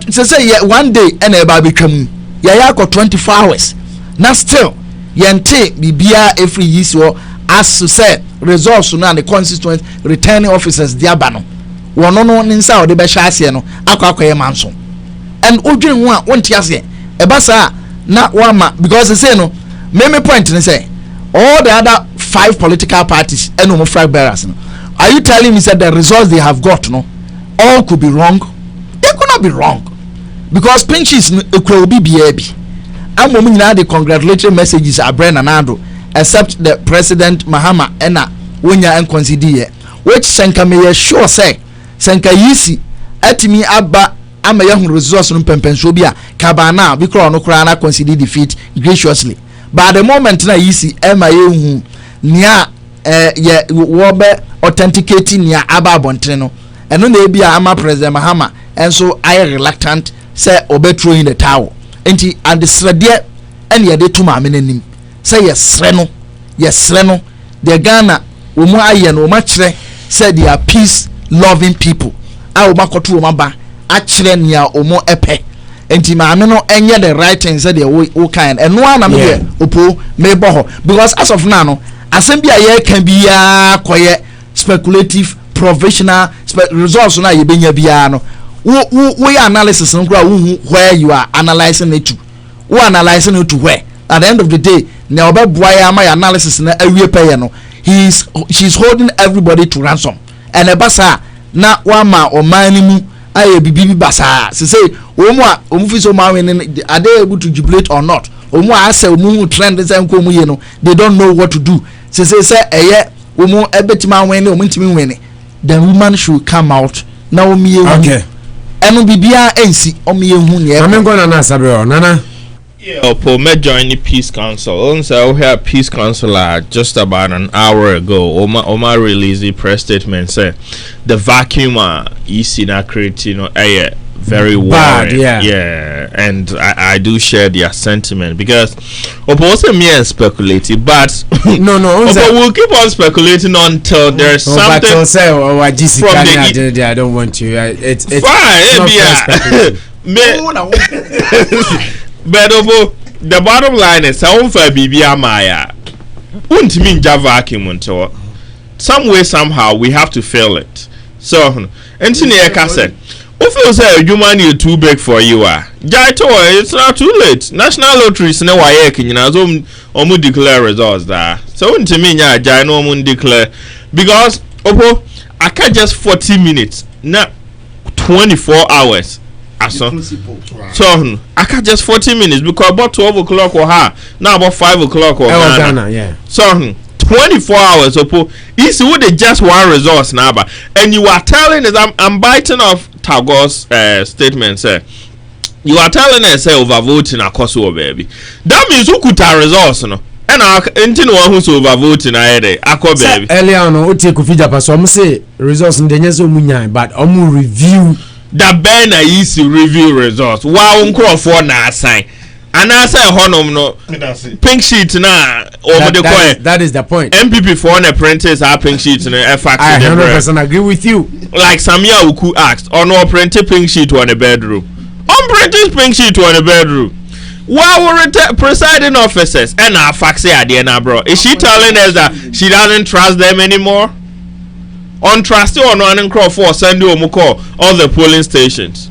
say one day and eba betwam ya 24 hours na still yente bibia every year so as to say results no and the constituent returning officers dia ba no wono no nsa o de be hya ase no akwakoye manso and odwin ho a wonti ase eba sa na wama because say no me point ni say all the other 5 political parties and no flag bearers no are you telling me that the results they have got no all could be wrong? They could not be wrong because pinches will be baby. I'm nyina the congratulatory messages are Brennan Nando except the President Mahama Ena Wunya and consider which Senka may sure say Senka Yisi atimi aba ama yahu resource no pempensobia kabana bikro no kra na consider defeat graciously but the moment na Yisi ema yehu nia ye wobe authenticating nia aba bontre no eno na ebia ama President Mahama enso I reluctant say obetro in the towel enti and the srede ene ye de to ma menanim say yesre no the Ghana omo aye no ma kire say they are peace loving people a omo akoto omo ba a kire nia omo epe enti ma me no enye the right thing say the wo kind eno ana me de opo me bo because as of now no asem bia ye kan bia koye speculative provisional results na ye benya bia no wo analysis no kra where you are analyzing it to wo analyzing it to where at the end of the day na obeboa ya my analysis na awie pay no she's holding everybody to ransom and ebasa na wama omanimu aye bibi basa say omu fi so ma are they able to jubilate or not omu ase omu trend say nko mu ye no they don't know what to do say eye omu ebetima wen omu ntimi wen the woman should come out na omu ye okay enu bibia ensi omu ye hu ne am going na sabre nana yeah po me join the peace council on say we have peace council just about an hour ago Oma released the press statement say the vacuum is in a creating very bad, yeah, and I do share their sentiment because also me and speculating, but no, but we'll keep on speculating until there's something from the I don't want you. It's fine, but the bottom line is I won't for BB Maya. Won't mean Java vacuum until some way somehow we have to fill it. So, Anthony Eka said. If you say human you too big for you Jaito it's not too late. National lotteries na waye kinyina so omu declare results there. So to me nya jai no omu declare because opo I can just 40 minutes na 24 hours aso. So I can just 40 minutes because about 12 o'clock or now about 5 o'clock or Ghana, yeah. So 24 hours opo is would just one resource now and you are telling us I'm biting off Tagos statement say you are telling us say overvoting akoso baby that means who could have results no and anything one who's overvoting ahead akọ baby earlier on o take Kufija paso am say results ndenye so munyan but omu review that ben is review results wa nkro for na assign and I say honum no pink sheet na that is the point. MPP for an apprentice are pink sheet in a fact. I 100% agree with you. Like Samia Uku asked, or no printed pink sheet on a bedroom. Unprinted pink sheet on a bedroom. Why were presiding officers and our faxi at the end, bro? Is she telling us that she doesn't trust them anymore? on trust on one crowd for send you call all the polling stations.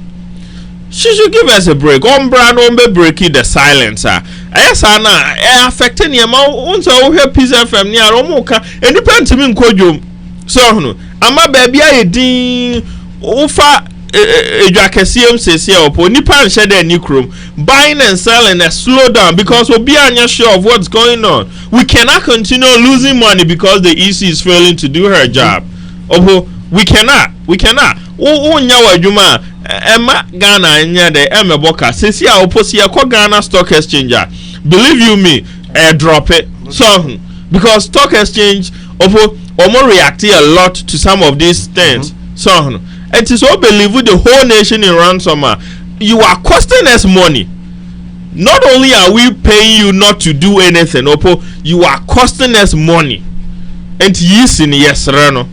She should give us a break. Brand on be breaking the silence. Yes, Anna, affecting your mouth. Once I hear Peace FM near Omoka, and depend to me in so no, ama baby I din ufa ejakesium says here opo nipa nche dey new chrome buying and selling a slow down because we are sure of what's going on. We cannot continue losing money because the EC is failing to do her job. Opo, we cannot nyawa adwuma Emma Ghana nya de Emma Boka says here opo see Ghana Stock Exchange. Believe you me, drop it. So because Stock Exchange opo Omo reacting a lot to some of these things. So it is all believe with the whole nation in ransom. You are costing us money. Not only are we paying you not to do anything, Opo, you are costing us money. And yes, Reno.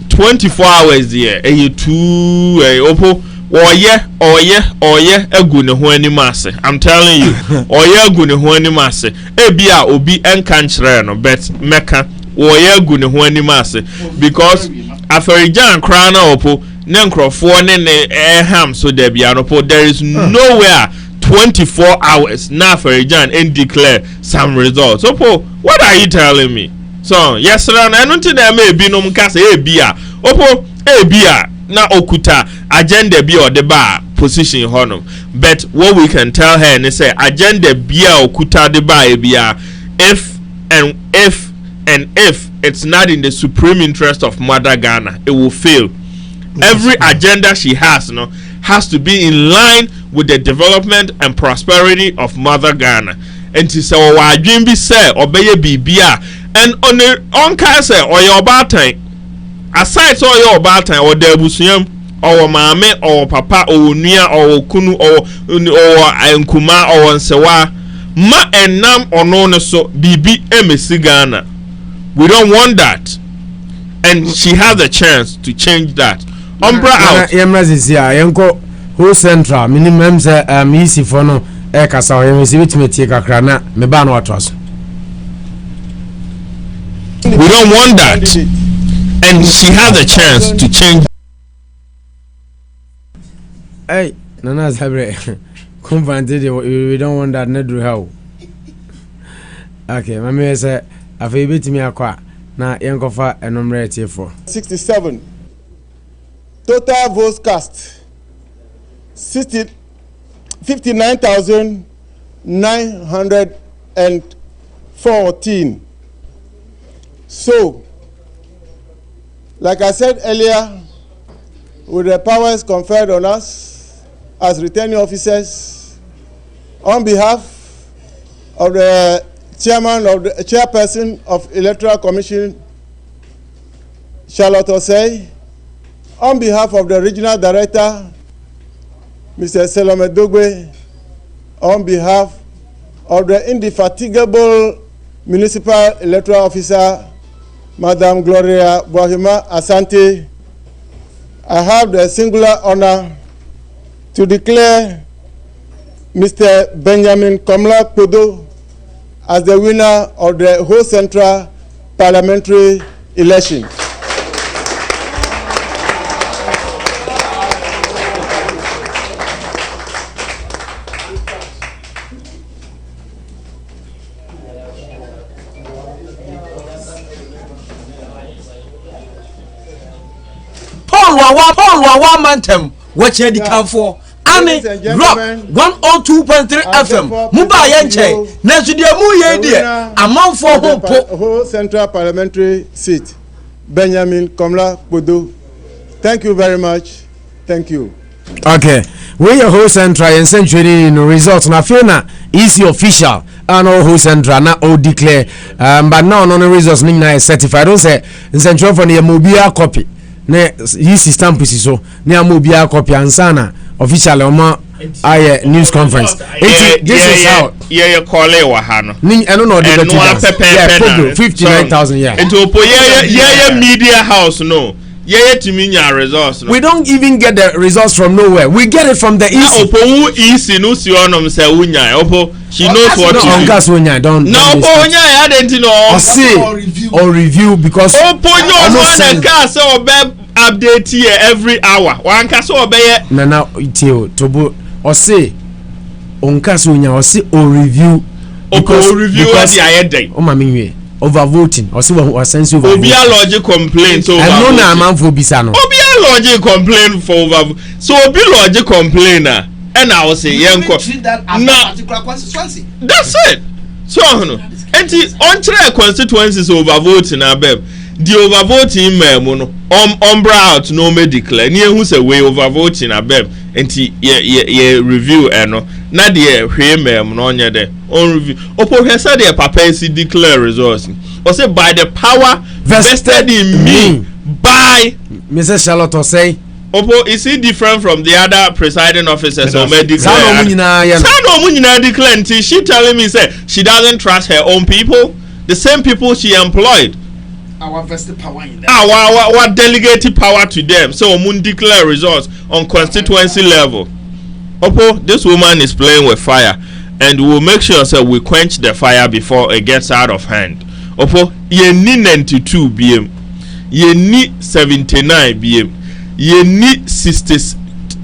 24 hours there. You too, Opo. Oye, egune ho ani mase. I'm telling you. Oye egune ho ani mase. Ebia obi enkanchre no bet meka. Oye egune ho ani mase because aferijan kra na opo ne nkrofo ne ham so there bia no po there is nowhere 24 hours na aferijan and declare some results. Opo, what are you telling me? So, yes sir, na no tin dem e bi no mkase ebia. Opo, ebia na okuta agenda bi or the bar position honum, but what we can tell her and say agenda bia okuta the bar bia if it's not in the supreme interest of Mother Ghana, it will fail. Every agenda she has has to be in line with the development and prosperity of Mother Ghana. And to say wa dream be say obey bibia and on say or your bad time aside so your bad time or the busuam or mame or papa or nua or kunu or nkuma or nsewa ma enam ono so bibi emesi Ghana. We don't want that, and she has a chance to change that. Umbra out. Yenko whole central minimum say easy for no kasa yemesi bitime tie kakra na me ba na watwas. We don't want that, and she has a chance to change. Hey, Nana Sabre, we don't want that. Nedru how? Okay, my man say, "I feel bit me akwa na yenkofa enomre tie for 67. Total votes cast 59,914. So, like I said earlier, with the powers conferred on us as returning officers, on behalf of the chairperson of Electoral Commission, Charlotte Osei, on behalf of the regional director, Mr. Salome Dogwe, on behalf of the indefatigable municipal electoral officer, Madam Gloria Bohima Asante, I have the singular honor to declare Mr. Benjamin Komla Podo as the winner of the whole central parliamentary election. Paul Wawa Mantem, watch the camp Ani Rock 102.3 FM. Muba Yanche. Nesudia Muye dear. Among for whole central parliamentary seat. Benjamin Komla Podo. Thank you very much. Thank you. Okay. We your whole central and century in results na feel na easy official and all whole central na all declare but now no results na certified. Don't say central for the mobile copy. Ne his stamp is so ne mobile copy ansana official omo aye news conference. This is how yeah call it wahano. Ni eno no the 59,000 yeah. Into media house no. yeah to me nya results no. We don't even get the results from nowhere. We get it from the EC. Opo who EC no si onom say unya. Opo she knows what to do. Onkas unya don't. No opo unya ya denti no. Or review because opo nyo one car say obe update here every hour. One car so obe ye. Na itio tobo or say onkas unya or say or review. Opo review what the aye day. O mami we. Overvoting or see what sense over. Obia logic complaint over. I know na man for bisano. Obia logic complaint for over. So obi logic complainer and I will say yenko. Na particular constituency. That's it. So no. Enti on try constituencies overvoting abem. The overvoting memo no umbra out no me declare. Ni who say we overvoting abem. Enti ye review eno. Na de hwe mem no onye de on review opo hwe say de papa si declare results or say by the power vested in me by Mrs. Charlotte say opo is it different from the other presiding officers or medical Sano munyina declare until she telling me say she doesn't trust her own people, the same people she employed. Our vested power in them. Our delegated power to them. So mun declare results on constituency level. Opo, this woman is playing with fire, and we will make sure that we quench the fire before it gets out of hand. Opo, ye ni 92 BM, ye ni 79 BM, ye ni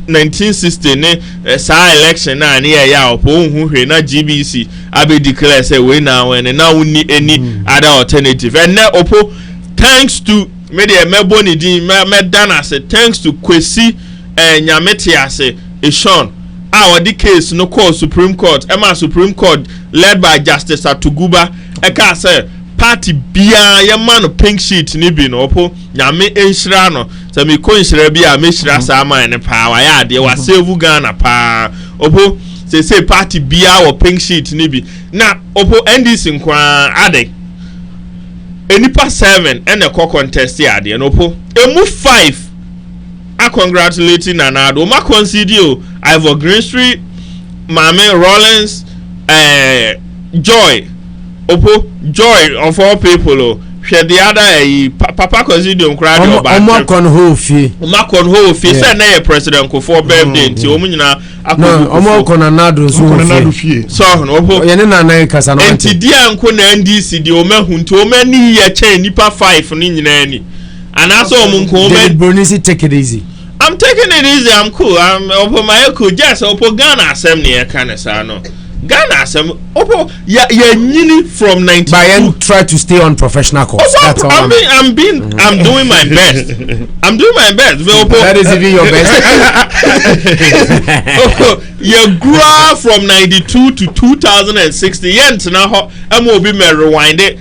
1960 ne sa election na ni ya opo unhwe na GBC abe declare say we now and now we need any other alternative. And now opo, thanks to me the meboni di me dana say thanks to Kwesi Nyamete ase Eshon. Our case no call Supreme Court. Emma Supreme Court led by Justice Atuguba. Eka say party bia ye man pink sheet ni bi no opo nyame enhira no. Se me ko enhira bia me hira sa man ne pa wa ya de wa save Ghana pa. Opo say party bia or pink sheet ni bi. Na opo NDC nkwa ade. Enipa 7 and a contest ya de no opo. Emu 5 I congratulating Nanado. Ma considio Ivor Greenstreet, Mame Rollins, Joy, Opo Joy of all people. She the other Papa considio crowd about. Omakon Hofi. Say na President Kufuor birthday. Nti omu nyina no Omakon Nanado so Opo. Yene na na kasa no. Nti dia nko na NDC di omehu nti omani ye che nipa 5 ni nyina ni. And also David Bonisi take it easy. I'm taking it easy. I'm cool. I'm open my cool. Just open Ghana assembly kind of sano. Ghana assembly. Open yeah nyini from 92. But I try to stay on professional course. That's all. I'm doing my best. I'm doing my best. That is even your best. You grew from 92 to 2060. Yent now I'm will be rewind it.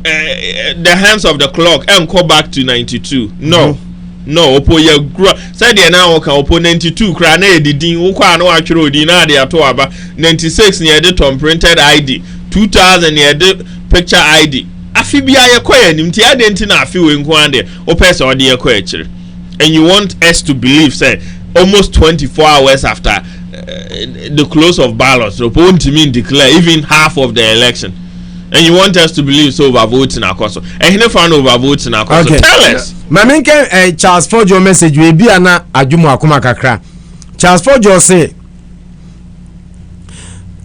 The hands of the clock and go back to 92. No. No, opo ye grow. Said the now okay, opo 92 cry na edidin ukwa no atwere odi na de ato aba 96 near the Tom printed ID 2000 near the picture ID. Afi bia ye koye nim ti ade nti na afi we nko ande o person ode ye koye kire. And you want us to believe say almost 24 hours after the close of ballots opo won't mean declare even half of the election. And you want us to believe so overvoting akoso. And he never overvoting akoso. Okay. Tell us. Maminke Charles Ford your message we be ana adwumu akoma kakra. Charles Ford your say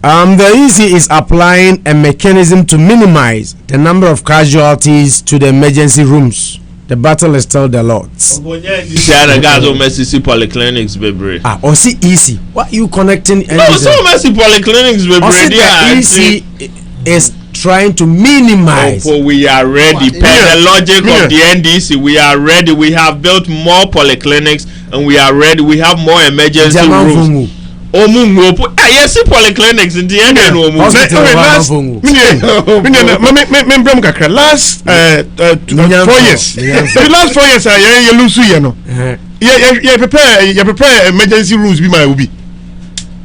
the EC is applying a mechanism to minimize the number of casualties to the emergency rooms. The battle is still the Lord's. Polyclinics, baby. Or see EC. What are you connecting? No, so messy polyclinics, baby. The EC is trying to minimize. Oh, we are ready. Per the logic of the NDC, we are ready. We have built more polyclinics and we are ready. We have more emergency rooms. Yes, polyclinics in the end. Last 4 years. The last 4 years, you lose you know. You prepare emergency rooms. Be my ubi.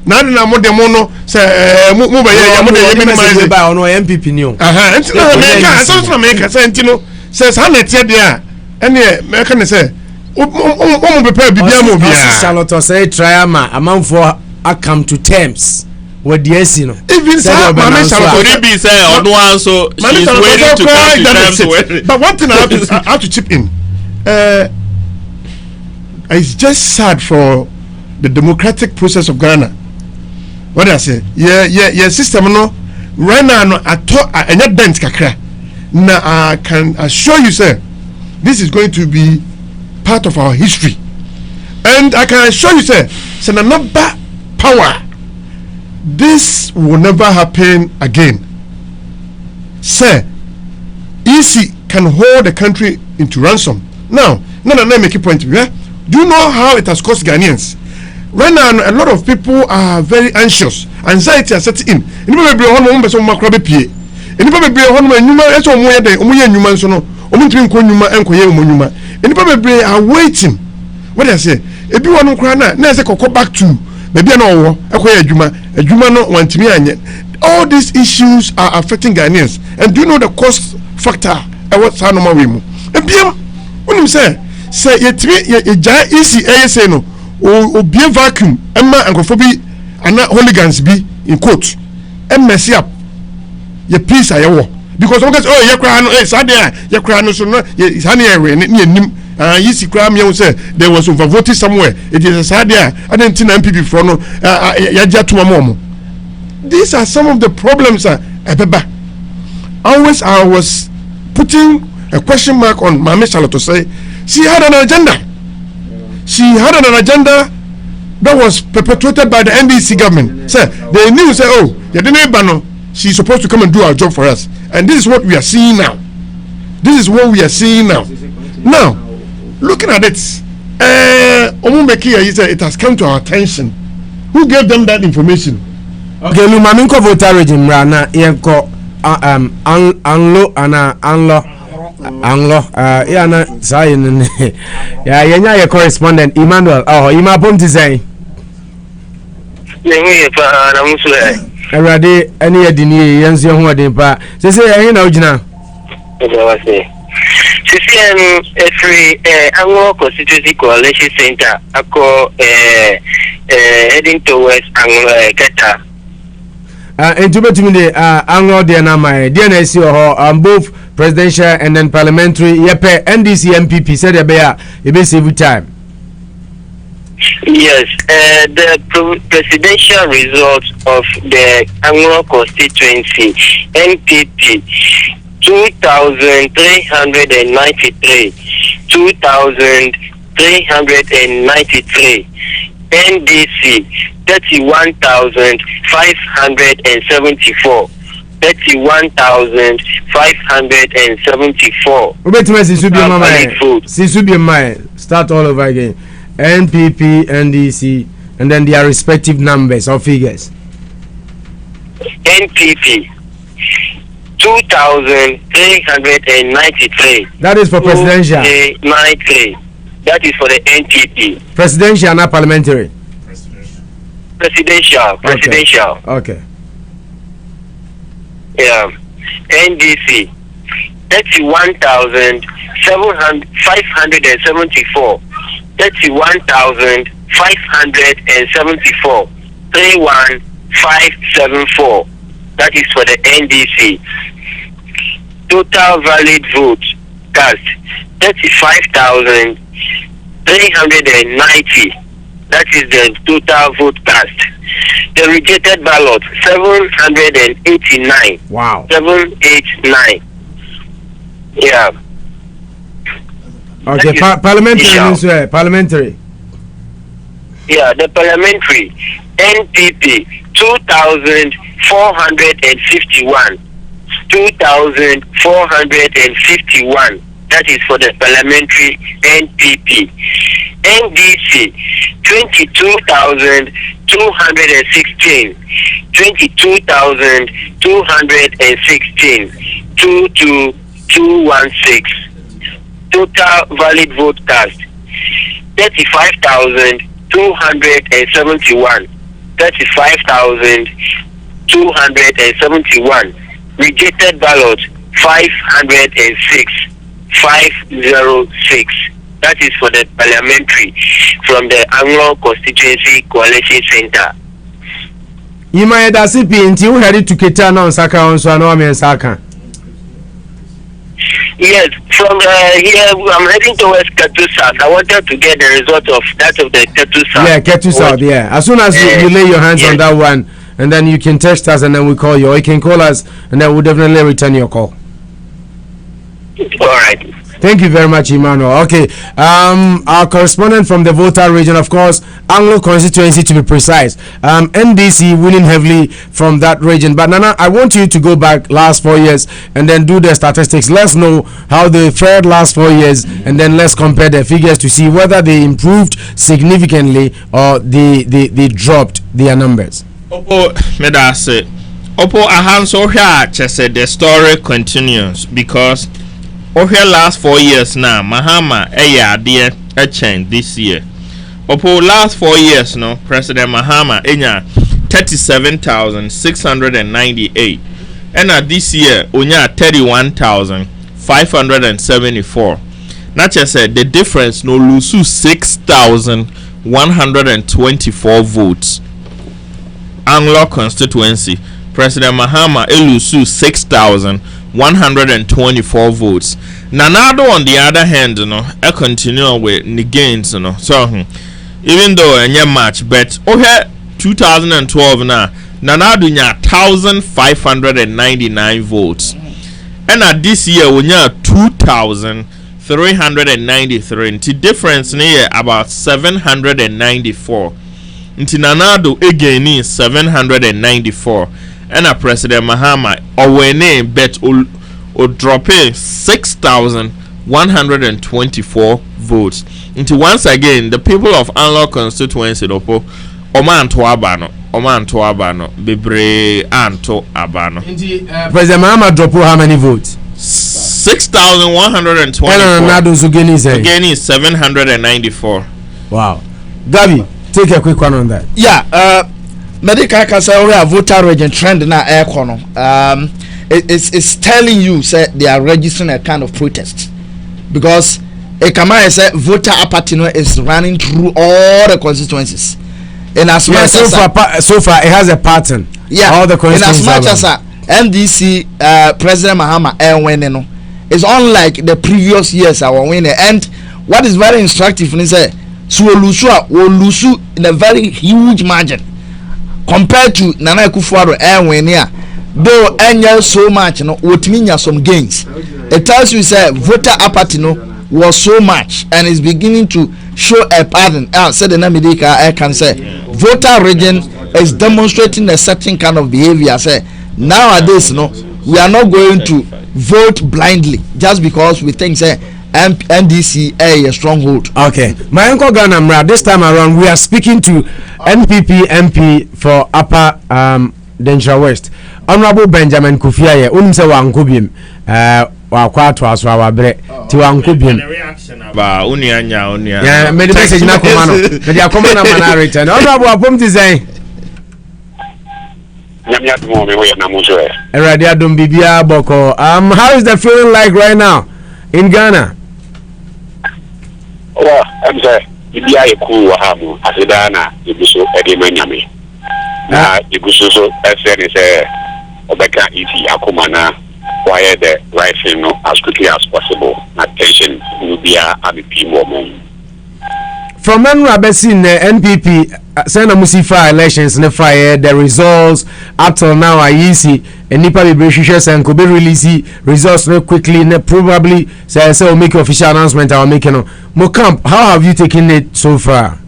Now na mo de mono say mo ba ye mo de minimize by ono MPP ni o. Enti na America so America say enti no say sa na tie de a ene me ka ne say o mo prepare bibia mo bia. Charlotte say try ma amanfo come to terms with the AC no. Even say Mama Charlotte be say ono so she's waiting to come to terms with. But one thing I have to chip in. it's just sad for the democratic process of Ghana. What I say? Yeah, system no. Right now, no, I not dent kakra. Now I can assure you, sir, this is going to be part of our history, and I can assure you, sir, it's another power. This will never happen again, sir. EC can hold the country into ransom. Now, make a point. Yeah? Do you know how it has cost Ghanaians? Right now, a lot of people are very anxious. Anxiety has set in. Anybody be on one person macrabe pie. Anybody be on one numa. Eso omoye de omoye numa nso no. Omuntimi nko numa enkoye omonuma. Anybody be are waiting. What do I say? Ebi wonu kra na say kokko back to. Maybe na owo ekoye adwuma no wantimi anye. All these issues are affecting Ghanaians. And do you know the cost factor? What's how normal we mu. Ebiam unim say yetimi ja easy say no. O be vacuum emma ankofobi ana hooligans bi in quote mess up your peace ayewo because okay oh ye kra no sadia ye kra no so no ye hane ewe ne nim yisi kra me say there was overvoting somewhere it is sadia adenti na MPP for no ya jatuma mo. These are some of the problems ebeba. Always I was putting a question mark on Mama Charlotte to say she had an agenda. She had an agenda that was perpetuated by the NDC government. Sir, they knew, say, oh, she's supposed to come and do our job for us. And this is what we are seeing now. This is what we are seeing now. Now, looking at it, Omumekia, he said, it has come to our attention. Who gave them that information? Okay, Lumaminko voter regime, Rana, Yanko, Anglo, na sayin ya yenya ye correspondent Emmanuel ima ponti say Nengi pa na musu Erade ani yedini yenso ho odin pa se ye na ogina CCN every Anglo Constituency Coalition Center ako heading towards Anglo Geta entubetumi de Anglo de na mai de na esi both presidential and then parliamentary yepe NDC MPP said ebe save time. Yes, the presidential results of the Anglo constituency NPP 2,393 2,393 NDC 31,574 31,574. Start all over again. NPP, NDC, and then their respective numbers or figures. NPP 2,393. That is for presidential. 93. That is for the NPP. Presidential, not parliamentary. Presidential. Okay. Yeah. NDC 31,574. 31,574. 31,574. That is for the NDC. Total valid votes cast 35,390. That is the total vote cast. The rejected ballot 789. Wow. 789. Yeah. Okay. Parliamentary. Parliamentary. Yeah, the parliamentary NPP 2,451. 2,451. That is for the parliamentary NPP. NDC 22,216. 22,216. 22216. Total valid vote cast 35,271. 35,271. Rejected ballot 506. 506. That is for the parliamentary from the Anglo Constituency Coalition Center. You might have seen you ready to Ketana on Saka on Swano and Saka. Yes, from here I'm heading towards Ketu South. I wanted to get the result of the Ketu South. Yeah, Ketu South. Yeah, as soon as you lay your hands on that one, and then you can text us, and then we call you, or you can call us, and then we'll definitely return your call. All right. Thank you very much, Emmanuel. Okay, our correspondent from the Volta region, of course, Anglo constituency to be precise. NDC winning heavily from that region. But Nana, I want you to go back last 4 years and then do the statistics. Let's know how they fared last 4 years, and then let's compare the figures to see whether they improved significantly or they dropped their numbers. Opo, medase. Opo ahanso here, said the story continues because over last 4 years now, Mahama dear a change this year. Opo last 4 years no, President Mahama enya 37,698. And this year onya 31,574. Not just said the difference no lose 6,124 votes. Anglo constituency, President Mahama elusu 6,124 votes. Nanado on the other hand, I continue with the gains, So even though a match, but over 2012 now, Nanado nya 1,599 votes. And at this year we nya 2,393. The difference near about 794. Nanado again is 794. And a President Mahama our name bet or dropping 6,124 votes. Into once again the people of Anglo constituency Opo Oman to Abano Bebre Anto Abano. President Mahama drop how many votes? 6,124. Again is 794. Wow. Gabi, take a quick one on that. Yeah, medical cancer we have voter region trend na air corner. It's telling you say they are registering a kind of protest because a Kamara say voter apathy is running through all the constituencies. In as much so far it has a pattern. Yeah, all the constituencies. In as much as NDC President Mahama winning, it's unlike the previous years our winning. And what is very instructive is say will lose in a very huge margin compared to Nana Akufo-Addo winning. Though any so much, what mean some gains. It tells you say voter apathy was so much and is beginning to show a pattern. Said the Namidika I can say voter region is demonstrating a certain kind of behavior. Say nowadays we are not going to vote blindly just because we think say NDC a stronghold. Okay, my uncle Ganamra, this time around we are speaking to NPP MP for Upper Denshira West, Honorable Benjamin Kufiaye. Unse wa nkubim wa kwato aso awabre ti wa nkubim ba unia yeah me the message na komano me dia komana mana return Honorable apom ti say Nyamia dumo me we na muzo e Eradi adom bibia boko. How is the feeling like right now in Ghana? Well, I'm saying bibia e ku wa hamu aseda na ibuso e de manyame na ibuso so ese say obeka iti akomana why the right thing as quickly as possible. Attention will be a BP moment. From when we have seen the NPP send a Musifa elections in the fire, the results up till now are easy. And Nipa Liberation and could be release results very quickly. And probably say we'll make an official announcement. I'll make Mokamp, how have you taken it so far?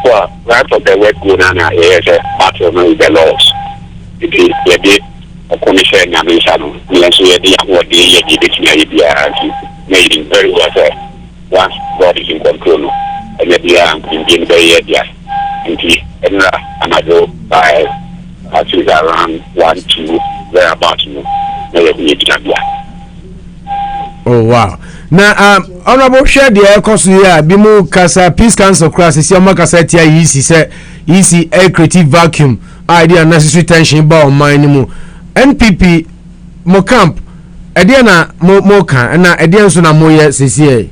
Well, right of the work going on here is a battle with the laws. It is a commission and very well once God is in control and the being very and another by around 1-2 thereabouts. Oh wow. Now honorable share the air cost here Bimu Kasa Peace Council class is your Makasa easy say easy air creative vacuum idea necessary tension ball minimum NPP Mokamp Ediana Moka and Edian Suna Moya CCA.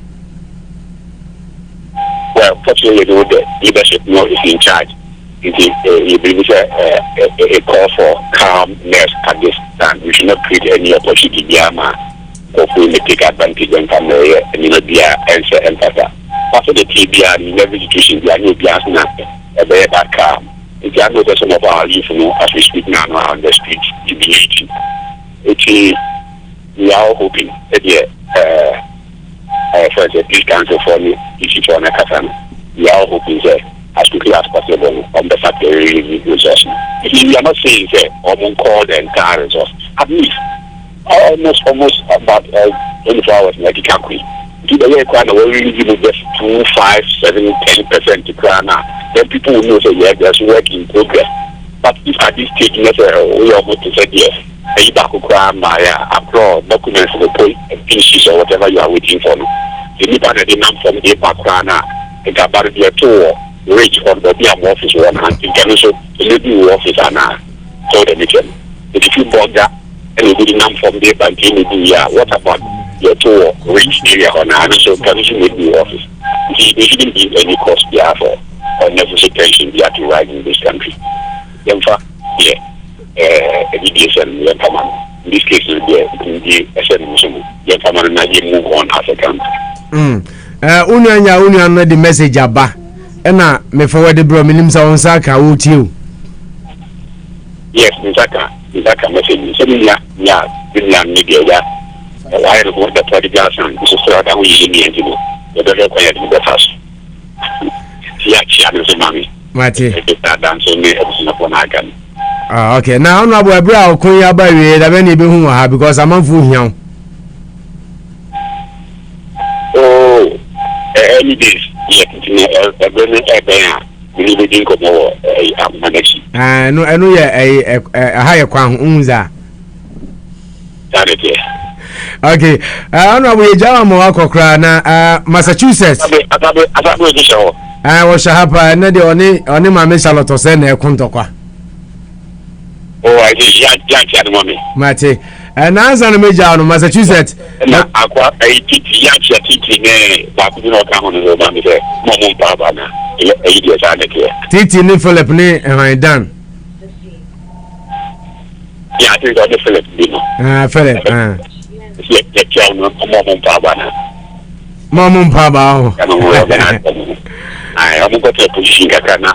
Well, fortunately, the leadership is in charge. You believe a call for calmness at this time. We should not create any opportunity hopefully they take advantage and come there and be a answer and better. After the TBR in every situation they are no bias now a very bad calm. If you are not some of our youth as we speak now on the streets jubilating. We are all hoping that for the peace council for me, if it's on a castle, we are all hoping that as quickly as possible on the fact that we resource. We are not saying that we call the entire resource. At least almost about 24 hours like it can quit. To the way we really give just 2, 5, 7, 10% to crown. Then people will know that there's work in progress. But if at this stage we are going to say yes, you back to crown after documents for the pieces or whatever you are waiting for. The new part of the name from the background, the about the tour, reach on the office one hand, you can also the office and hold the mission. If you bought that, and you didn't from the bank, what about your tour reach area on so can you make the office? There shouldn't be any cost there for unnecessary tension we have to ride in this country. In fact, education, in this case, the move on as a country. Union the message aba na me forward the bro minim sa onsa ka wo tie. Yes, Mizaka message. So media media. Why the word that the Jackson is so that we need to the better quiet in the house. Mate. Ah, okay. Now no boy bra ko ya ba we da be ni be hu ha because amanfu hian. Oh, any days. Yeah, no yeah higher kwan unza. Okay. Honorable Jawa mo akokra na Massachusetts. Wo shahapa na de oni mama Charlotte se na ekontokwa. Oh, I just ya mama. Mate. Na answer no meja no Massachusetts. Na akwa titi ne ba ku no ka hono no ba mi se mo pa ba na. Dia sa ne ke. Titi ni Philip ni dan. Yeah, I think the Philip Dino. Philip. Yeah, no mo pa ba na. Mo pa ba. I'm going to position Ghana.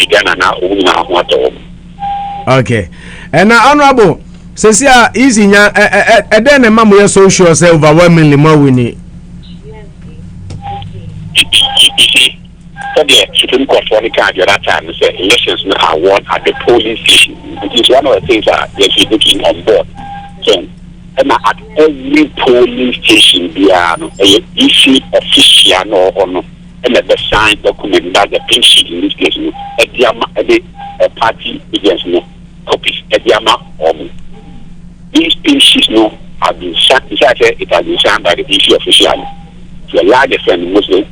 Ghana now. Okay. And now, honorable, says ya easy nya then a mamu ya so sure say overwhelmingly more winning. The Supreme Court for the card at that time said elections are won at the polling station. It is one of the things that they're looking on board. So, and at every polling station, they are issue official or and the signed document that the pink sheet in this case, at the party against copies at the these pink sheets have been signed. It has been signed by the DC official. To a large extent, Muslim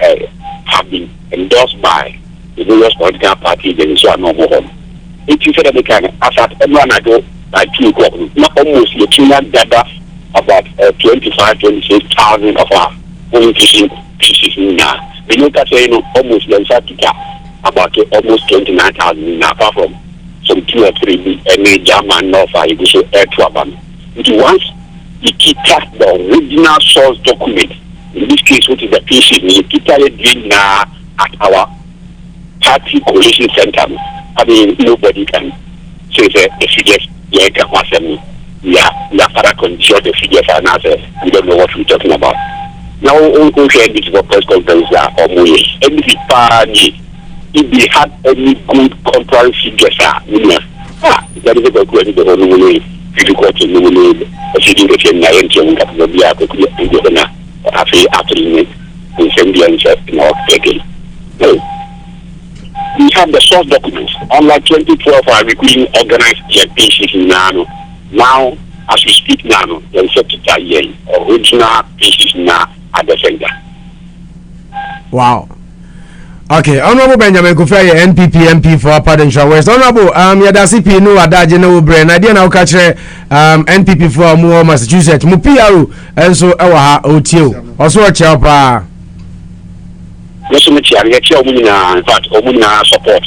have been endorsed by the various political parties and so on. It is that they can, as at everyone I go by 2 o'clock, not almost the Kenyan gather about 25,000-26,000 of our politician pieces now. We look at almost about almost 29,000 now, apart from some 2 or 3 any German North air trouble. Once you keep the original source document, in this case, which is the pieces, you keep it at our party coalition center. I mean, nobody can say the figures. We are further condition the figures and answers. We don't know what we're talking about. Now, we can this for press conference if they had any good contrary figures, that is a good way. Difficult to nominate a city that can we have the source documents. Unlike 2012, our recruiting organized pieces in Nano. Now, as we speak now, there is a original pieces now at the center. Wow. Okay, Honorable Benjamin Kufaya, NPP MP for Pardenshaw West. Honorable, Yadasipi no adaje no brain. Idea na ukache NPP for more Massachusetts. Mupiaru and so ewa otio. Also a Yes, in fact, Omuna support.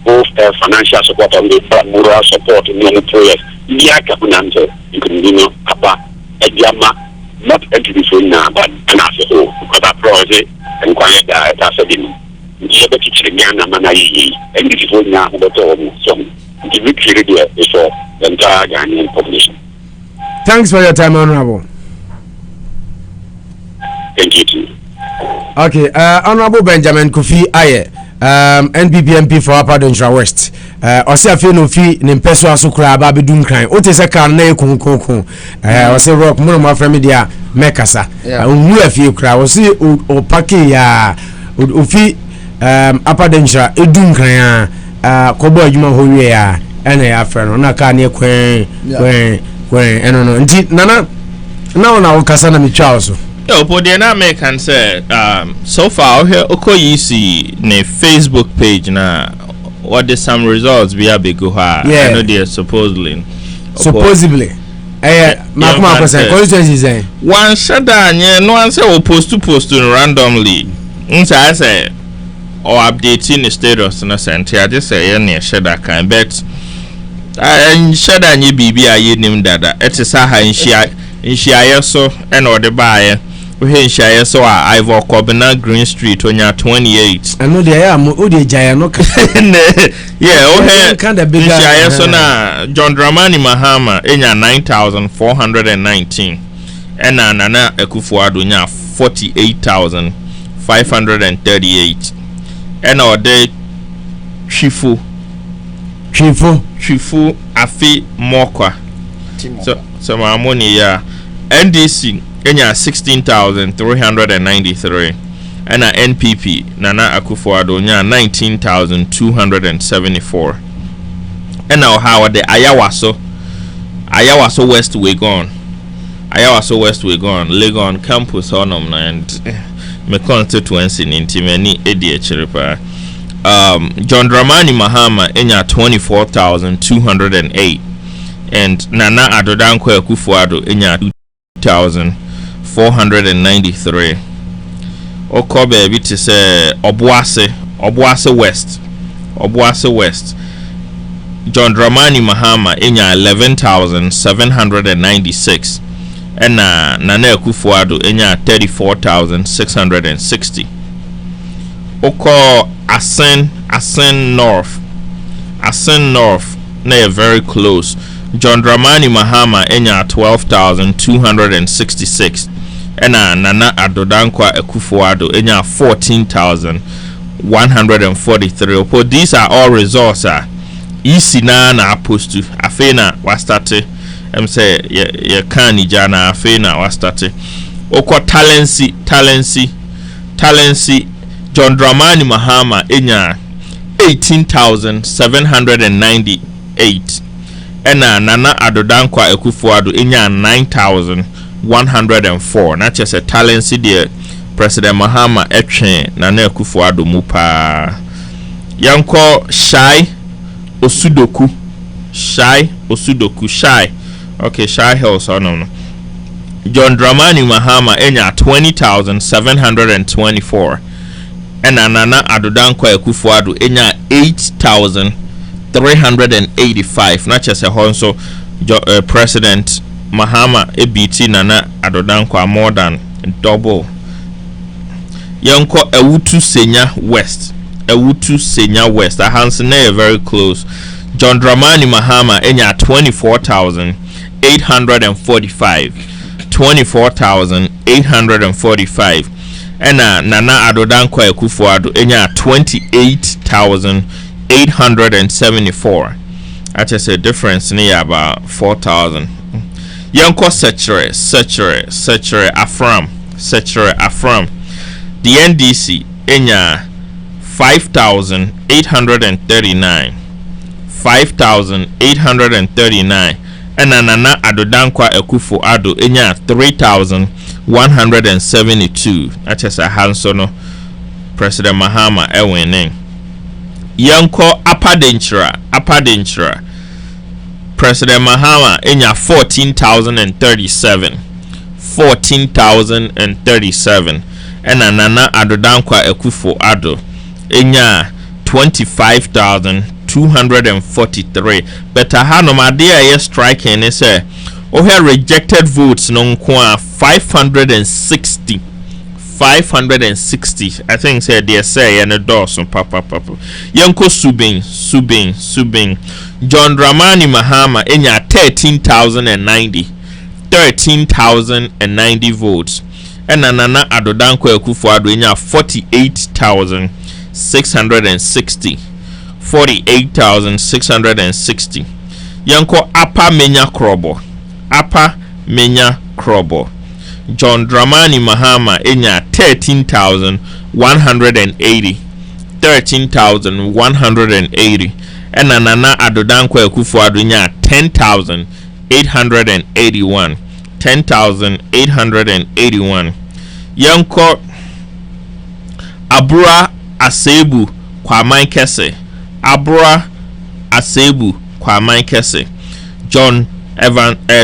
both financial support and the moral support in many prayers. Yaka Hunanto, you can Papa, Ediama, not entity for now, but an answer because I project and quiet that as a dinner. The other teacher, Yana Manai, and this is now the some the victory there is for the entire Ghanaian population. Thanks for your time, Honorable. Thank you too. Okay, Honorable Benjamin Kofi Aye, NPP MP for Upper Dontra West. Ose no fi ne mpeso asokra aba bedum kran. O te se kan na ekunkun. Ose rock mo ma frame dia mekasa. Onwu afie kra. Ose o pake ya ofi Upper Dontra edum kran kobo adwuma ho wie ya ene ya frɛ no na ka ne kwen eno no nti nana na o kasa na mitwa so. Yo, but the American said, so far here, Okoyisi ne Facebook page na what the some results be a big ha. Yeah. I know they are supposedly. Makuma person constituency say. One shut down, yeah, no one say post randomly. I say or updating the status in a sense. I just say yeah, shut that kind bet. And shut down ye BB I name that. It's a saha in Shia so and or the buyer. We share so Ivor Cobina Green Street on your 28. I know they are Udi Jayano. Yeah, oh, kind of big share so now John Dramani Mahama in your 9,419 and Nana Ekufuado nya 48,538 and our day Chifu Afi Mokwa. So my money yeah NDC Enya 16,393 and a NPP Nana Akufo-Addo nya 19,274 and now how the Ayawaso West Legon campus honum and me constituency in Timeni Eddie Chiripa John Dramani Mahama enya 24,208 and Nana Adodankwa Akufo-Addo enya 2,493. Okobe biti se Obuase West. John Dramani Mahama enya 11,796 and Nana Akufo-Addo enya 34,660. Oko Asen North na very close. John Dramani Mahama enya 12,266 and Nana Adodankwa Akufo-Addo enya 14,143. Opo these are all results easy na post to afena was started say ye kan jana afena was started. Oko talency John Dramani Mahama enya 18,798 and Nana Adodankwa Akufo-Addo enya 9,104. Not just a talent there. President Mahama etchen Nana Akufo-Addo mupa. Yanko Shy Osudoku. Okay, Shy Hills no. John Dramani Mahama enya 20,724. And Nana Adodankwa Akufo-Addo enya 8,385. Not just a honso President Mahama EBT Nana Adodankwa more than double. Yanko Ewutu Senya West. A Hansen very close. John Dramani Mahama enya 24,845. 24,845. And Nana Adodankwa Akufo-Addo enya 28,874. That's just a difference near about 4,000. Yanko Sechere Afram. The NDC enya 5,839. 5,839. And Nana Adodankwa Akufo-Addo enya 3,172. That's just a Hansono President Mahama winning. Yanko Apadenchira President Mahama enya 14,037. 14,037. And Nana Adodankwa Akufo-Addo enya 25,243. But Hanom idea is striking is rejected votes no 560. I think say they say and a Dawson papa. Yanko Subing. John Dramani Mahama enya 13,090 votes. And Nana Adodanko Akufo-Addo enya 48,660. Yanko Apa Menya Krobo. John Dramani Mahama enya 13,180. And Nana Adodanko Akufo-Addo enya 10,881. Yanko Abura Asebu Kwamai Kese. John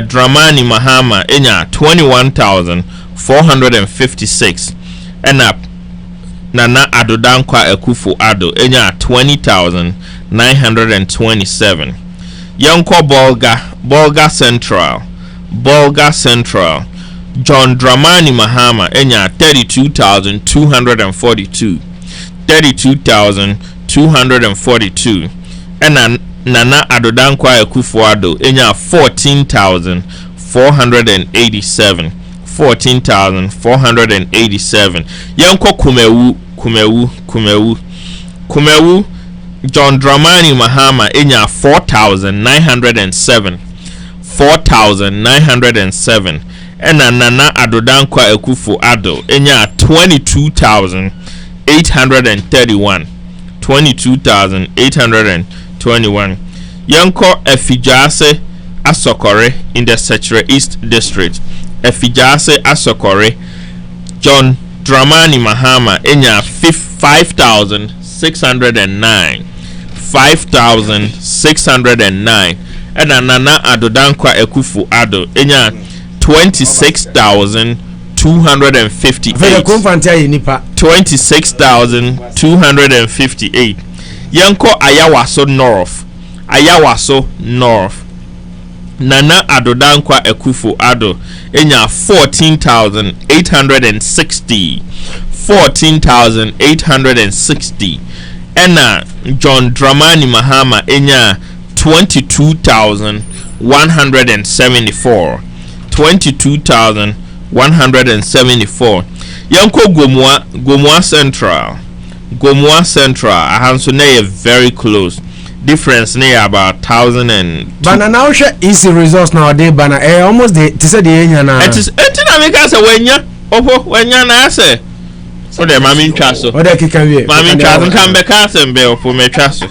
Dramani Mahama enya 21,456. And Nana Adodanko Akufo-Addo enya 20,927. Yanko Bolga Central. John Dramani Mahama enya 32,242. And Nana Adodanko Akufo-Addo enya 14,487. Yanko Kumewu. John Dramani Mahama enya 4,907. And Nana Adodanko Akufo-Addo enya 22,821. Yanko Efijase Asokore in the Secretary East District. Efijase Asokore. John Dramani Mahama enya 5,609. And Nana Adodanko Akufo-Addo enya 26,258. Yanko Ayawaso North. Nana Adodanko Akufo-Addo enya 14,860. And John Dramani Mahama enya 22,174. Yanko Gomoa Central. Ahanso na very close. Difference near about 1,000 and. Bana now share easy results nowadays. Bana almost the say the enya na. It is make say wenya na say. So the mami nchaso. O de kika wie. Mami nchaso kan be ka say be ofo me twaso.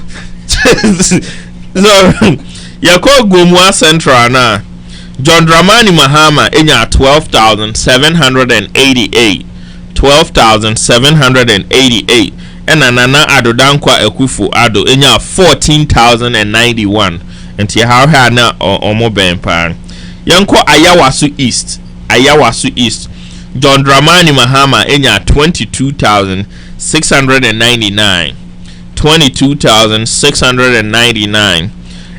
So Yako Gomoa Central na. John Dramani Mahama enya 12,788. And Nana Adodanko Akufo-Addo enya 14,091. And how had na omo benpan. Yanko Ayawaso East. John Dramani Mahama enya 22,699.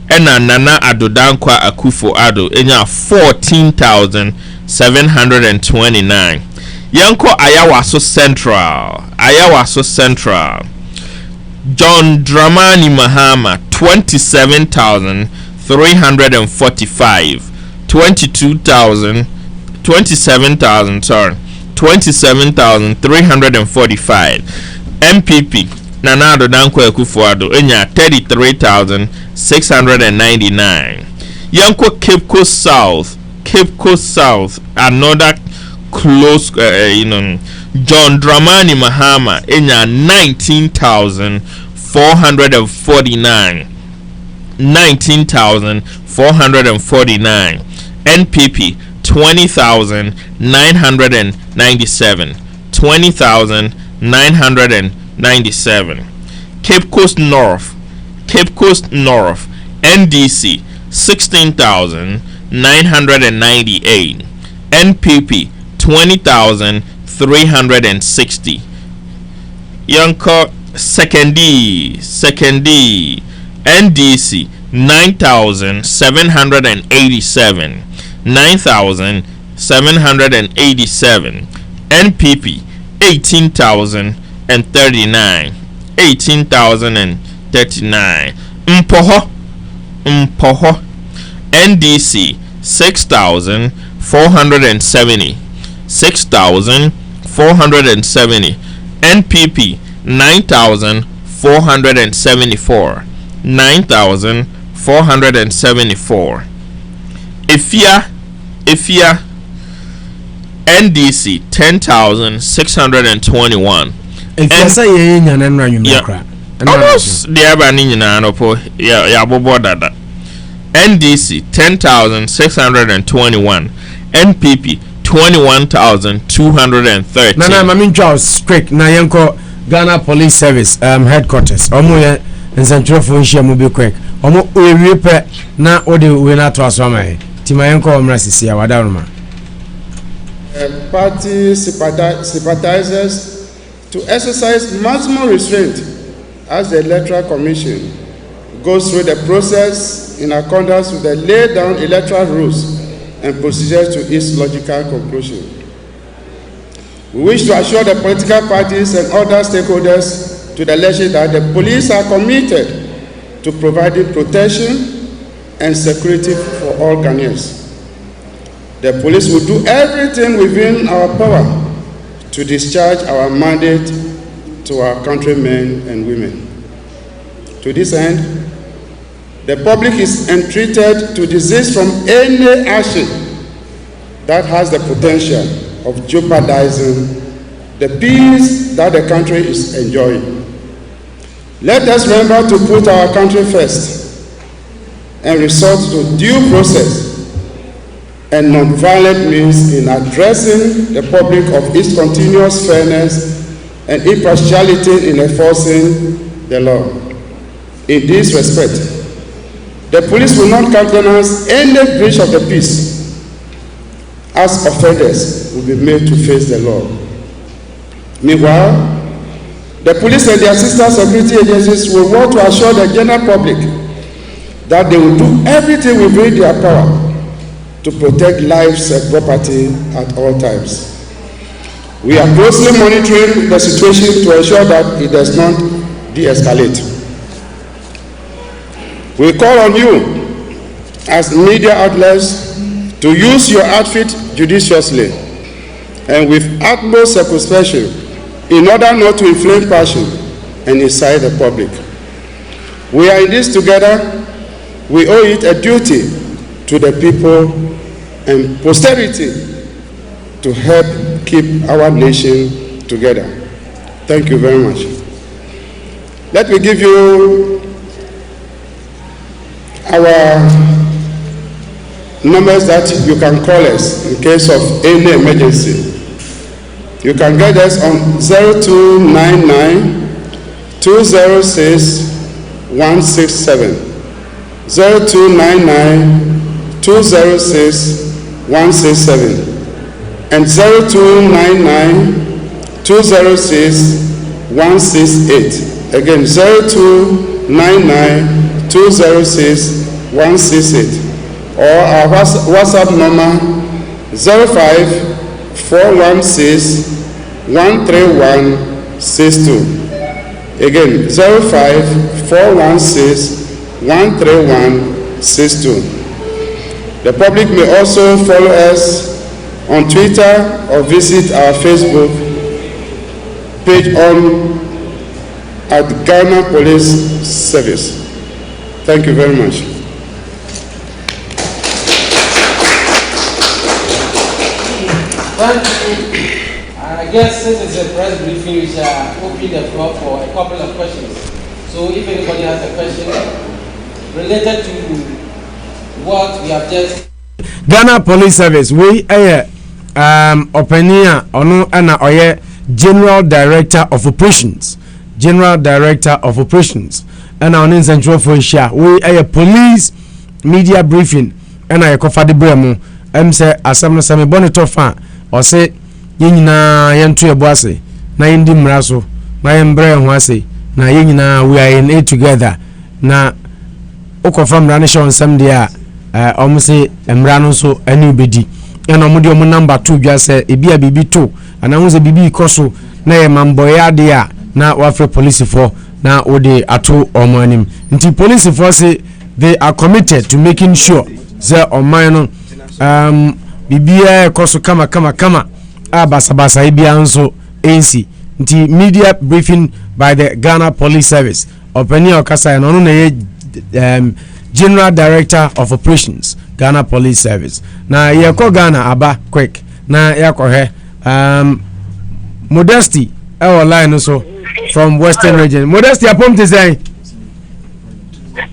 And Nana Adodanko Akufo-Addo enya 14,729. Yanko Ayawaso Central. John Dramani Mahama 27,345. 27,345. MPP Nana Adodanko Akufo-Addo enya 33,699. Yanko Cape Coast South, another close, John Dramani Mahama enya 19,449. NPP 20,997. 20,997. Cape Coast North. NDC 16,998. NPP 20,360. Yanko Secondi NDC 9,787 9,787 NPP 18,039 18,039 Mpoho NDC 6,470 6,470 NPP 9,474 9,474 Ifia NDC 10,621 Ifia say ye nya na nra nyum kra almost the aba ni nyina no po ya bobo dada NDC 10,621 NPP 21,230 Nana Mami Charles quick na yenko Ghana Police Service headquarters omo ye nsantrofo nhia mu be quick omo ewie pe na ode we na to asoma he tima yenko omra sisia wadaruma party sympathizers to exercise maximum restraint as the Electoral Commission goes through the process in accordance with the laid down electoral rules and procedures to its logical conclusion. We wish to assure the political parties and other stakeholders to the election that the police are committed to providing protection and security for all Ghanaians. The police will do everything within our power to discharge our mandate to our countrymen and women. To this end, the public is entreated to desist from any action that has the potential of jeopardizing the peace that the country is enjoying. Let us remember to put our country first and resort to due process and non-violent means in addressing the public of its continuous fairness and impartiality in enforcing the law. In this respect, the police will not countenance any breach of the peace, as offenders will be made to face the law. Meanwhile, the police and their sister security agencies will work to assure the general public that they will do everything within their power to protect lives and property at all times. We are closely monitoring the situation to ensure that it does not de-escalate. We call on you as media outlets to use your outfit judiciously and with utmost circumspection in order not to inflame passion and incite the public. We are in this together. We owe it a duty to the people and posterity to help keep our nation together. Thank you very much. Let me give you our numbers that you can call us in case of any emergency. You can get us on 0299 206 167 0299 206 167 and 0299 206 168. Again, 0299 206 168, or our WhatsApp number 05 416 131 62. Again, 05 416 131 62. The public may also follow us on Twitter or visit our Facebook page at Ghana Police Service. Thank you very much. Well, I guess since it's a press briefing, we shall open the floor for a couple of questions. So if anybody has a question related to what we have just... Ghana Police Service, we are openia ono ana oye General Director of Operations. General Director of Operations. And our name Central for Isha. We are a police media briefing. And I call for the bremo. Say asam sami bonito fan. Or say yina yentu ebwase. Na yindi mraso. Na yembre nwase. na yɛn nyinaa we are in it together na okɔfa mmara ne hyɛ nsɛm deɛ a ɔmo se mmara no nso ani bɛdi ɛna ɔmo de ɔmo number 2 dwa sɛ ebi a bibi to ana ho sɛ bibi kɔ so na yɛ mambɔyɛ ade a na wafrɛ police for na wode ato ɔmo anim nti police for say they are committed to making sure sɛ ɔman no bibia kɔ so kama basabasa bia nso ANC nti media briefing by the Ghana Police Service openi okasa no na ye General Director of Operations Ghana Police Service na ye ko Ghana aba quick na ye ko he Modesty line so from Western Region. Modesty apom te say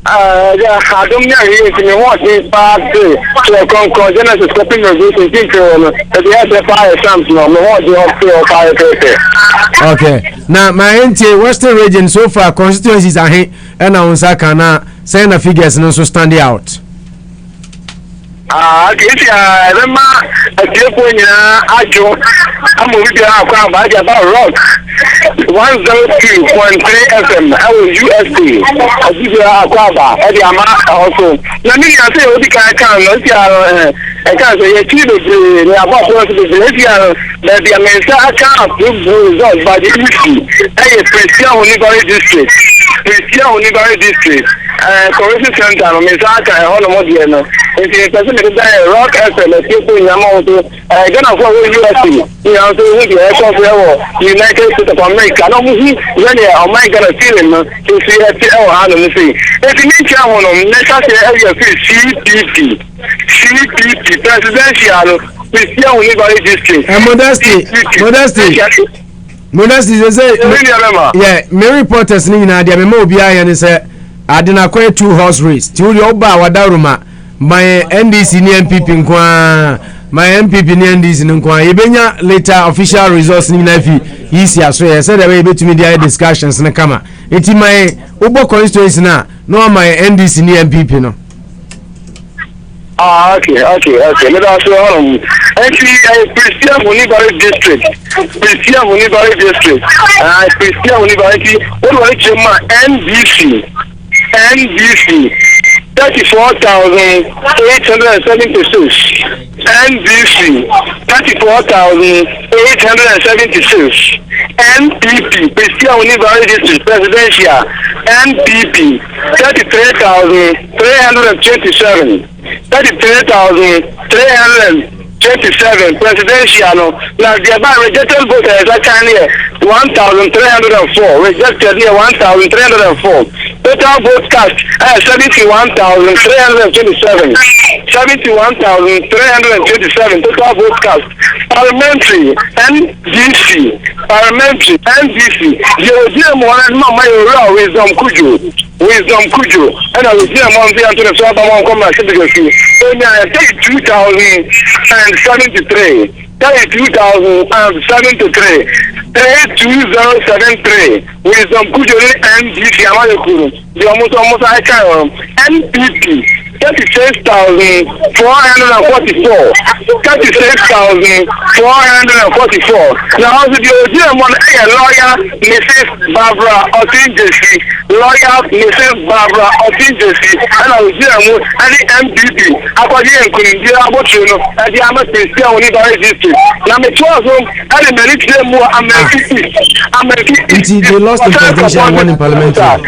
I don't know if you want this part to a Genesis stepping reducing people at the fire something on the okay. Now my NTA Western Region so far constituencies are here and on Sakana saying the figures and also standing out. I remember a tip when I joined. I'm moving about rock 102.3 FM. I was USD. I did Aquaba at the Amount also. Now, me, I say, what I can't say, you see the about the that the American account results by the issue. Christian Unibari District. Christian Unibari District. Correction Center, Misaka, and Honomodiano. If you person rock FM, people in Yamato, gonna follow USD. You know, so we get United States of America. I don't know really how my gonna feel him to see a TL on the sea. If you need to necessarily CPP presidential Christian Unibari District. And Modesty, they say, yeah, me reporters ni na dia me mo obi aye ne say adena kwa 2 horse race. Ti uri oba wadaruma my NDC ni MPP nkwa my MPP ni NDC nkwa yebenya later official results ni na fi yisi aso ye say dey betumi dia discussions na kama enti my obo constituency na no my NDC ni MPP no. Okay. Let us see. Actually, Christian Unibari District. Christian Unibari District. Christian Unibari. What do I say? NDC. 34,876. NDC. 34,876. NPP. Christian Unibari District Presidential. NPP. 33,327. 33,327 presidential. Now the about rejected voters are here 1,304. Rejected here 1,304. Total vote cast 71,327. 71,327 total vote cast. Parliamentary NDC. Parliamentary NDC. Wisdom Kujo. And I was here among the Antonio Sabamon Commercial. So now I take 2,073. 2,073. 32,073. Wisdom Kujo NDC Amalekuru. The almost I can NPP. 36,444. 36,444. Now, also the original one, lawyer Mrs. Barbara Otinjesi, lawyer Mrs. Barbara Otinjesi, and I was there and the MPP. According to the Abochuno, and the Amas Christian Unibari District. Now, the 12 and the military more American. They lost the presidential one in parliamentary.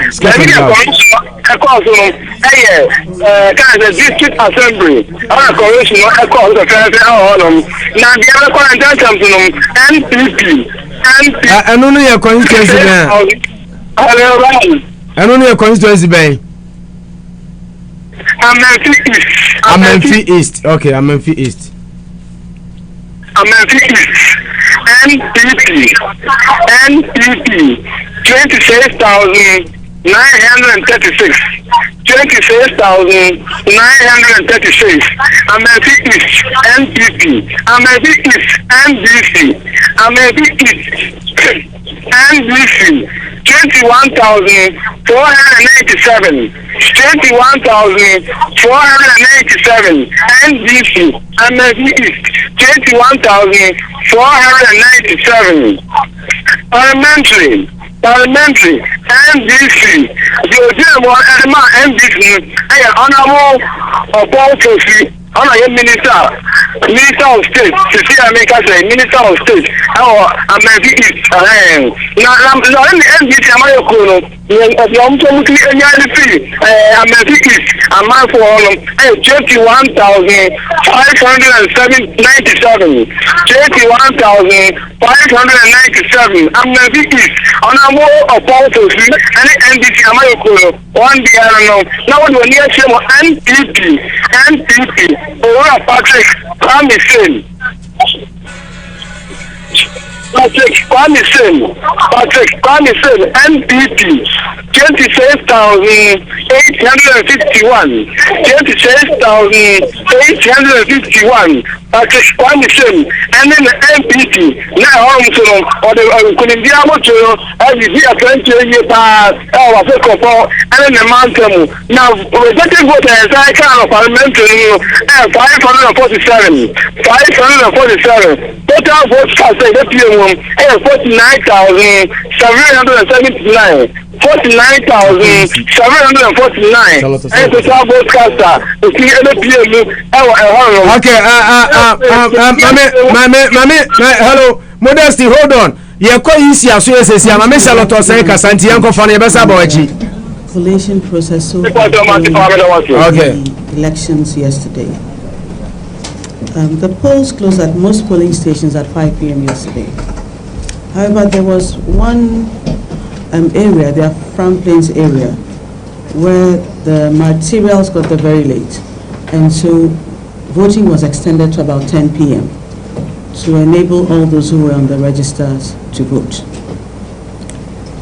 The district assembly, our coalition, I call the now the other NPP. I don't know your constituency. I don't know your constituency. Amenfi East. Okay, Amenfi East. NPP 26,936. 26,936. Amenfi East NPP. Amenfi East NDC. Amenfi East NDC 21,497. 21,497. NDC. Amenfi East 21,497. Parliamentary NDC the original one NDC honorable Opotosi Minister of State Cecilia Meka say Minister of State America East na NDC Amayoko America East for 21,597 America East honorable Opotosi and NDC Amayoko one day I don't know now when we near NPP Ora Patrick Kwame NPP 26,851 Patrick Kwame and then the NPP now or the couldn't be able to every year 20 years past and then the mountain now rejected voters I can parliamentary 547 total votes cast in the PM 49,779 49,749 and total votes cast in the PM okay hello Modesty hold on ye ko isi aso esesi ama Charlotte Osei kasanti yanko fa na ye besa bawachi collation process so okay elections yesterday. The polls closed at most polling stations at 5 p.m. yesterday. However, there was one area, the Afram Plains area, where the materials got there very late, and so voting was extended to about 10 p.m. to enable all those who were on the registers to vote.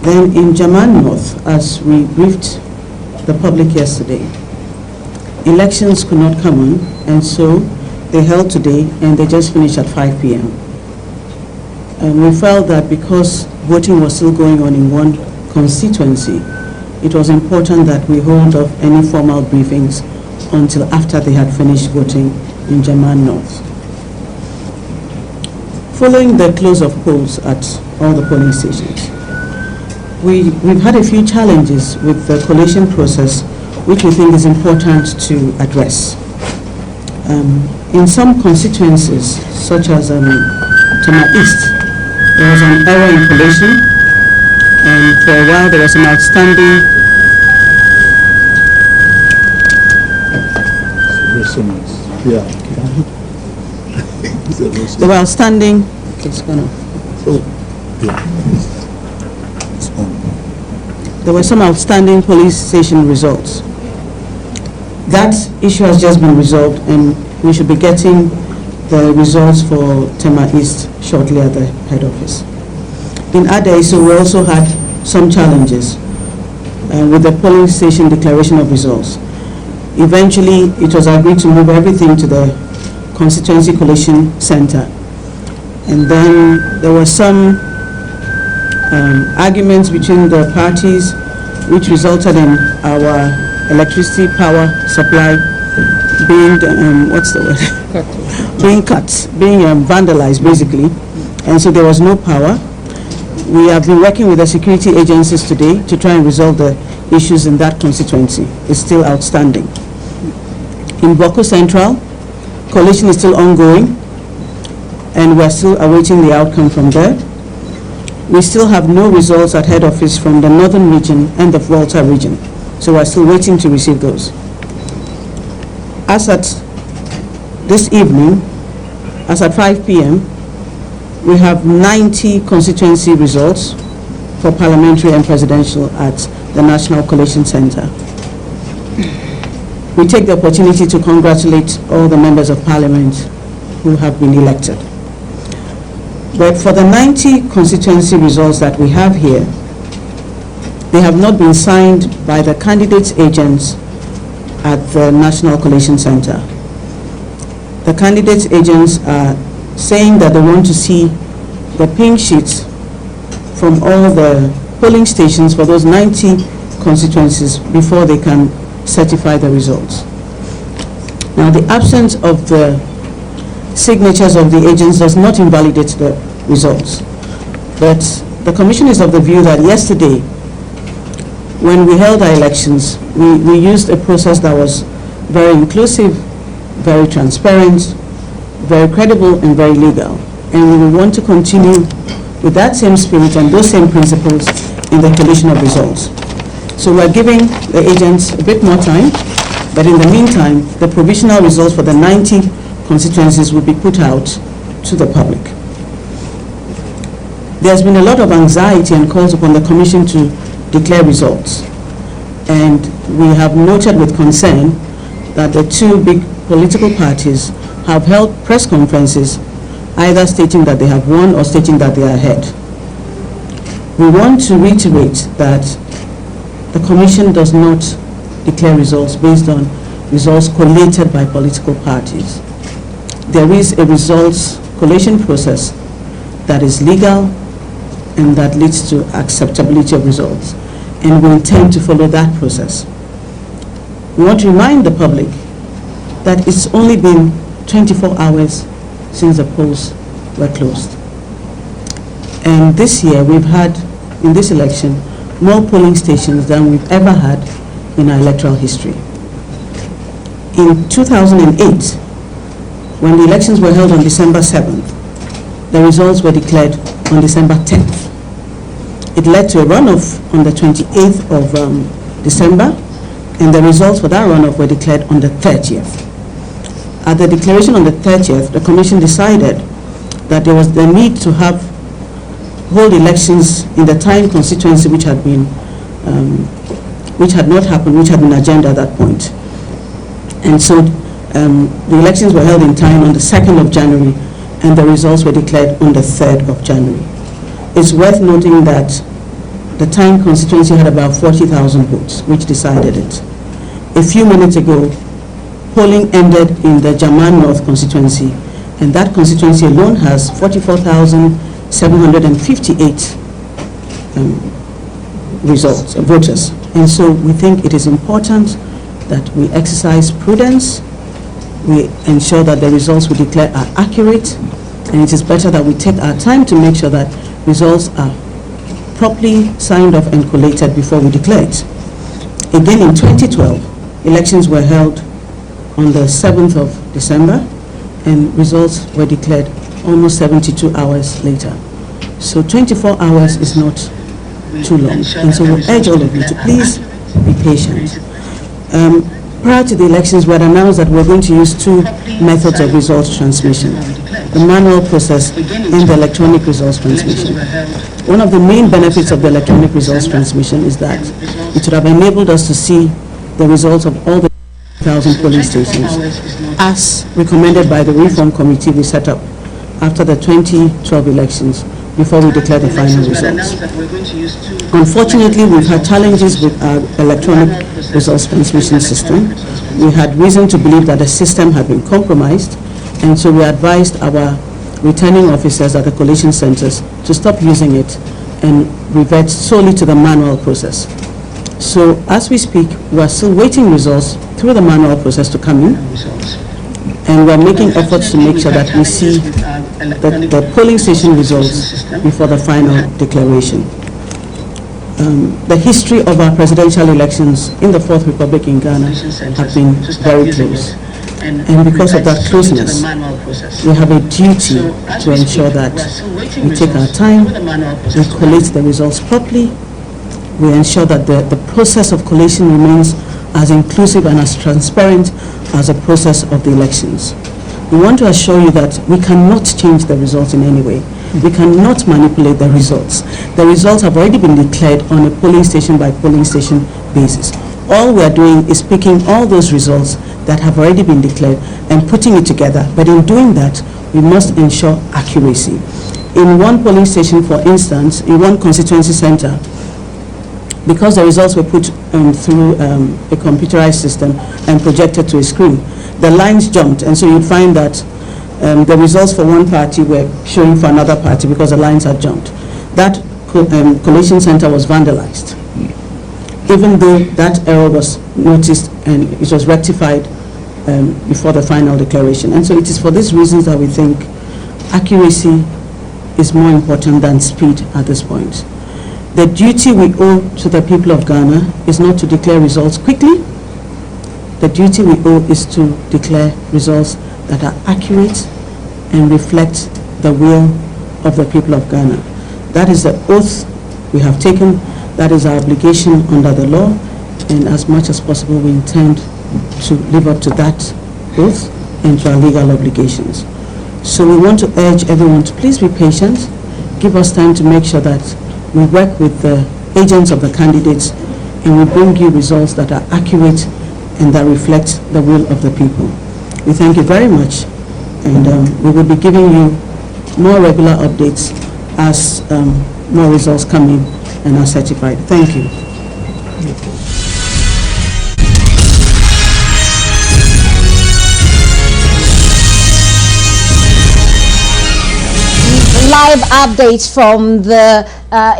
Then in Jaman North, as we briefed the public yesterday, elections could not come on, and so they held today and they just finished at 5 p.m. And we felt that because voting was still going on in one constituency, it was important that we hold off any formal briefings until after they had finished voting in Jaman North. Following the close of polls at all the polling stations, we've had a few challenges with the collation process, which we think is important to address. In some constituencies, such as Tema East, there was an error in collation, and for a while there was an outstanding there were outstanding there were some outstanding police station results. That issue has just been resolved, and we should be getting the results for Tema East shortly at the head office. In Adaiso, we also had some challenges with the polling station declaration of results. Eventually, it was agreed to move everything to the constituency collation center. And then there were some arguments between the parties, which resulted in our electricity power supply being being cut, being vandalized basically, and so there was no power. We have been working with the security agencies today to try and resolve the issues in that constituency. It's still outstanding. In Boko Central, coalition is still ongoing, and we're still awaiting the outcome from there. We still have no results at head office from the northern region and the Volta region, so we're still waiting to receive those. As at this evening, as at 5 p.m., we have 90 constituency results for parliamentary and presidential at the National Collation Center. We take the opportunity to congratulate all the members of parliament who have been elected. But for the 90 constituency results that we have here, they have not been signed by the candidates' agents at the National Collation Center. The candidates' agents are saying that they want to see the pink sheets from all the polling stations for those 90 constituencies before they can certify the results. Now, the absence of the signatures of the agents does not invalidate the results, but the Commission is of the view that yesterday when we held our elections, we used a process that was very inclusive, very transparent, very credible, and very legal. And we will want to continue with that same spirit and those same principles in the collation of results. So we're giving the agents a bit more time, but in the meantime, the provisional results for the 90 constituencies will be put out to the public. There's been a lot of anxiety and calls upon the Commission to declare results. And we have noted with concern that the two big political parties have held press conferences either stating that they have won or stating that they are ahead. We want to reiterate that the Commission does not declare results based on results collated by political parties. There is a results collation process that is legal and that leads to acceptability of results, and we intend to follow that process. We want to remind the public that it's only been 24 hours since the polls were closed. And this year we've had, in this election, more polling stations than we've ever had in our electoral history. In 2008, when the elections were held on December 7th, the results were declared on December 10th. It led to a runoff on the 28th of December, and the results for that runoff were declared on the 30th. At the declaration on the 30th, the Commission decided that there was the need to hold elections in the time constituency which had not happened, which had been agenda at that point. And so the elections were held in time on the 2nd of January, and the results were declared on the 3rd of January. It's worth noting that the time constituency had about 40,000 votes, which decided it. A few minutes ago, polling ended in the Jaman North constituency, and that constituency alone has 44,758 voters. And so we think it is important that we exercise prudence, we ensure that the results we declare are accurate, and it is better that we take our time to make sure that results are properly signed off and collated before we declare it. Again, in 2012, elections were held on the 7th of December, and results were declared almost 72 hours later. So 24 hours is not too long, and so we urge all of you to please be patient. Prior to the elections, we had announced that we're going to use two methods of results transmission: the manual process and the electronic results transmission. One of the main benefits of the electronic results transmission is that it would have enabled us to see the results of all the 1,000 polling stations, as recommended by the reform committee we set up after the 2012 elections, before we declare the final results. Unfortunately, we've had challenges with our electronic results transmission system. We had reason to believe that the system had been compromised, and so we advised our returning officers at the collation centers to stop using it and revert solely to the manual process. So as we speak, we are still waiting results through the manual process to come in, and we're making efforts to make sure that we see the polling station results before the final declaration. The history of our presidential elections in the Fourth Republic in Ghana have been very close. And because of that closeness, we have a duty to ensure that we take our time, we collate the results properly, we ensure that the process of collation remains as inclusive and as transparent as the process of the elections. We want to assure you that we cannot change the results in any way. We cannot manipulate the results. The results have already been declared on a polling station by polling station basis. All we are doing is picking all those results that have already been declared and putting it together. But in doing that, we must ensure accuracy. In one polling station, for instance, in one constituency center, because the results were put through a computerized system and projected to a screen, the lines jumped, and so you'd find that the results for one party were showing for another party because the lines had jumped. That collation center was vandalized, even though that error was noticed and it was rectified before the final declaration. And so it is for these reasons that we think accuracy is more important than speed at this point. The duty we owe to the people of Ghana is not to declare results quickly. The duty we owe is to declare results that are accurate and reflect the will of the people of Ghana. That is the oath we have taken. That is our obligation under the law, and as much as possible we intend to live up to that oath and to our legal obligations. So we want to urge everyone to please be patient, give us time to make sure that we work with the agents of the candidates and we bring you results that are accurate and that reflect the will of the people. We thank you very much, and we will be giving you more regular updates as more results come in and are certified. Thank you. Live updates from the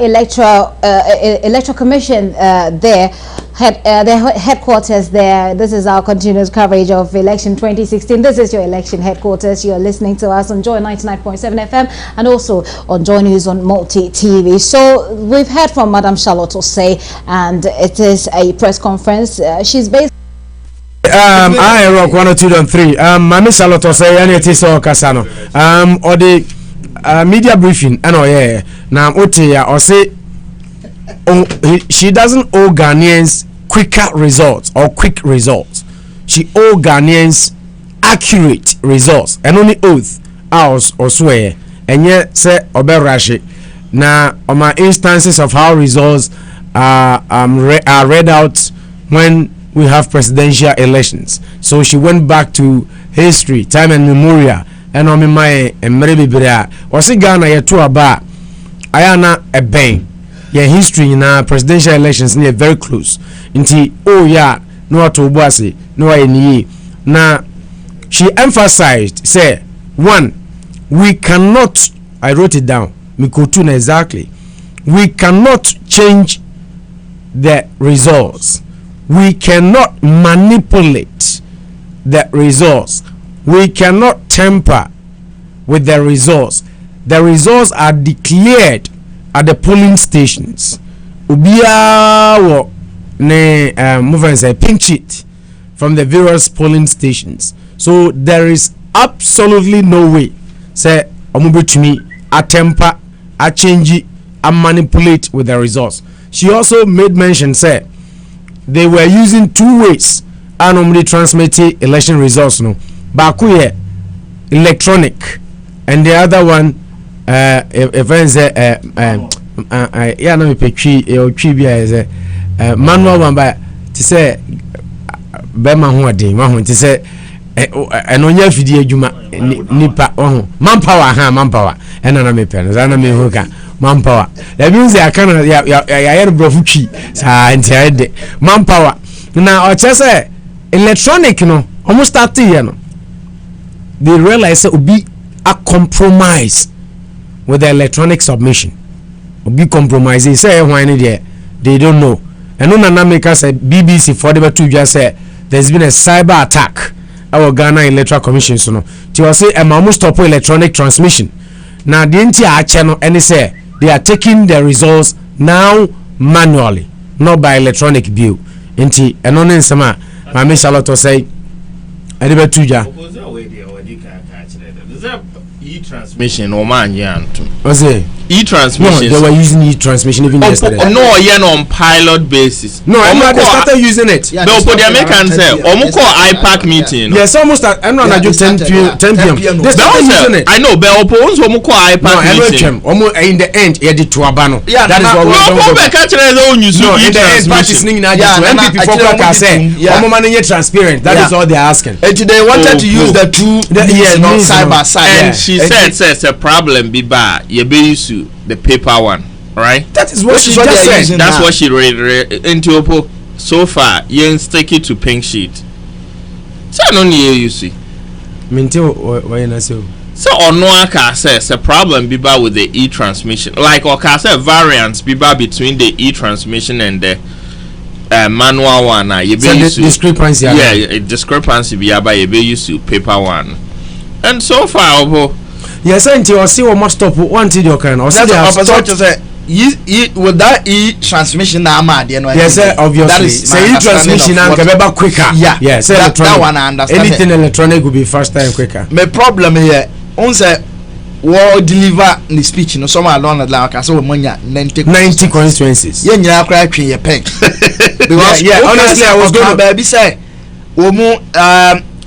Electoral Commission their headquarters there. This is our continuous coverage of election 2016. This is your election headquarters. You're listening to us on Joy 99.7 FM and also on Joy News on Multi TV. So we've heard from Madam Charlotte Osei, and it is a press conference. She's based. I rock 102.3. Mami Charlotte Osei, and it is all Casano. Or the media briefing, and now Oteya or say she doesn't owe Ghanaians quicker results or quick results. She owe Ghanaians accurate results, and only oath house or swear and yet say oberashi. Now on my instances of how results are read out when we have presidential elections. So she went back to history, time and memorial. And on my maybe was it Ghana ye to aba ayana a bang your history in our presidential elections near very close inti oh yeah no to bossy no any. Now she emphasized say one, we cannot, I wrote it down mikotuna exactly, we cannot change the results, we cannot manipulate the results, we cannot tamper with the results. The results are declared at the polling stations. Ubia wo ne movement say pink sheet from the various polling stations. So there is absolutely no way say omubetumi atemper, a change, a manipulate with the results. She also made mention say they were using two ways and only transmitted election results no. Bakuye electronic, and the other one if I say yeah no me petri is manual one by to say bema ho adin wa ho to say enonya fidie adwuma nipa manpower and na me pen na me ho ka manpower that means ya kana ya yer brofu twi sa entiade manpower na o che say electronic no almost start here no. They realize that will be a compromise with the electronic submission. Will be compromise. They say why they don't know. And no America said BBC for the two just said there's been a cyber attack. Our Ghana Electoral Commission so no. To say almost stop electronic transmission. Now the entire channel and they say they are taking the results now manually, not by electronic view. Inti and on in sama Mami Charlotte say Edibe Tuja. E-transmission or man what's it? E-transmission. No, they were using e-transmission even yesterday. No, on pilot basis. No, they started using it. No, but the Americans say almost IPAC meeting. Yes, almost at 10 p.m. They started using it. I know, but opponents almost IPAC meeting. Almost in the end, you did to Abano. Yeah, that is what we don't go. No, in the end, parties singing MPP for Kaka say, transparent. That is all they're asking. They wanted to use the two side by side. And she says a problem be bad. You be used to the paper one, right? That is what she just said. That's what she read into Opo. So far, you stick it to pink sheet. So I don't hear you see. Why you not so? So on no aka says a problem be bad with the e-transmission. Like or say variants be bad between the e-transmission and the manual one. You be used to discrepancy. Yeah, discrepancy be about you be used to paper one. And so far, Opo. Yes, and you see what must stop one to your kind. Or say with that transmission now, yes, sir, obviously. Say transmission and quicker. Yeah, sir, that one I understand. Anything electronic will be first time quicker. My problem here, on say, war deliver the speech, no, some along the line, so 90 constituencies. Yeah, you cry your pen. Because honestly, I was going to say,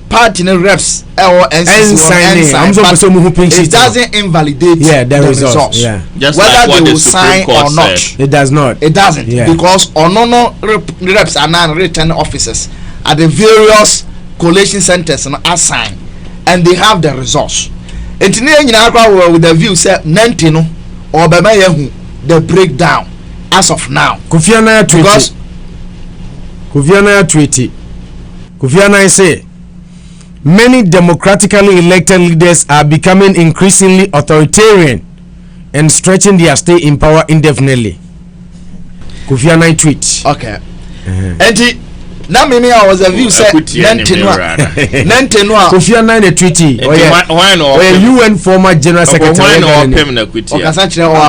party reps or ensign, it doesn't invalidate the results. Yeah. Just whether like what they the will sign Supreme Court or not. said. It does not. It doesn't, because no reps are non-written officers at the various collation centers and assigned, and they have the results. And today, with the view said Nantino or Bamayahu the breakdown as of now. Kofiana treaty. Kofiana say many democratically elected leaders are becoming increasingly authoritarian and stretching their stay in power indefinitely. Kofiana tweet. Okay. And now maybe I was a view said Nantino Kofiana in a treaty or UN former general secretary. How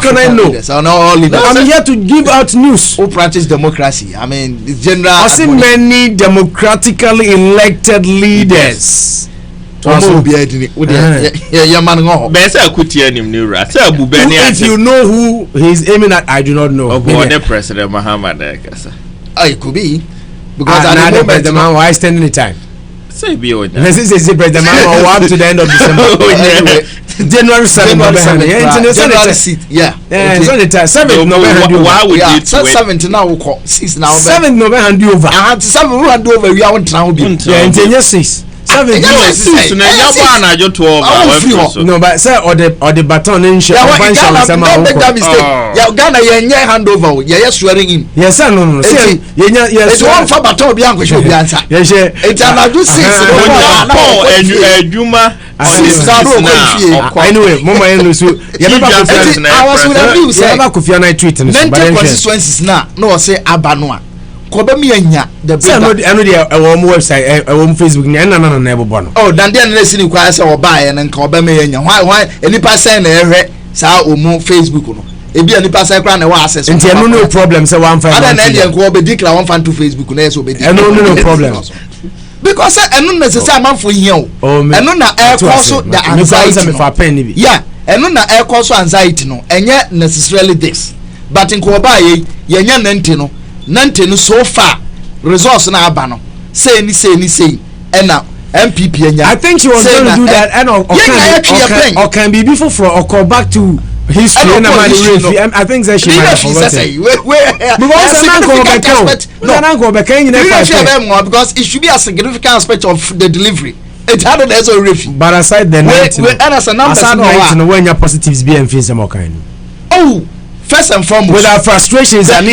can I know? I'm here to give out news. Who practice democracy? I mean, the general. I see many democratically elected leaders. If you know who he's aiming at, I do not know. President Muhammad. It could be. Because at the moment, the man why stand any time. Say be on. This is President man or up to the end of December. January 7th. Yeah. 7th November. Why would you 7th now 6 now. 7th November hand you over. I had 7 we hand over. We are trying to be. Yeah, and 6. 7th. No, but sir, or the baton in share. Ghana hand over. Yeah, swearing in. Yes, sir. No. It's one for baton beyond which will be answered. Yes, sir. It's another 6. Anyway, Mama Enlusu, I was with a view, say, Kofiana tweet and constituencies now. No, say Abanoa. Kobamianya, the website, Facebook, no. Oh, then listen to Quas or buy and then Kobamianya. Why any person sa umu Facebook no. Ebi any person crown a access. And no problem, say 1.5. And then go be declare 1.2 Facebook no so be. No problem. Because I don't necessarily man for you. And no na air also the anxiety. Yeah, and no na air also anxiety no. And yet necessarily this. But in Koba ye nantino. Nantino so far resource na abano. Say and now MPP. I think she was going to do that and or can be before for or call back to history. I think that she might have forgotten. Because it should be a significant aspect of the delivery. It had an as a review. But aside the when your positives be and face more kind. Oh, first and foremost, with our frustrations and the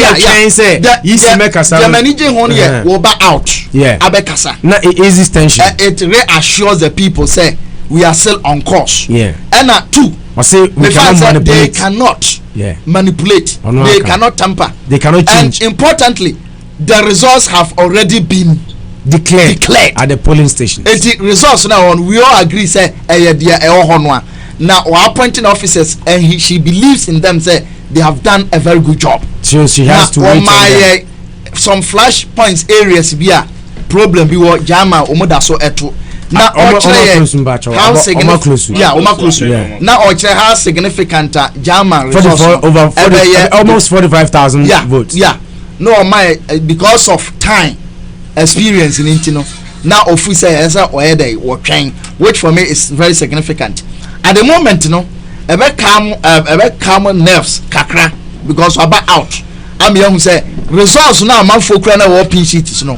managing one year will back out. Yeah, Abekasa. Now it is tension. It reassures the people say we are still on course. Yeah, and two. Say we cannot manipulate. They cannot manipulate. They cannot tamper. They cannot change. And importantly, the results have already been declared at the polling station. The results now on we all agree say now we're appointing officers and she believes in them say they have done a very good job. So she has to wait my some flash points areas be a problem be what jama omoda so eto. Now how significant now how significant jama almost 45,000 votes. No my because of time experience in Intino now officer which for me is very significant at the moment. Calm nerves kakra because about out I'm young say results now man for na war PCTs no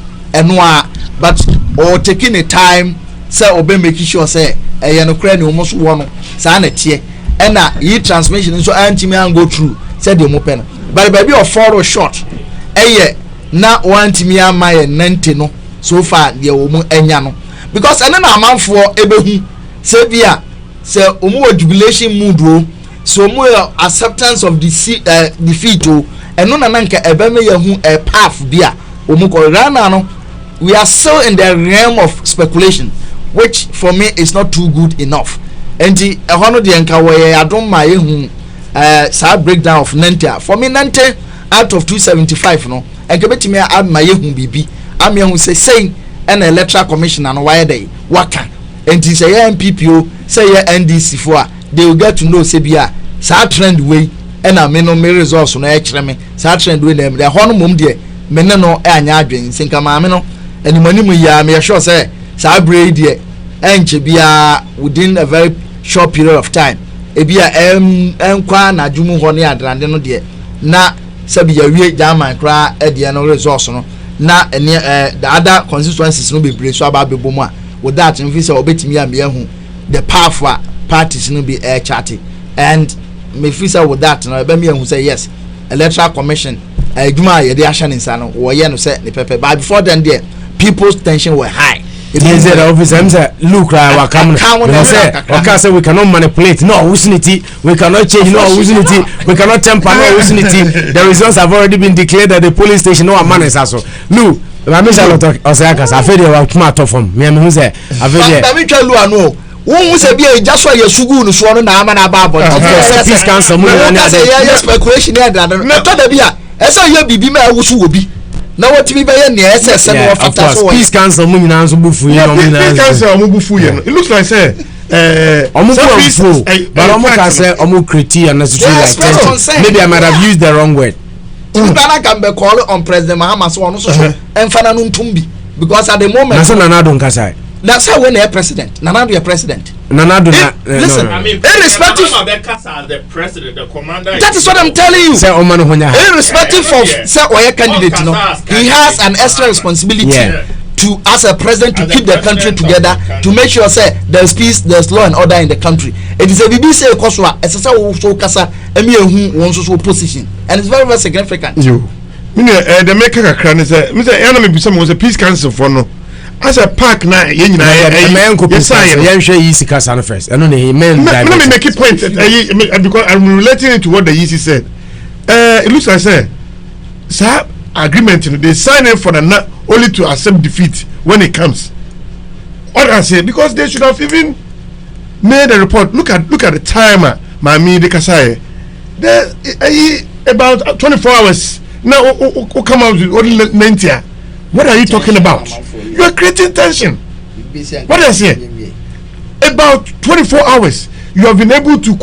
but or taking a time say obe making sure say no kra almost one say na tie and na e transmission so anti me go through say the mo pen but baby of follow short na want me am my 90 no so far the wo enya no because ene na man for ebehu say bia say jubilation mood so more acceptance of defeat and no nanka ebeme yahu a path bia rana no we are still in the realm of speculation which for me is not too good enough and the hono de nka we adom ma ehu sa breakdown of Nantes for me Nantes out of 275 no and ke betimi ama yehu bibi ama yehu say an electoral commission and why they waka enti say MPPO say NDC for they will get to know say bia sa trend way and I no me results no e kire me sa trend way dem the hono mom de me ne no e anya adwen sinka ma me no animani mu ya me sure say sa braid de enche bia within a very short period of time ebia enkwa na adwumu ho ne adrade no de na sabi ya wie German kra e de no resource no na the other constituencies no be break so aba bebo mu a with that in say obetimi am yehu the powerful parties no be air chatting and me feel say with that no be me yehu say yes electoral commission adwuma ye de ahya nsa no wo ye no say ne pepe but before then there people's tension were high. He said, officer, look, we're coming. Say we cannot manipulate. No, we cannot change. No, we cannot temper. No, the results have already been declared at the polling station. No, man is also. Look, I miss a lot of Osakas. I feel you are too much of them. Me who say, I feel you. I mean, no. Who say be just why you sugu no so no na amana babo. Peace council. Yes, speculation here. No, to the bia. Esa you bibi ma wusu obi. Na what me buy na SS no factor so peace council mu nyina so bufu ye no mu nyina peace council mu bufu ye no it looks like say omu bufu but omu can say omu critique unnecessary like maybe I might have used the wrong word Ghana can be call on President Mahama so ono so enfana no ntumbi because at the moment na so na don kasa that's how when the president Nana be president Nana listen I mean irrespective of the president the commander that is what I'm telling you say omano honya irrespective of say oya candidate no he has an extra responsibility to as a president to keep the country together to make sure say there's peace there's law and order in the country it is a BBC koswa esesa wo so kasa emi ehu won so position and it's very very significant you the maker kakra ne say me say yana me bisa mo say peace council for no as a park na ye nyina yes I share easy kasa no first I know the men let me make a point because I'm relating it to what the EC said it looks like say sir agreement they sign it for the only to accept defeat when it comes what I say because they should have even made a report look at the timer mami de kasaye there about 24 hours now come out with only 90. What are you talking about? You are creating tension. What I say? About 24 hours, you have been able to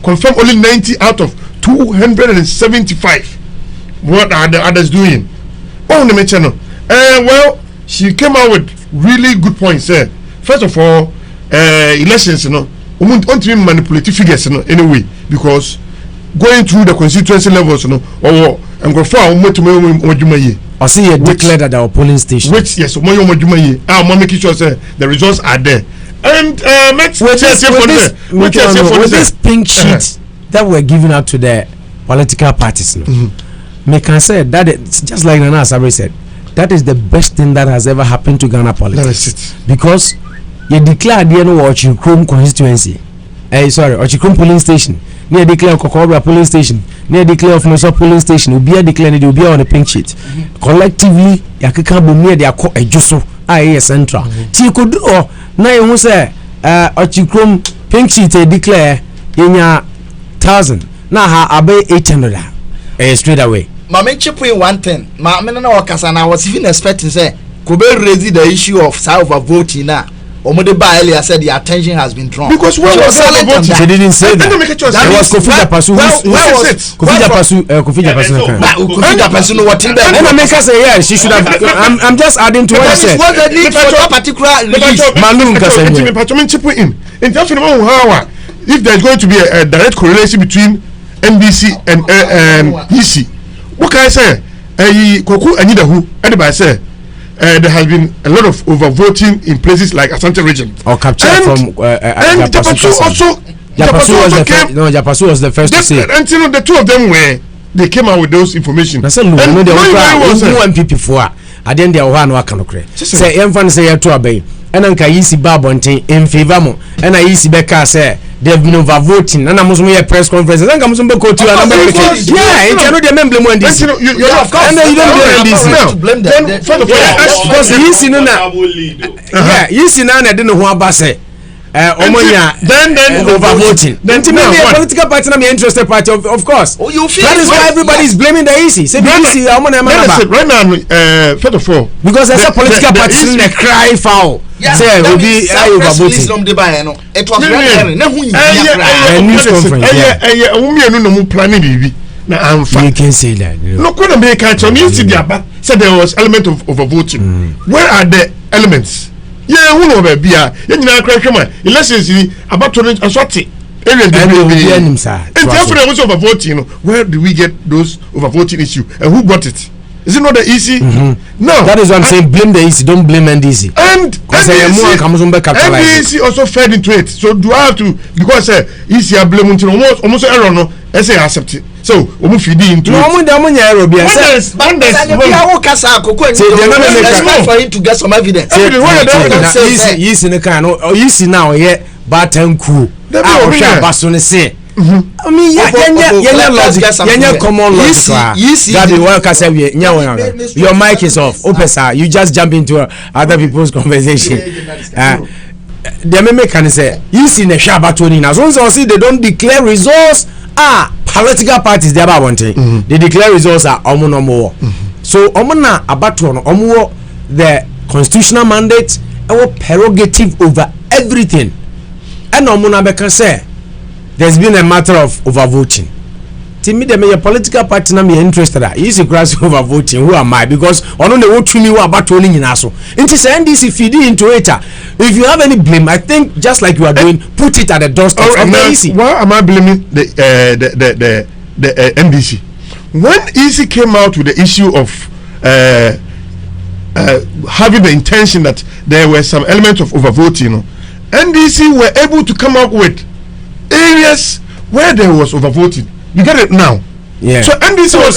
confirm only 90 out of 275. What are the others doing? Oh, let me tell you. Well, she came out with really good points. First of all, elections, you know, we don't manipulate figures, you know, anyway, because going through the constituency levels, you know, and go far, I see you declared at our polling station. Which yes, I'm making sure the results are there. And with this pink sheet that we're giving out to the political parties, me can say that it's just like Nana Asabe said, that is the best thing that has ever happened to Ghana politics. That is it. Because you declare the Ochikrom constituency, Ochikrom polling station. Near declare Kokobra polling station, near declare of Nosa polling station, will be a declare it will be on the pink sheet. Collectively, Yakaka will near their co a juso, I central. Tiko do or now you say, Ochikrom pink sheet a declare in your 1,000. Now, I pay 800 straight away. Mama chip one thing, Mamma Kasana was even expecting say, could be raising the issue of self voting now. Earlier said the attention has been drawn because what was silent on that. She didn't say that. That was Kofi Japasu. Kofi Japasu what in there? And America say yeah, she should have. I'm just adding to what you said. What the need for that particular release? Malum Kasemwe. If there's going to be a direct correlation between NBC and EC, what can I say? Koku Anidahu, anybody say? There has been a lot of overvoting in places like Asante region. Or capture from and Japasu also. Japasu was the first to say. And you know the two of them they came out with those information. I said no, they were MPP for. I didn't there one wakanokre. Say emfan say ya to abey. And anka yisi babonten in favor mo. And I yisi beka say they've been overvoting. And I'm a press conference. And I'm going to go to another. Yeah, you cannot remember more this. You of course. And you don't blame this. Because you see no na. Yeah, you see now I don't know who about say. then overvoting. Then to me, a political party, I'm interested party, of course. Oh, you feel that is why everybody is blaming the EC. Say the EC, I'm gonna right now, first of all, because there's a political party in the cry foul. Say will be overvoting. It was very news conference. Planning baby. Now you can say that. No, couldn't be a catch on you. Said there was element of overvoting. Where are the elements? Yeah, who know be a you know crack elections about to assorti area the overvoting. Where do we get those overvoting issue and who brought it? Is it not the EC? No, that is what I'm saying. Blame the EC, don't blame NDC. And NDC also fed into it. So do I have to, because EC are blaming almost error no, I say accept it. So we move into no, it. For him to get some evidence. EC in the kind of EC now yeah, but and cool. I mean, yeah, common logic. Your mic is off. Opesa, you just jump into other people's conversation. The meme can say, you see the Shabatoni. As long as they don't declare results, political parties they are wanting. They declare results are omonomo. So omona abatono omo the constitutional mandate our prerogative over everything. And omona can say. There's been a matter of overvoting. To me, the mayor political party na me interested. Is a grass overvoting. Who am I? Because I don't know what to me about turning in aso. It is NDC feeding into it. If you have any blame, I think just like you are doing, put it at the doorstep of the EC. Why am I blaming the NDC? When EC came out with the issue of having the intention that there were some elements of overvoting, NDC were able to come up with areas where there was overvoting. You get it now. Yeah. So NDC was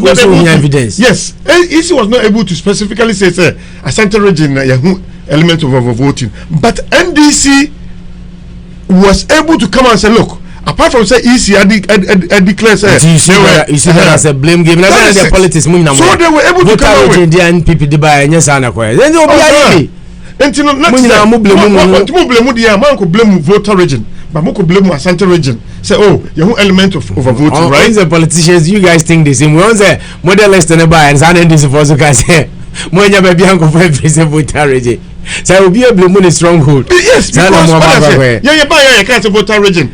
not able to, evidence. Yes, EC was not able to specifically say a central region element of overvoting, but NDC was able to come and say, look, apart from say EC, I declare say you see that as a blame game. That's the politics. So they were able to come out with Indian people to buy and yes, then they will be blame voter region. But Moko blame Asante region. Say, oh, you element of overvoting, right? The politicians, you guys think the same. We want to model less than a buy and San this for so can say, Moya baby uncle for every voter region. So I will be able to move a stronghold. Yes, because yeah, buy can't say voter region.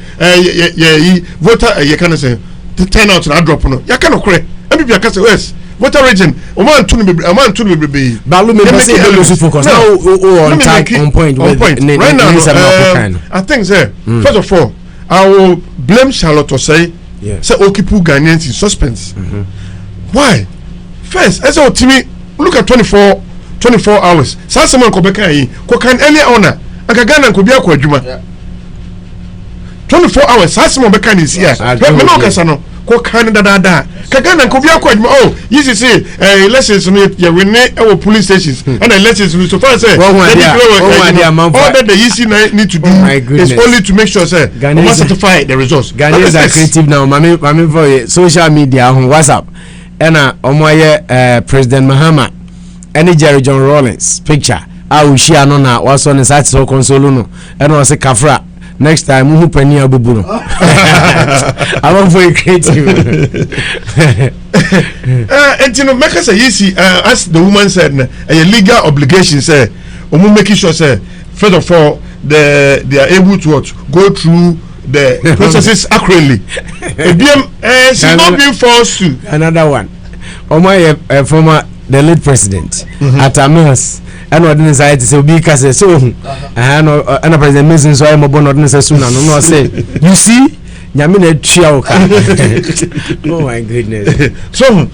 Voter, you can't say the turnout and I drop on. You cannot correct. Maybe I can say, yes. Voter region, a man to be Balu may say focus now on point right now. I think first of all, I will blame Charlotte or say Okipu Ghanaians in suspense. Why? First, as a team, look at 24 hours. Someone could be any honor. I can Ghana could be a quadruma. 24 hours, someone becan is here. Ko Canada da Kagana ko bia kwad oh you see elections no ya win our police stations and elections so far say all that the EC need to do is only to make sure say we must certify the results. Ghanaians are creative now mami for social media on WhatsApp and omoye President Mahama and Jerry John Rawlings picture we share no na was on the site so console no and was a kafra. Next time, who penny abubuno? I want for creative. And you know, make us a easy. As the woman said, a legal obligation. Say, making sure. Say, first of all, they are able to go through the processes accurately. She's not being forced to. Another one. Former the late president at Amos. And what didn't say to say because so and a president missing so I'm born not soon and no say you see Yamina Chiaoka. Oh my goodness. So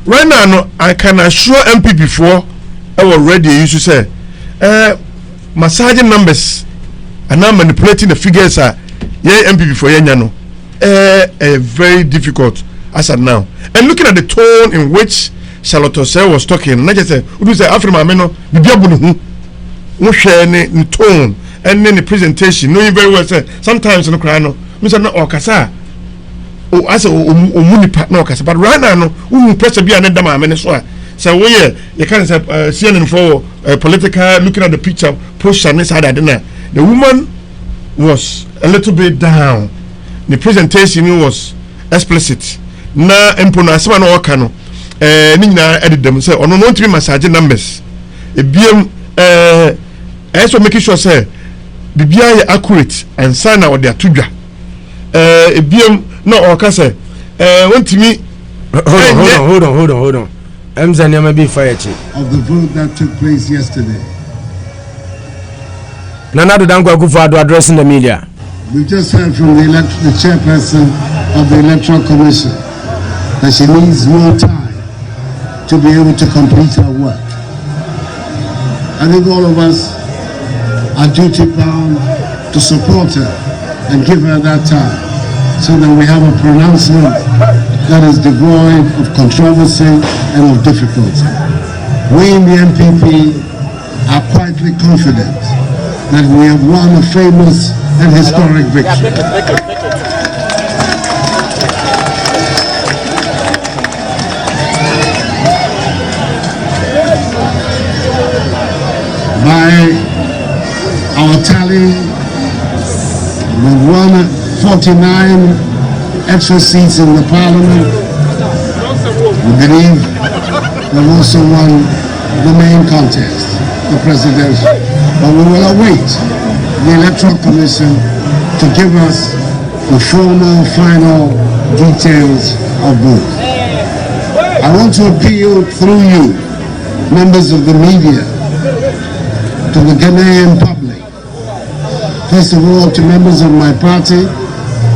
right now I can assure MP before I was ready you should say massaging numbers and now manipulating the figures are MP before Yanyano very difficult as of now. And looking at the tone in which Charlotte Osei was talking, not just say, "Who say Africa Mameno, we share the tone and then the presentation." Knowing very well, say sometimes in the crowd, no, Mr. No Okasa, oh, as a muni partner Okasa, but right now, no, press a beer and them Mameno. So you can say CNN for political looking at the picture push and this other dinner. The woman was a little bit down. The presentation was explicit. Na empona asema na waka no ni nyina edit them say ono no ntimi massage numbers. Ebiem so making sure say bibia ye accurate and sign na they atudwa. Ebiem no waka say wontimi hold on. Mzania may be fire chief of the vote that took place yesterday. Nana Danko Akufo-Addo addressing the media. We just heard from the chairperson of the Electoral Commission that she needs more time to be able to complete her work. I think all of us are duty bound to support her and give her that time so that we have a pronouncement that is devoid of controversy and of difficulty. We in the MPP are quietly confident that we have won a famous and historic victory. By our tally, we've won 49 extra seats in the parliament. We believe we've also won the main contest, the presidential. But we will await the Electoral Commission to give us the formal, final details of both. I want to appeal through you, members of the media, to the Ghanaian public. First of all, to members of my party,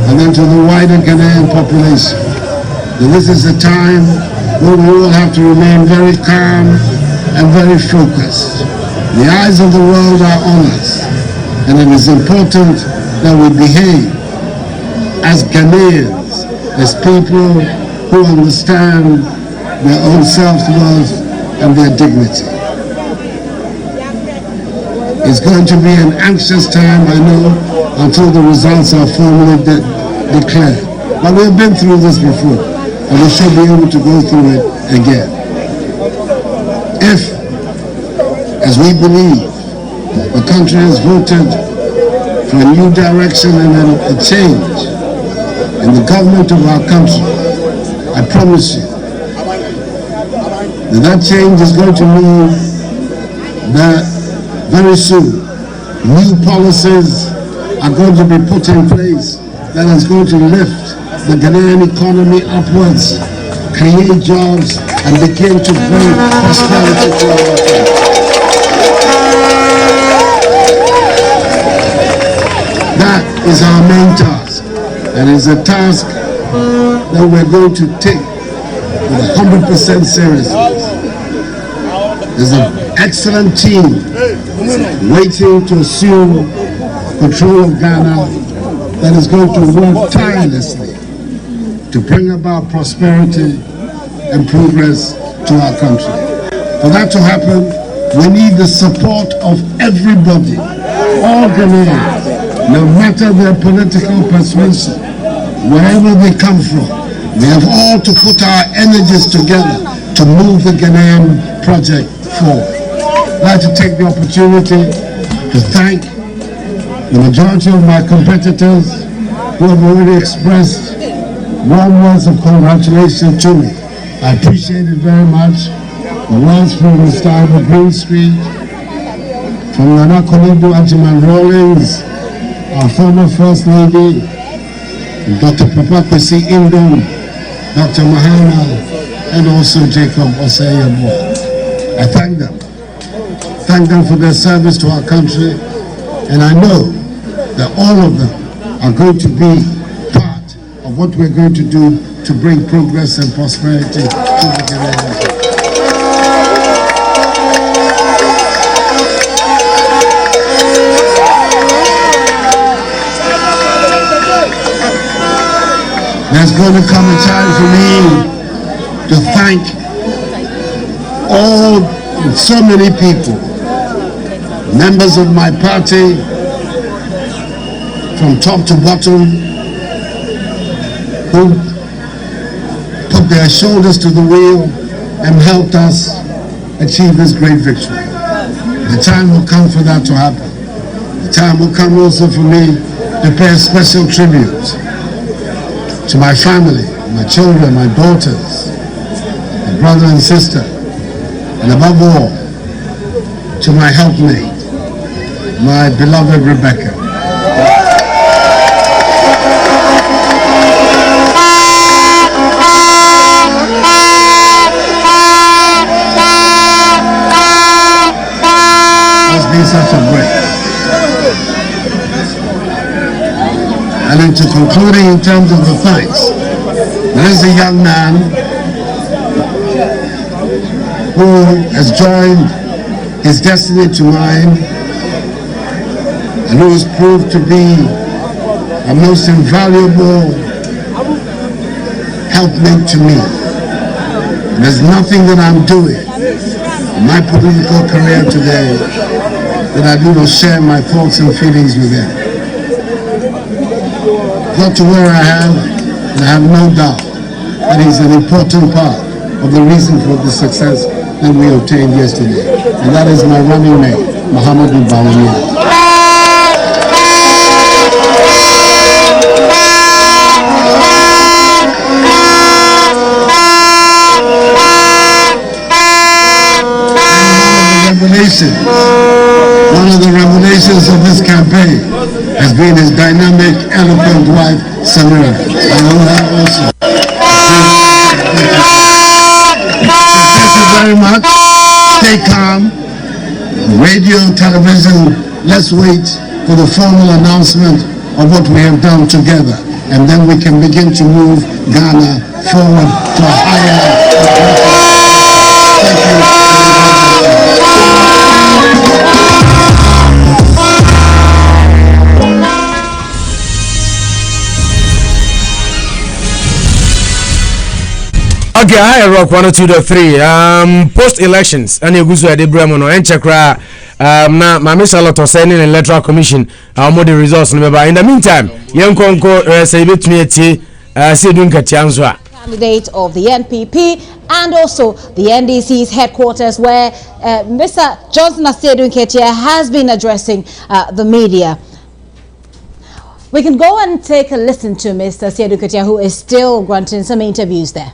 and then to the wider Ghanaian population. And this is a time when we all have to remain very calm and very focused. The eyes of the world are on us, and it is important that we behave as Ghanaians, as people who understand their own self-worth and their dignity. It's going to be an anxious time, I know, until the results are formally declared. But we've been through this before, and we should be able to go through it again. If, as we believe, the country has voted for a new direction and a change in the government of our country, I promise you that change is going to mean that very soon new policies are going to be put in place that is going to lift the Ghanaian economy upwards, create jobs, and begin to bring prosperity to our country. That is our main task, and it's a task that we're going to take with 100% seriousness. There's an excellent team waiting to assume control of Ghana that is going to work tirelessly to bring about prosperity and progress to our country. For that to happen, we need the support of everybody, all Ghanaians, no matter their political persuasion, wherever they come from. We have all to put our energies together to move the Ghanaian project forward. I'd like to take the opportunity to thank the majority of my competitors who have already expressed warm words of congratulations to me. I appreciate it very much. The words from Mr. Albert Greenstreet, from Nana Kolibu Ajiman Rawlings, our former First Lady, Dr. Papa Kwesi Indom, Dr. Mahama, and also Jacob Osei-Yeboah. I thank them. Thank them for their service to our country, and I know that all of them are going to be part of what we're going to do to bring progress and prosperity to the Ghanaian people. There's going to come a time for me to thank so many people, members of my party, from top to bottom, who put their shoulders to the wheel and helped us achieve this great victory. The time will come for that to happen. The time will come also for me to pay a special tribute to my family, my children, my daughters, my brother and sister, and above all, to my helpmate, my beloved Rebecca. Has been such a break. And into concluding in terms of the thanks, there is a young man who has joined his destiny to mine and who has proved to be a most invaluable helpmate to me. There's nothing that I'm doing in my political career today that I do not share my thoughts and feelings with him. Got to where I am, and I have no doubt that he's an important part of the reason for the success that we obtained yesterday. And that is my running mate, Muhammadu Bawumia. One of the revelations of this campaign has been his dynamic, eloquent wife, Samira. I know that also. Thank you very much. Stay calm. Radio, television, let's wait for the formal announcement of what we have done together. And then we can begin to move Ghana forward to a higher level. Thank you. Okay, I rock 102.3. Post elections, and you go to the Bremono and check na Mami Charlotte sending an electoral commission. More the results. In the meantime, young Conco say bit me Sedun Katianzwa, candidate of the NPP and also the NDC's headquarters, where Mr. Johnson Sedun Ketia has been addressing the media. We can go and take a listen to Mr. Sedun Ketia, who is still granting some interviews there.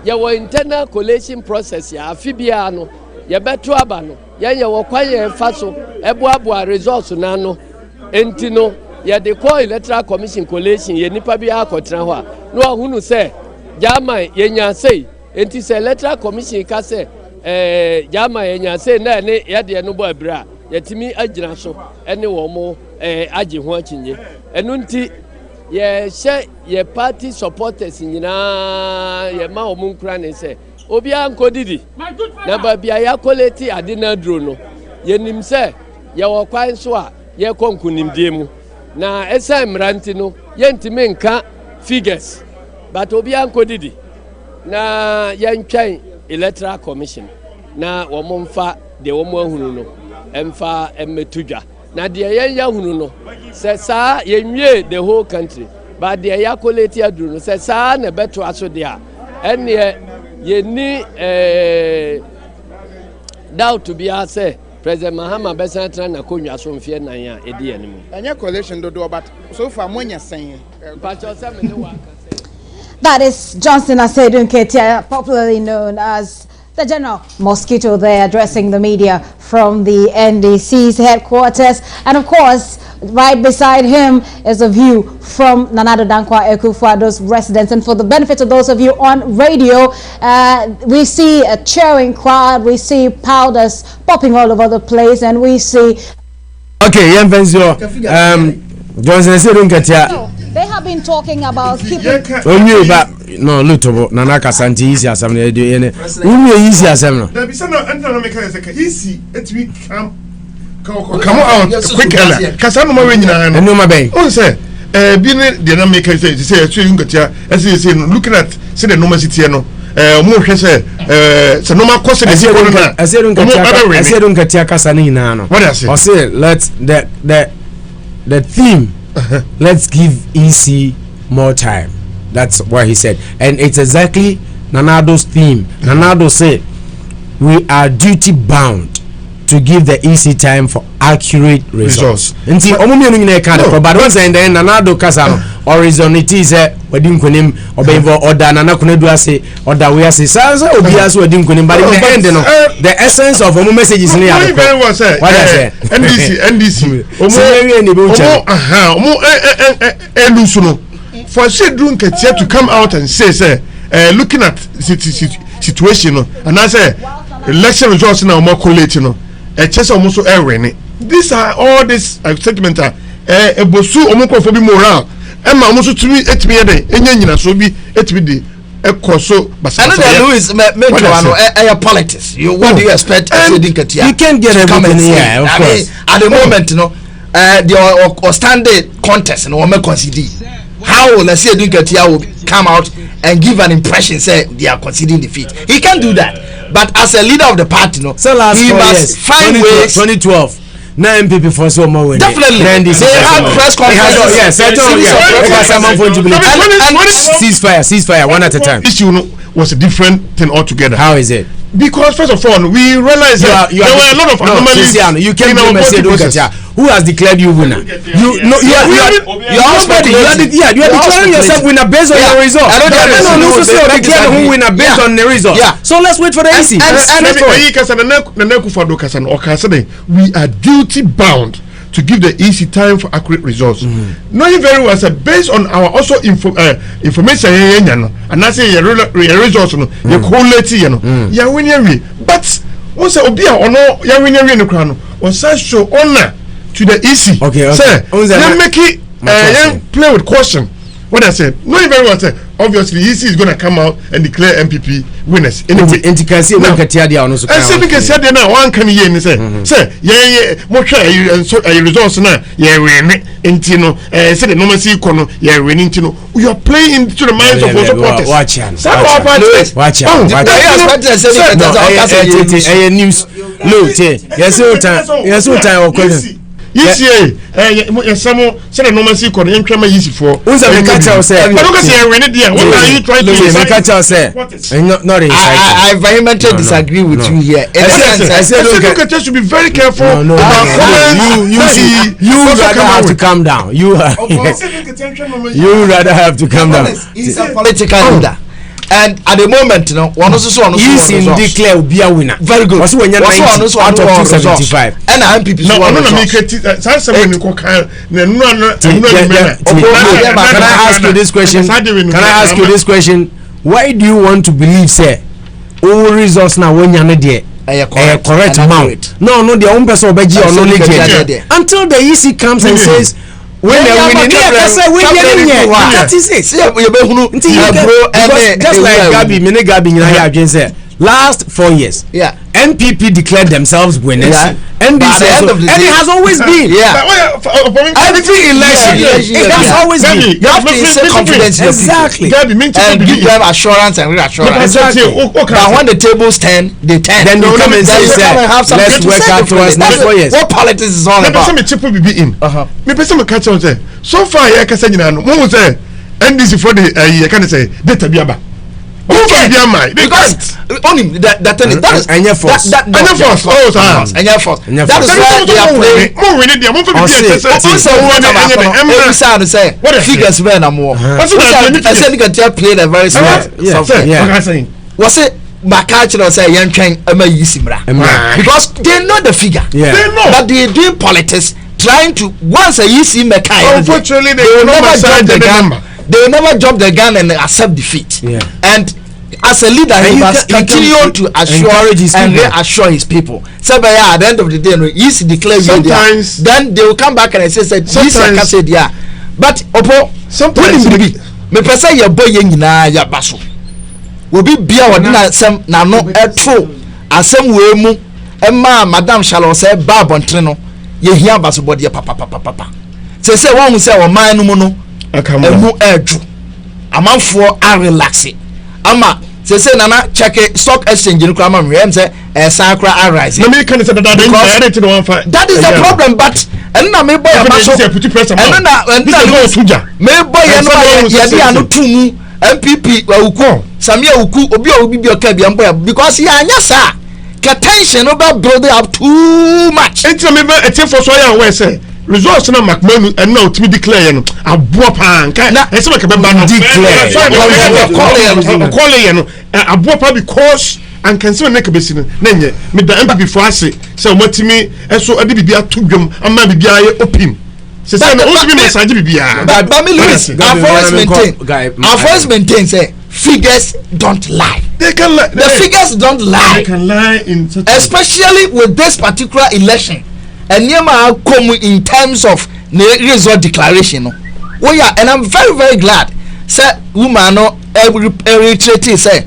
Your internal collation process, ya Fibiano, ya Betuabano, ya Wakaya Faso, Ebuabua results nano, Entino, ya the core electoral commission collation, ye Nipabia Cotrawa, no who say, Jama Yenya say, Entis electoral commission case, Jama Yenya say, Nane, Yadia Nobo Bra, Yatimi Ajinaso, any womo, Aji watching, and Nunti. Ye share ye party supporters in ye ma omunkra ne se obi anko didi na ba bia ya quality adina drone ye nim se ye wo kwan so a ye konkunimdie mu na esa mranti no ye ntime nka figures but obi anko didi na ye ntwan electoral commission na wo momfa de wo mo ahunu no emfa emetudwa na de yen ya hunu no se sa ye nwie the whole country but de ya quality aduru no se sa na beto aso de a ene ye ni doubt to be say President Mahama Besantran na konwa so mfie nan ya edi animu anya coalition do but so far monya sen That is Johnson Sedun Ketia, popularly known as the General Mosquito, there addressing the media from the NDC's headquarters. And of course, right beside him is a view from Nana Addo Dankwa Akufo-Addo's residence. And for the benefit of those of you on radio, we see a cheering crowd, we see powders popping all over the place, and we see... Okay, Johnson Sedun Ketia. They have been talking about keeping... No, Lutobo, Nanaka Santi, easy as I'm going to do. Easy as I'm not. Easy, it will come out quickly. Casano Marina and Noma Bay. Oh, sir, being the Namaka say, as you looking at, say the Noma Citiano, more say, Sonoma Costa, I said, don't get Casanina. What I say? I say, let's the theme, let's give EC more time. That's what he said, and it's exactly Nana Addo's theme. Nana Addo said, we are duty bound to give the EC time for accurate results. Nti omumienu nyine ka de but once and then Nana Addo kasa no horizon it is wadi nkonim obeyvo order Nana Konadu ase order we ase sanse obi ase wadi nkonim but in the end no the essence of omu messages ni ya what I say NDC omu elusu no for Shedun Ketia to come out and say looking at situation no and I say election results now more collate no chese almost so these are all this statement ebosu omunkofo bi moral ma almost to me etimi yede enya nyina so bi etimi de ekoso basa and Louis politics what do you expect Shedun Ketia you can't get everything here of course at the moment no the standard contest no we consider how will Shedun Ketia will come out and give an impression say they are conceding defeat. He can't do that. But as a leader of the party, no, so he must find ways. 2012, now MPP for so more. Definitely, they had press conferences. Yes, ceasefire, one at a time. Issue was a different thing altogether. How is it? Because first of all, we realized that there were a lot of anomalies. You can't blame who has declared you winner? You are declaring yourself winner based on your result. Declare who winner based on the result. So let's wait for the EC. We are duty bound to give the EC time for accurate results. Knowing very well, based on our also information, and I say your results, your quality, you're winning. But once Obia or no, you're winning in the crown, or such show honor to the EC. Okay. Sir, they make it play with caution. What I said, knowing very well, obviously, EC is going to come out and declare MPP winners. Anyway, and you can see when Katia also. And so we can say that now one can hear and say, more try you and so results now, win intino, say the normal see kono, win intino. We are playing into the minds of our supporters. Watch news. Look, yes, yes, some said a normal see kono, and easy for. Who's a catcher say? But look at here, what are you trying to say? Not I vehemently disagree with you here. I said, look at should be very careful. You rather have to calm down. You rather have to calm down. He's a political leader. And at the moment, one also he's in declare will be a winner. Very good. Also, when you're out of 275, and I'm people. No, I'm not making it. Can I ask you this question? Why do you want to believe, say, all results now when you're not there? A correct amount. No, the own person will be only until the EC comes and says. When they're winning, that is it. Just like Gabi, said, last 4 years, NPP declared themselves winners. And it has always been. Every election, it has always been. You have to instill confidence in exactly. And give them assurance and reassurance. But when the tables turn, they turn. Then you come and say, let's work out towards next 4 years. What politics is all about? So far, I can say, NDC for the can say, data biaba. Because only that is and your force. That is why they are playing. What figures were no more. I said you can play a very smart. Was it Makachino say young train because they know the figure. They know that they do politics trying to once a EC Makai. Unfortunately, they will never drop the gun. They will never drop the gun and accept defeat. And as a leader, he must continue to assure and reassure his people. So, at the end of the day, he's declared sometimes. Then they will come back and say, "Sometimes said yeah." But sometimes me person your boy yina ya baso. Will be beer or dinner some na no true. As some way mu Emma Madam Shalom say Babontreno. Ye hear baso body papa. Say one say o man no no. Emu edu. Amanfo are relaxing. Ama say nana check stock exchange no krama me say sakra arise. No me can say that that is the problem but and na me boy amaso and na me boy no ya di anu tumu MPP Wauku, Samia Uku, Obi Okebi, because he anyasa. Tension about building up too much. It's a for so I always say. Results na McMahon and now to be declare no abopa nka na ese make be ba declare call abopa because and can say make be sin na nye me da MPP for ase say omatimi eso ade bibia to dwom ama bibia ye open say na o be message bibia but me Louis our voice maintain say figures don't lie. They can lie. The figures don't lie. They can lie in such especially with this particular election. And Nema come in terms of result declaration. Oh yeah, and I'm very, very glad. Say woman no every treaty say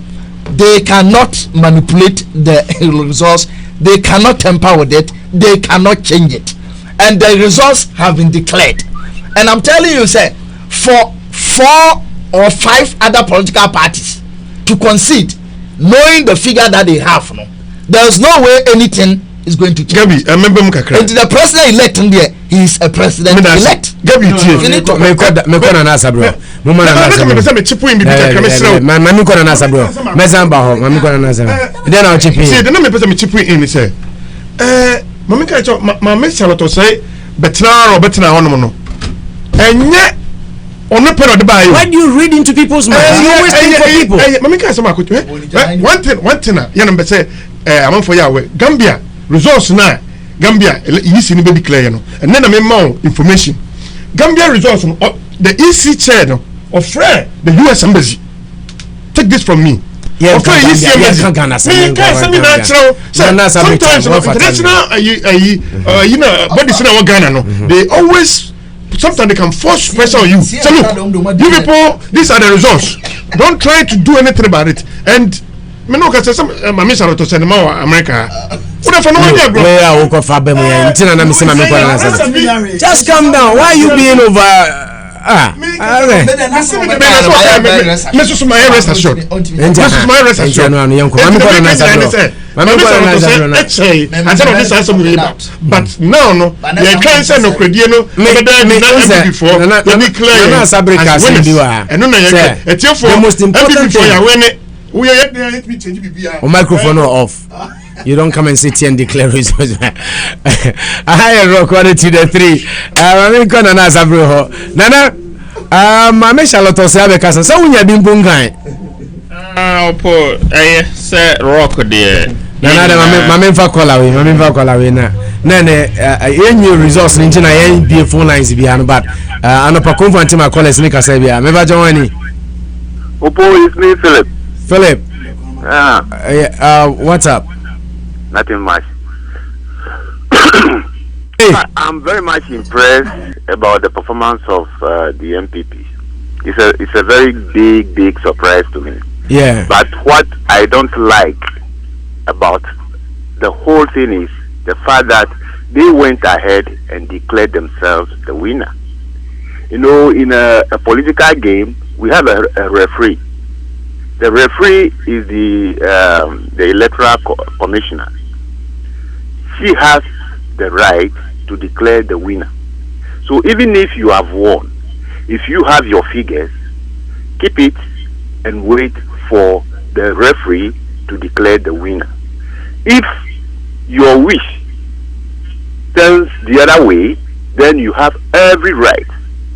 they cannot manipulate the results, they cannot tamper with it, they cannot change it. And the results have been declared. And I'm telling you, say, for 4 or 5 other political parties to concede, knowing the figure that they have, no, there's no way anything is going to change. Gabi, I remember Mukakra. And the president elect in there, he is a president elect. Gabi, me kona na sabro. Mama na sabro. Me chipu in bibika kramesra. Mami kona na sabro. Mezamba ho, mami kona na sabro. Then I chipu. See, then me pesa me chipu in say. Mami ka cho mami Charlotte say betra hono no. Enye ono pero de buy. Why do you read into people's minds? You always think for people. Mami ka say makoto. One thing ya no be say amon for yawe Gambia results na Gambia EC ni be declare no and then me more information Gambia results the EC chair no of the US embassy take this from me sometimes international you know bodies in Ghana no they always sometimes they can force pressure on you. So look, you people, these are the results. Don't try to do anything about it. And me no ka say some mama Charlotte send ma America. What for no idea bro? Where go for be me ntina na me say mama kwa na say. Just calm down. Why you being over me so my rest assured. Me so my rest assured. No no yanko. Mama kwa na say. Mama kwa na say. I tell this answer me but now no you can't say no credit no me before me clear na sabrika sindiwa. And no na the most important thing you win it. Microphone off. You don't come and sit here and declare results. I rock 1 to the 3. I'm going to ask Abro. Nana, Mama Charlotte Sabe Casa. So when you been bungai. Poor, I said rock there. Nana, Mamma Facola, Mamma Facola. Nene, new results in China, be phone lines behind, but I'm not a convent to my colleagues, Nika Sabia. Never join any. Opo is me, Philip. Philip. What's up? Nothing much. I'm very much impressed about the performance of the MPP. It's a very big surprise to me. Yeah. But what I don't like about the whole thing is the fact that they went ahead and declared themselves the winner. You know, in a political game, we have a referee. The referee is the electoral commissioner. She has the right to declare the winner. So even if you have won, if you have your figures, keep it and wait for the referee to declare the winner. If your wish turns the other way, then you have every right,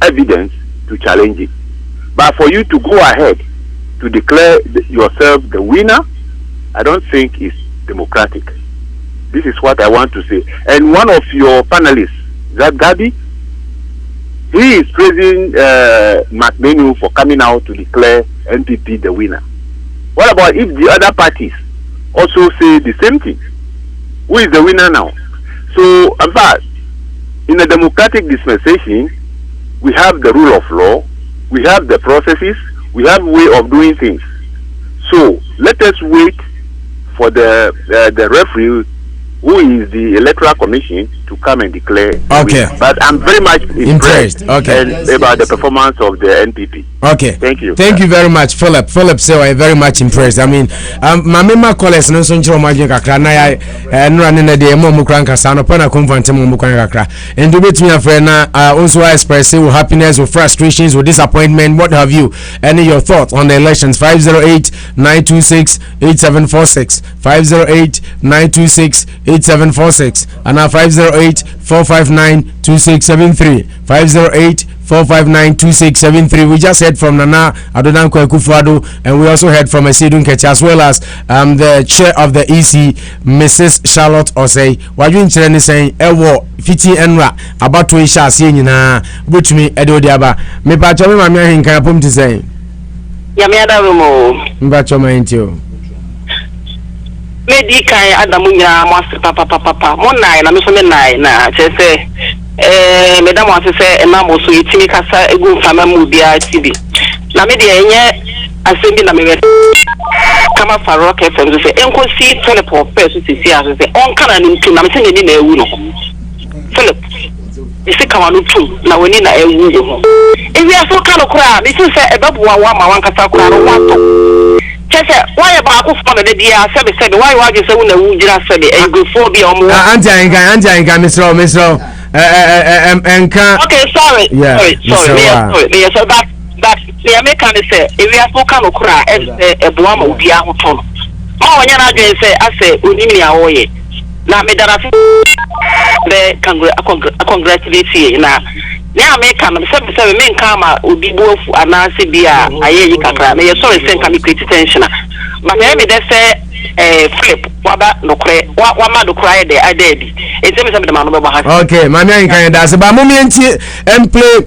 evidence to challenge it. But for you to go ahead to declare yourself the winner, I don't think it's democratic. This is what I want to say. And one of your panelists, that Gabi, he is praising McMenu for coming out to declare NPP the winner. What about if the other parties also say the same thing? Who is the winner now? So, in fact, in a democratic dispensation, we have the rule of law, we have the processes, we have way of doing things. So, let us wait for the referee, who is the Electoral Commission, to come and declare. Okay. But I'm very much impressed. Okay. About the performance of the NPP. Okay. Thank you. Thank you very much, Philip. Philip said I'm very much impressed. I mean, my member colleagues no so nchiro majin kakra na ya nra ne na de mo mukran kasa no pa na convent mo mukran kakra. And do between a friend na also express your happiness or frustrations or disappointment, what have you? Any your thoughts on the elections? 508-926-8746 508-926-8746 and 508-459-2673 508-459-2673. We just heard from Nana Adonai Akufo-Addo, and we also heard from Esidun Kechi, as well as the chair of the EC, Mrs. Charlotte Osei. What you interested saying? Ewo fiti enra about to isha see nyina which me edo diaba me pa chomi ma me hin kan pom ti say ya me ada mo mba choma intio me di kan adamu nyina mo ase papa mo nai na me so me nai na che me da mo ase na mo so yitimi kasa egu fama mu bia tibi na me de enye asembi na me kama Farouk FM so enko si teleport person si ase on kana ni ntu na me se ni na ewu no Philip, isi kawanu tu na weni na ewu ho. Ewi aso kanu kura, mi se ebebuwa wa ma wankasa kura no wato. Chese, why ba aku fo na de dia sebe why waje se na wu jira sebe engophobia omo. Anti anka Mr. Enka. Okay, sorry. Yeah, sorry. Me so that the American say ewi aso kanu kura ebuwa ma obi ahoto no. Ma wonya na adwen se ase onimi ya woye. Na me dara the congratulate you na America me say me nka ma obi bofu anase bia ayeyi kakra me sorry say nka me create tension but me dey say flip waba nokre wa ma dokra dey adebi e say me say me ma no be ha. Okay mami anka da se ba mo me nti play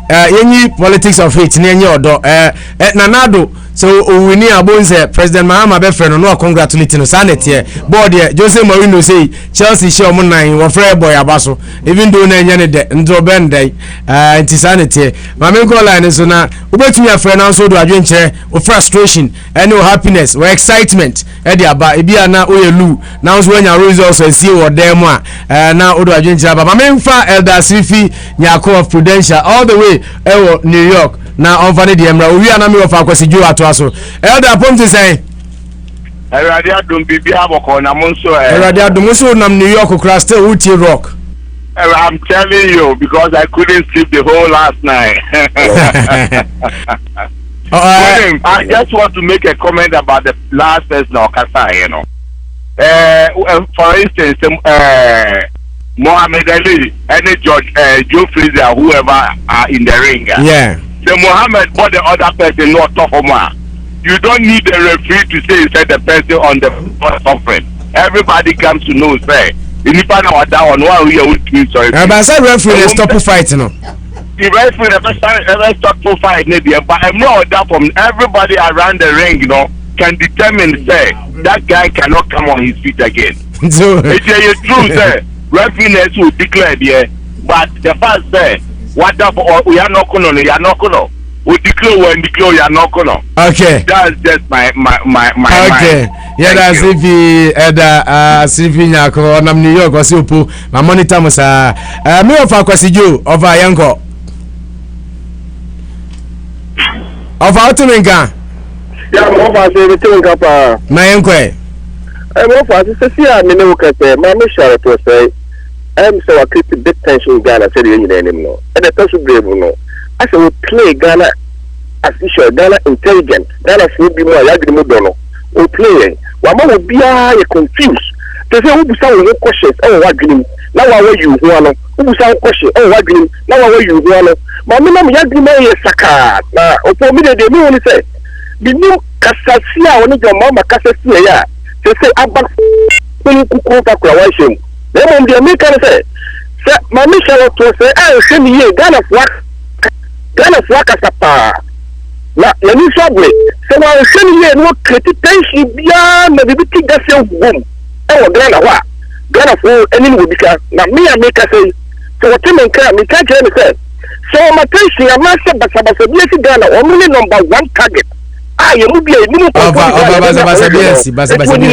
yenyi politics of it na yenyi odo nanado so owini abonze President Mahama be friend no congratulate no sanete board Jose Mourinho say Chelsea share omo nan wo free boy abaso even though na enye ne de ndro bendai anti sanete mame go line so na obetumi afre na so do adwenche o frustration and o happiness o excitement e dey aba e bia na oyelu na so anya results and see what them na o do adwenche aba mame mfa Elder Sifi Nyako of Prudential all the way New York na onfane de emra owi ana me ofa akwasi jo ato aso Elder Pomti say Eradi adum bibi aboko na monso Eradi adum so nam New York kra still uti rock. I'm telling you because I couldn't sleep the whole last night. I just want to make a comment about the last person Okasa, you know. For instance, Mohammed Ali, any judge, Joe Frazier, whoever are in the ring. Yeah. The Mohammed bought the other person not tough for more. You don't need a referee to say you said the person on the suffering. Everybody comes to know, say, if you find out that one we are with sorry. But I said referee stop fighting. The referee never stop fight, but I'm not that from everybody around the ring, you know, can determine say that guy cannot come on his feet again. It's true, say referee will declare there, but the fact say what we are not going to, you are not going to. We declare when declare you are not going to. Okay. That's just my okay. mind. Yeah, that's if he Sifi Nyako nam New York was upu my monitor musa me of akwasijo of ayanko of automenka ya mo fa se bitinka pa na yanko mo fa se sia me ne ukete ma me share to say so I keep big tension in Ghana say you name no and the person brave no I say we play Ghana as issue Ghana intelligent Ghana should be more yagri mo dono we play wama wo bia ye confused to say who busa wo questions e wa dream na wa we you ho ano who busa question e wa dream na wa we you ho ano ma me na me yagri mo ye saka na opo mi de me woni say the new kasasia woni jo mama kasasia ya say aba kuku ka kwa wa shem e mo ndi me kan say ma me shall to say hwe ni ye Ghana fwa kasapa na ni sobre se wa hwe ye no critication bia na bibiti gase gum e wo Ghana wa Ghana fo eni wo bika na me ya make say so what me kan me kan tell me say so my tension am say basa bia si Ghana o me number 1 target ye mu bia ni mu ko basa bia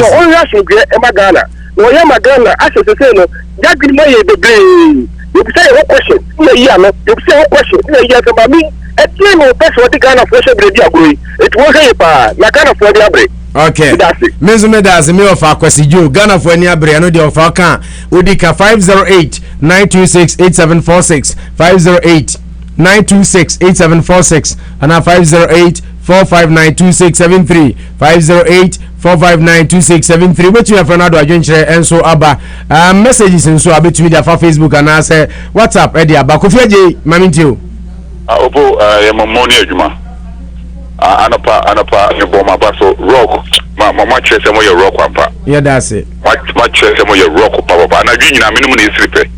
o ya so gbe e ma Ghana no ya magana asese say no that green man the brain you say one question no ya no you say one question no ya so ba mi e tie no person what Ghana for share grade agree it won say pa na Ghana for the agree. Okay. Mezume that's me of Akwesijo Ghana for any abre no dey of aka odika 508-926-8746 508-926-8746 and 508-459-2673 508-459-2673 but you have another adventure and so aba messages and so abetumi dia for Facebook and I say WhatsApp e dia ba Kofiaje mamintio obo yemomoni adwuma anapa ne boma baso rock ma chese mo ye rock ampa yeah that's it ma chese mo ye rock papa na dwi nyina minimum ne siripe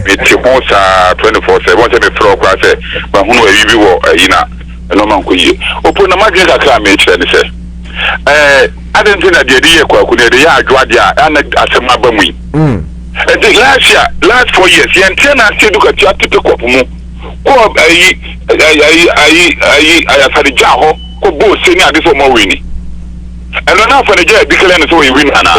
me ti ho sa 24/7 won se me fro kwa se ma hunu ayibi wo yina no man ko yi opo na madwe kakra me chire ne se adentina de ye kwa ku ne de ya adwade a na asema ba mu yi last 4 years ye na se duka ti atete kopo mu ko ayi asari jaho ko bo se ni ade so mo wini eno na fa ne je dikele ne so we win ana